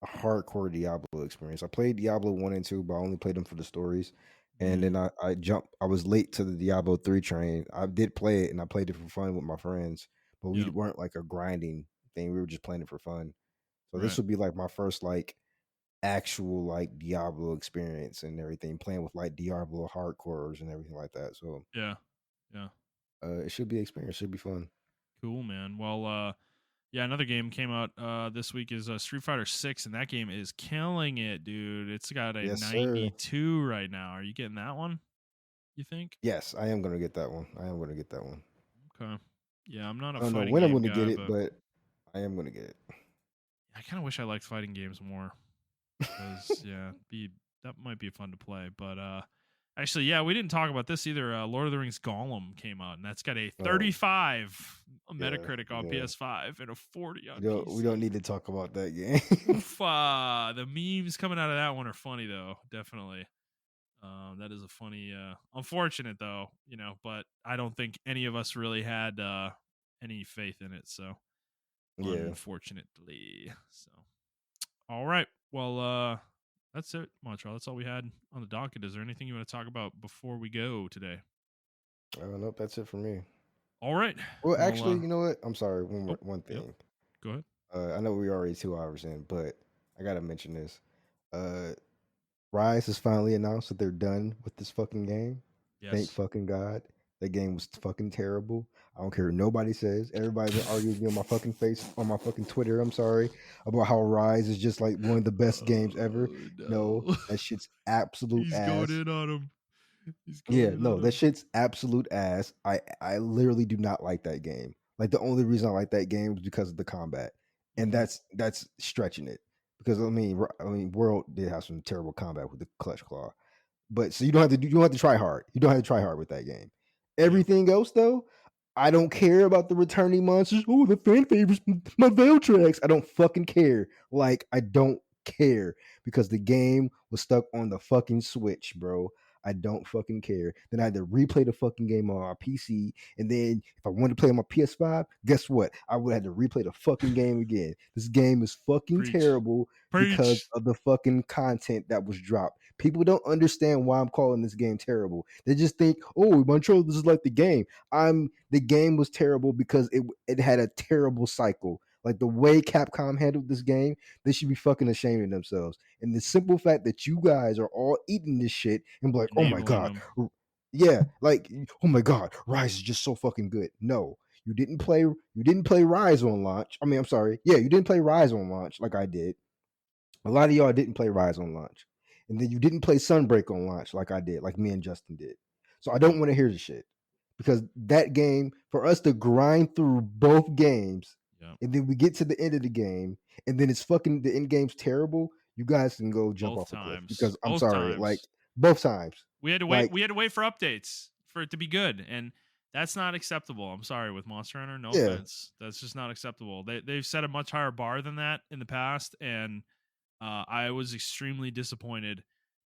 a hardcore Diablo experience. I played Diablo 1 and 2, but I only played them for the stories. And hmm then I was late to the Diablo 3 train. I did play it and I played it for fun with my friends, but we Yeah. weren't like a grinding thing. We were just playing it for fun. So this Right. would be like my first like actual like Diablo experience and everything, playing with like Diablo hardcores and everything like that. So Yeah. Yeah. it should be an experience. Should be fun. Cool, man. Well, yeah, another game came out this week is Street Fighter 6, and that game is killing it, dude. It's got a Yes, sir. 92 right now. Are you getting that one, you think? Yes, I am gonna get that one. I am gonna get that one. Okay. Yeah, I'm not I a don't know fighting when I'm game gonna get guy, it, but but I am gonna get it. I kind of wish I liked fighting games more because, yeah, that might be fun to play. But actually, yeah, we didn't talk about this either. Lord of the Rings Gollum came out, and that's got a Oh, 35 yeah, Metacritic on yeah. PS5 and a 40 on We don't PC. need to talk about that game. Oof, the memes coming out of that one are funny though, definitely. That is a funny, unfortunate though, but I don't think any of us really had any faith in it. So Yeah. unfortunately, so all right, well, that's it, Montreal. That's all we had on the docket. Is there anything you want to talk about before we go today? Nope, that's it for me. All right, Well, well, actually, you know what? I'm sorry. oh, One yep, thing. go ahead. I know we're already 2 hours in, but I gotta mention this. Uh, Rise has finally announced that they're done with this fucking game. Thank Yes, fucking God. That game was fucking terrible. I don't care what nobody says. Everybody's been arguing with me on my fucking face, on my fucking Twitter. I'm sorry about how Rise is just like one of the best games ever. oh No, no, that shit's absolute he's going ass. in on him. He's going Yeah, in no, on that him. shit's absolute ass. I literally do not like that game. Like the only reason I like that game is because of the combat, and hmm that's stretching it. Because I mean, World did have some terrible combat with the clutch claw, but so you don't have to try hard. You don't have to try hard with that game. Yeah. Everything else though, I don't care about the returning monsters. Oh, the fan favorites, my veil tracks. I don't fucking care. Like I don't care because the game was stuck on the fucking Switch, bro. I don't fucking care. Then I had to replay the fucking game on my PC. And then if I wanted to play on my PS5, guess what? I would have to replay the fucking game again. This game is fucking Preach. terrible because Preach. of the fucking content that was dropped. People don't understand why I'm calling this game terrible. They just think, oh, Montrell, this is like the game. The game was terrible because it had a terrible cycle. Like the way Capcom handled this game, they should be fucking ashamed of themselves. And the simple fact that you guys are all eating this shit and be like, oh my Enabling god, them. yeah, like oh my god, Rise is just so fucking good. No, you didn't play Rise on launch. I mean, I'm sorry, yeah, you didn't play Rise on launch like I did. A lot of y'all didn't play Rise on launch, and then you didn't play Sunbreak on launch like I did, like me and Justin did. So I don't want to hear the shit because that game, for us to grind through both games, Yep. and then we get to the end of the game, and then it's fucking the end game's terrible. You guys can go jump Both off a cliff times. because I'm Both sorry, like times. both times. We had to wait. Like, We had to wait for updates for it to be good, and that's not acceptable. I'm sorry, with Monster Hunter. No yeah, offense, that's just not acceptable. They've set a much higher bar than that in the past, and I was extremely disappointed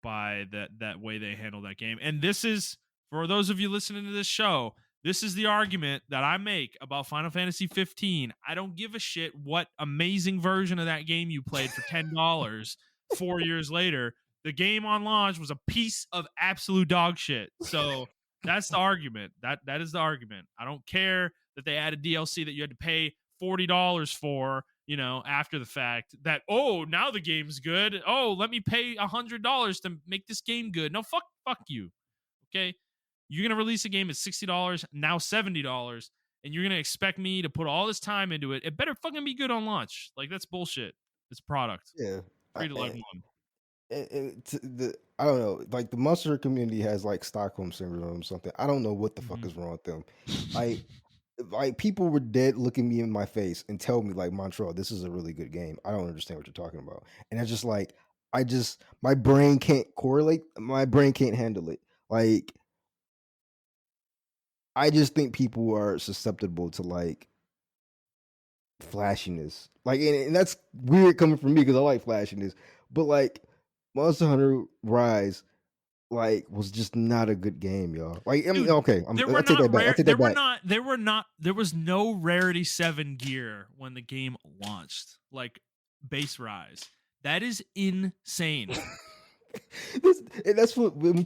by that way they handled that game. And this is, for those of you listening to this show, this is the argument that I make about Final Fantasy 15. I don't give a shit what amazing version of that game you played for $10 4 years later. The game on launch was a piece of absolute dog shit. So that's the argument. That is the argument. I don't care that they added DLC that you had to pay $40 for, after the fact, that, oh, now the game's good. Oh, let me pay $100 to make this game good. No, fuck you. Okay. You're going to release a game at $60, now $70, and you're going to expect me to put all this time into it. It better fucking be good on launch. Like, that's bullshit. It's product. yeah. Treat it like one. I don't know, like the Monster community has like Stockholm syndrome or something. I don't know what the fuck is wrong with them. Like people were dead looking me in my face and tell me like, Montrell, this is a really good game. I don't understand what you're talking about. And it's just like, my brain can't correlate. My brain can't handle it. Like, I just think people are susceptible to like flashiness. Like, and that's weird coming from me because I like flashiness. But like Monster Hunter Rise, like, was just not a good game, y'all. Like, I mean, Dude, okay, there I were take that not back. I rare. take There that were back. not. There were not. There was no Rarity 7 gear when the game launched. Like base Rise. That is insane. And that's what when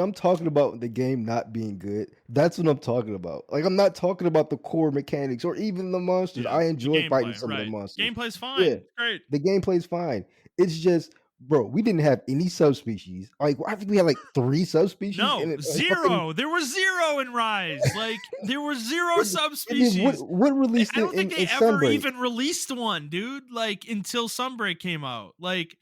I'm talking about the game not being good, that's what I'm talking about. Like, I'm not talking about the core mechanics or even the monsters. Yeah, I the enjoy fighting gameplay, some of the right? monsters. Gameplay's fine. Yeah, It's great. the gameplay's fine. It's just, bro, we didn't have any subspecies. Like, I think we had like 3 subspecies in No, it. Fucking, zero. There was zero in Rise. Like there were zero and then subspecies. what released I don't think they in ever Sunbreak? even released one, dude. Like until Sunbreak came out. Like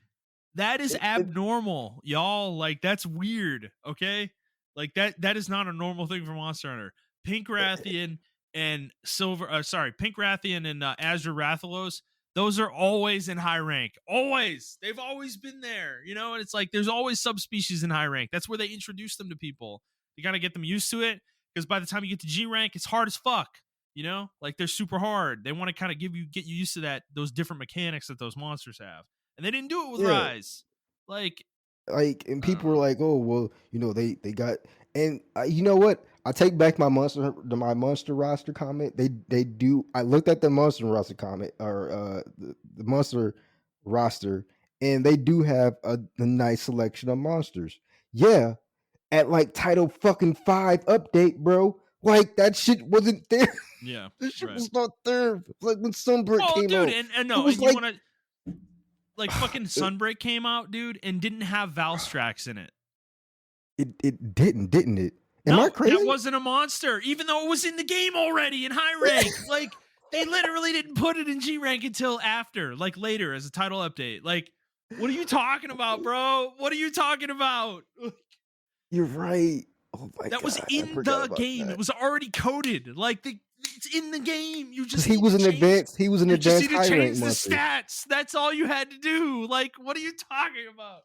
that is abnormal, y'all. Like that's weird. Okay, like that is not a normal thing for Monster Hunter. Pink Rathian and Pink Rathian and Azure Rathalos. Those are always in high rank. Always. They've always been there, and it's like there's always subspecies in high rank. That's where they introduce them to people. You got to get them used to it because by the time you get to G rank, it's hard as fuck. Like they're super hard. They want to kind of get you used to those different mechanics that those monsters have. And they didn't do it with Yeah. Rise. Like, and people were like, "Oh, well, they got." And you know what? I take back my monster roster comment. They do. I looked at the monster roster comment or the monster roster, and they do have a nice selection of monsters. Yeah, at like title fucking 5 update, bro. Like that shit wasn't there. yeah, This shit right. was not there. Like when Sunbreak came dude, out, and no, it was and you like, want to like fucking Sunbreak came out, dude, and didn't have Valstrax in it. It didn't it? Am No, I crazy? that wasn't a monster, even though it was in the game already in high rank. Like they literally didn't put it in G rank until after, like later as a title update. Like, what are you talking about, bro? What are you talking about? You're right. Oh my god, that was in the game. That. It was already coded. Like it's in the game. You just he was an advanced. He was an advanced high rank the monster. stats. That's all you had to do. Like, what are you talking about?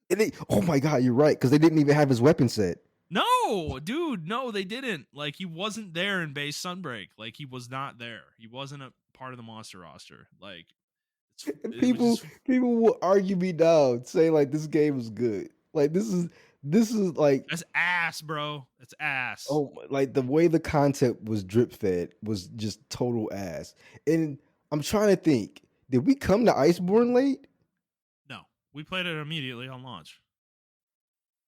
And oh my god, you're right, because they didn't even have his weapon set. No, dude, no, they didn't. Like, he wasn't there in base Sunbreak. Like, he was not there. He wasn't a part of the monster roster. Like, people will argue me down, say like this game is good. Like this is like, that's ass, bro. That's ass. Oh, like the way the content was drip fed was just total ass. And I'm trying to think, did we come to Iceborne late? No, we played it immediately on launch.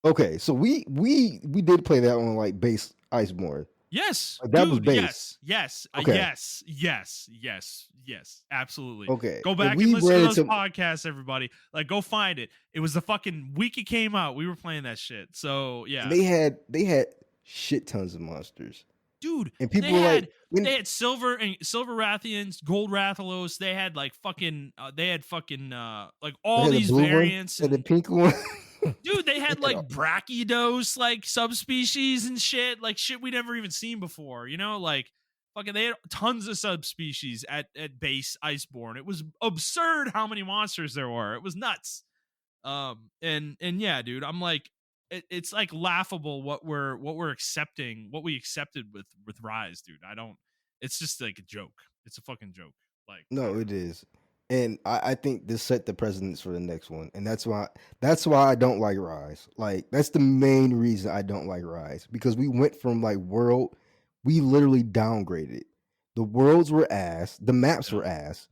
Okay, so we did play that on like base Iceborne. Yes, Like, that was dude. base. Yes, Okay. yes. Absolutely. Okay. Go If back and we listen to ran those into podcasts, everybody. Like, go find it. It was the fucking week it came out. We were playing that shit. So and yeah, they had shit tons of monsters. dude. And They people were like, had when they had silver Rathians, gold Rathalos. They had like fucking like they all had the these blue one variants and the and pink one. dude, they They had had like brachiodos, like subspecies and shit, like shit we never even seen before. You know, like fucking they had tons of subspecies at base Iceborne. It was absurd how many monsters there were. It was nuts. And yeah, dude, I'm like, it's like laughable what we're accepting, what we accepted with Rise, dude. I don't. It's just like a joke. It's a fucking joke. Like I No, don't it know. is. And I think this set the precedence for the next one. And that's why I don't like Rise. Like, that's the main reason I don't like Rise. Because we went from like world, we literally downgraded. The worlds were ass, the maps Yeah, were ass.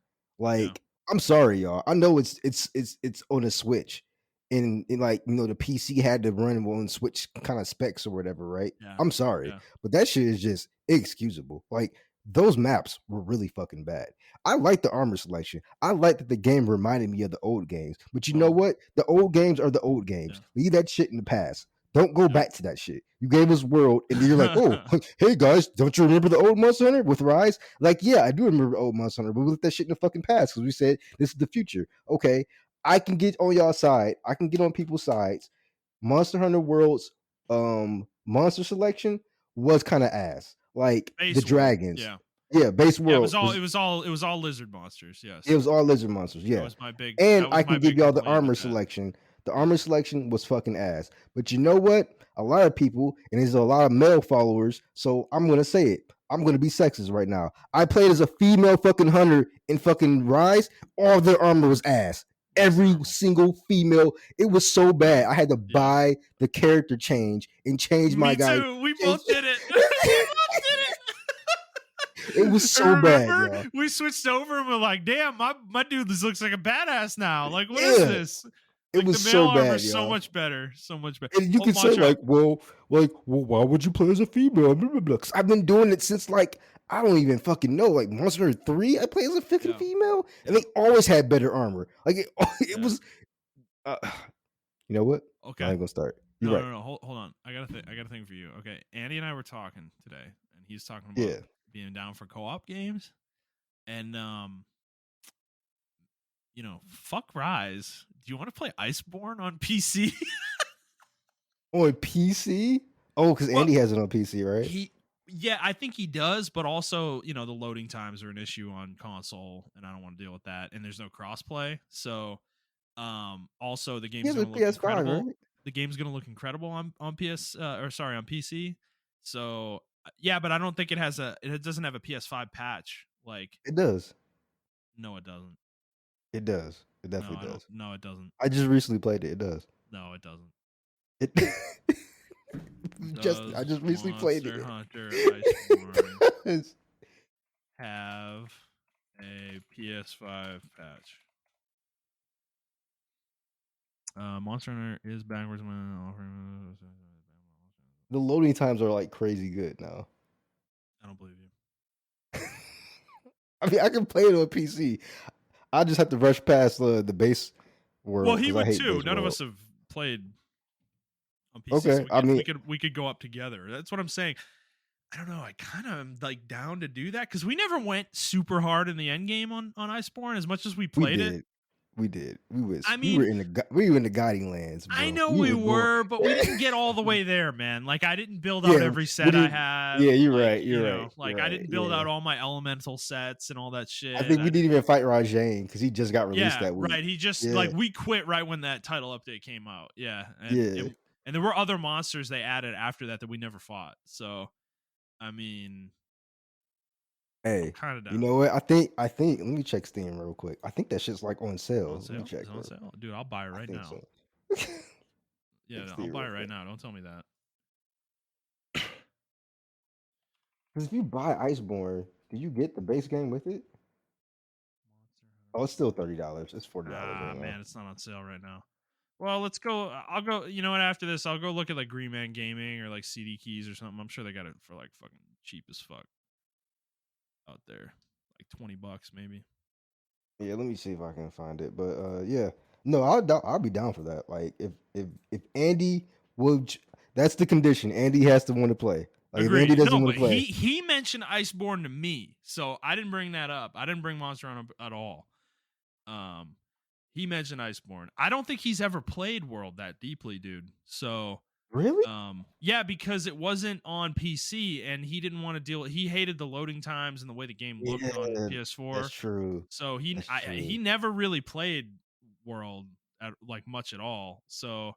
yeah, Like, I'm sorry, y'all. I know it's on a Switch. And like, the PC had to run on Switch kind of specs or whatever, right? yeah, I'm sorry. yeah, But that shit is just inexcusable. Like, those maps were really fucking bad. I like the armor selection. I like that the game reminded me of the old games. But you know totally. what? The old games are the old games. Yeah, Leave that shit in the past. Don't go yeah. back to that shit. You gave us World, and then you're like, oh, hey guys, don't you remember the old Monster Hunter with Rise? Like, yeah, I do remember old Monster Hunter, but we left that shit in the fucking past because we said this is the future. Okay, I can get on y'all side. I can get on people's sides. Monster Hunter World's monster selection was kind of ass. Like the Base world. dragons. Yeah. Yeah, base Yeah, world was it was all lizard monsters. it Yes, was all lizard monsters, that yeah. was my big And that I was can my give big y'all the complaint armor with that. selection. The Yeah, armor selection was fucking ass. But you know what? A lot of people, and there's a lot of male followers, so I'm gonna say it. I'm gonna be sexist right now. I played as a female fucking hunter in fucking Rise. All their armor was ass. that's Every terrible. single female, it was so bad. I had to Yeah, buy the character change and change my me guy. too. We Change. both did it. We both It was did it. so bad, Remember, y'all. we switched over and we're like, "Damn, my dude, this looks like a badass now." Like, what is Yeah, this? it Like the was male so armor bad, is so y'all. much better, so much better. And you Oh, can say Montreal. well, why would you play as a female? Blah, blah, blah. 'Cause I've been doing it since like I don't even fucking know. Like Monster Hunter 3, I played as a fucking Yeah, female, and yeah, they always had better armor. Like it, it yeah. was. Uh, you know what? I Okay. ain't gonna start. You're No, right. no, no. Hold on. I got a thing for you. Okay, Andy and I were talking today, and he's talking about Yeah. being down for co-op games, and fuck Rise. Do you want to play Iceborne on PC? On PC. Oh, because Well, Andy has it on PC, right? he, yeah, I think he does, but also, the loading times are an issue on console, and I don't want to deal with that. And there's no crossplay, so also the He game's has a gonna look PS5, incredible. right? The game's gonna look incredible on PS or sorry on PC. So yeah, but I don't think it doesn't have a PS5 patch. Like, It does. no, it doesn't. It does. It No, definitely I don't. does. No, it doesn't. I just recently played it. It does. No, it doesn't. It I Does just recently played Monster it. Hunter Iceborne It does. have a PS5 patch? Monster Hunter is backwards when offering. The loading times are like crazy good now. I don't believe you. I mean, I can play it on PC. I just have to rush past the base Well, world he because I would hate too. base None of world. us have played on PC, so Okay, I mean, we could go up together. That's what I'm saying. I don't know. I kind of am like down to do that because we never went super hard in the end game on Iceborne as much as we we played it. did, we did. We was I we were mean, in the guiding lands, I bro. know We we were going. were, but we didn't get all the way there, man. Like I didn't build out Yeah, every we set I didn't. have. Yeah, you're Like, right. You're right. You're like I right. didn't build Yeah, out all my elemental sets and all that I shit. think we didn't even fight Rajane because he just got released Yeah, that week. right. He just Yeah, like we quit right when that title update came out. Yeah, yeah. and there were other monsters they added after that we never fought. So I mean, I'm Hey, kind of you down. know what? I think. Let me check Steam real quick. I think that shit's like on On sale. Let me sale? check, Is it on bro. sale? Dude, I'll buy it I right think now. so. Yeah, Check I'll Steam buy real it right quick. now. Don't tell me that. Because if you buy Iceborne, do you get the base game with it? Monster Oh, Hunter it's still $30. It's $40 Ah, right now. man, it's not on sale right now. Well, let's go. I'll go. You know what? After this, I'll go look at like Green Man Gaming or like CD Keys or something. I'm sure they got it for like fucking cheap as fuck out there, like $20 maybe. Yeah, let me see if I can find it. But yeah, no, I'll be down for that. Like if Andy would, that's the condition. Andy has to want to play. Like if Andy Agreed. doesn't No, want but to play, he mentioned Iceborne to me, so I didn't bring that up. I didn't bring Monster on at all. Um, he mentioned Iceborne. I don't think he's ever played World that deeply, dude. So really? yeah, because it wasn't on PC and he didn't want to deal. He hated the loading times and the way the game looked on Yeah, that's PS4. true. So That's he true. never really played World at like much at all. So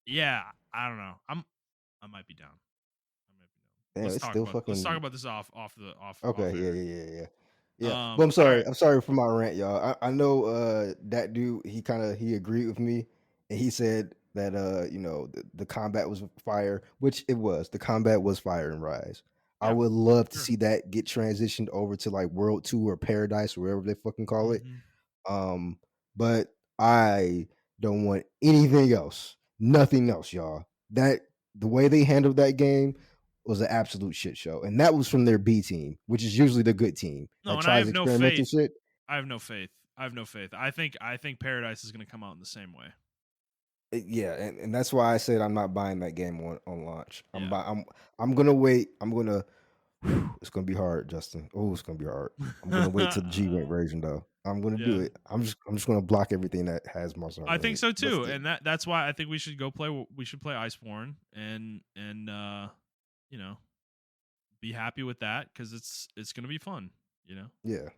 yeah, I don't know. I might be down. I might be down. Damn, it's still Let's talk fucking about this off okay. Yeah, air. yeah, yeah, yeah. Yeah, but I'm All sorry. right. I'm sorry for my rant, y'all. I know that dude. He agreed with me, and he said that the combat was fire, which it was. The combat was fire in Rise. I Yeah. would love to Sure. see that get transitioned over to like World 2 or Paradise or whatever they fucking call it. Mm-hmm. But I don't want anything else. Nothing else, y'all. That the way they handled that game was an absolute shit show. And that was from their B team, which is usually the good team No, that and I tries have no experimental faith. shit. I have no faith. I have no faith. I think Paradise is going to come out in the same way. Yeah, and that's why I said I'm not buying that game on launch. Yeah. I'm gonna wait. It's gonna be hard, Justin. Oh, it's gonna be hard. I'm gonna wait till the G rank version though. I'm gonna do Yeah. it. I'm just gonna block everything that has Monster I Hunter in think it. so Let's too, get and that's why I think we should go play. We should play Iceborne and you know, be happy with that because it's gonna be fun. You know. yeah.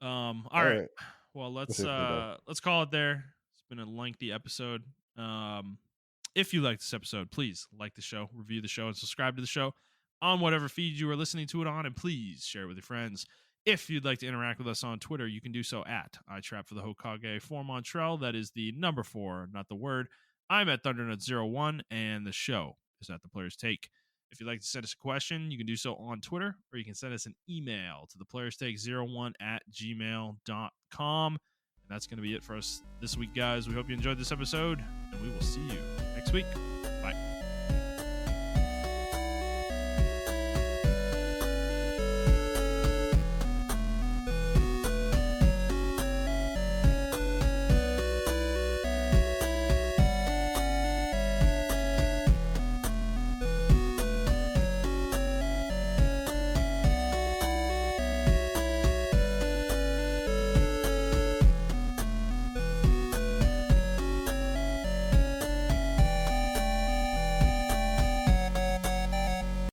All All right. right. Well, That's it for the day. let's call it there. It's been a lengthy episode. If you like this episode, please like the show, review the show, and subscribe to the show on whatever feed you are listening to it on, and please share it with your friends. If you'd like to interact with us on Twitter, you can do so at iTrap for the Hokage for Montrell. That is the number 4, not the word. I'm at ThunderNut01, and the show is at The Player's Take. If you'd like to send us a question, you can do so on Twitter, or you can send us an email to theplayerstake01@gmail.com. And that's going to be it for us this week, guys. We hope you enjoyed this episode, and we will see you next week.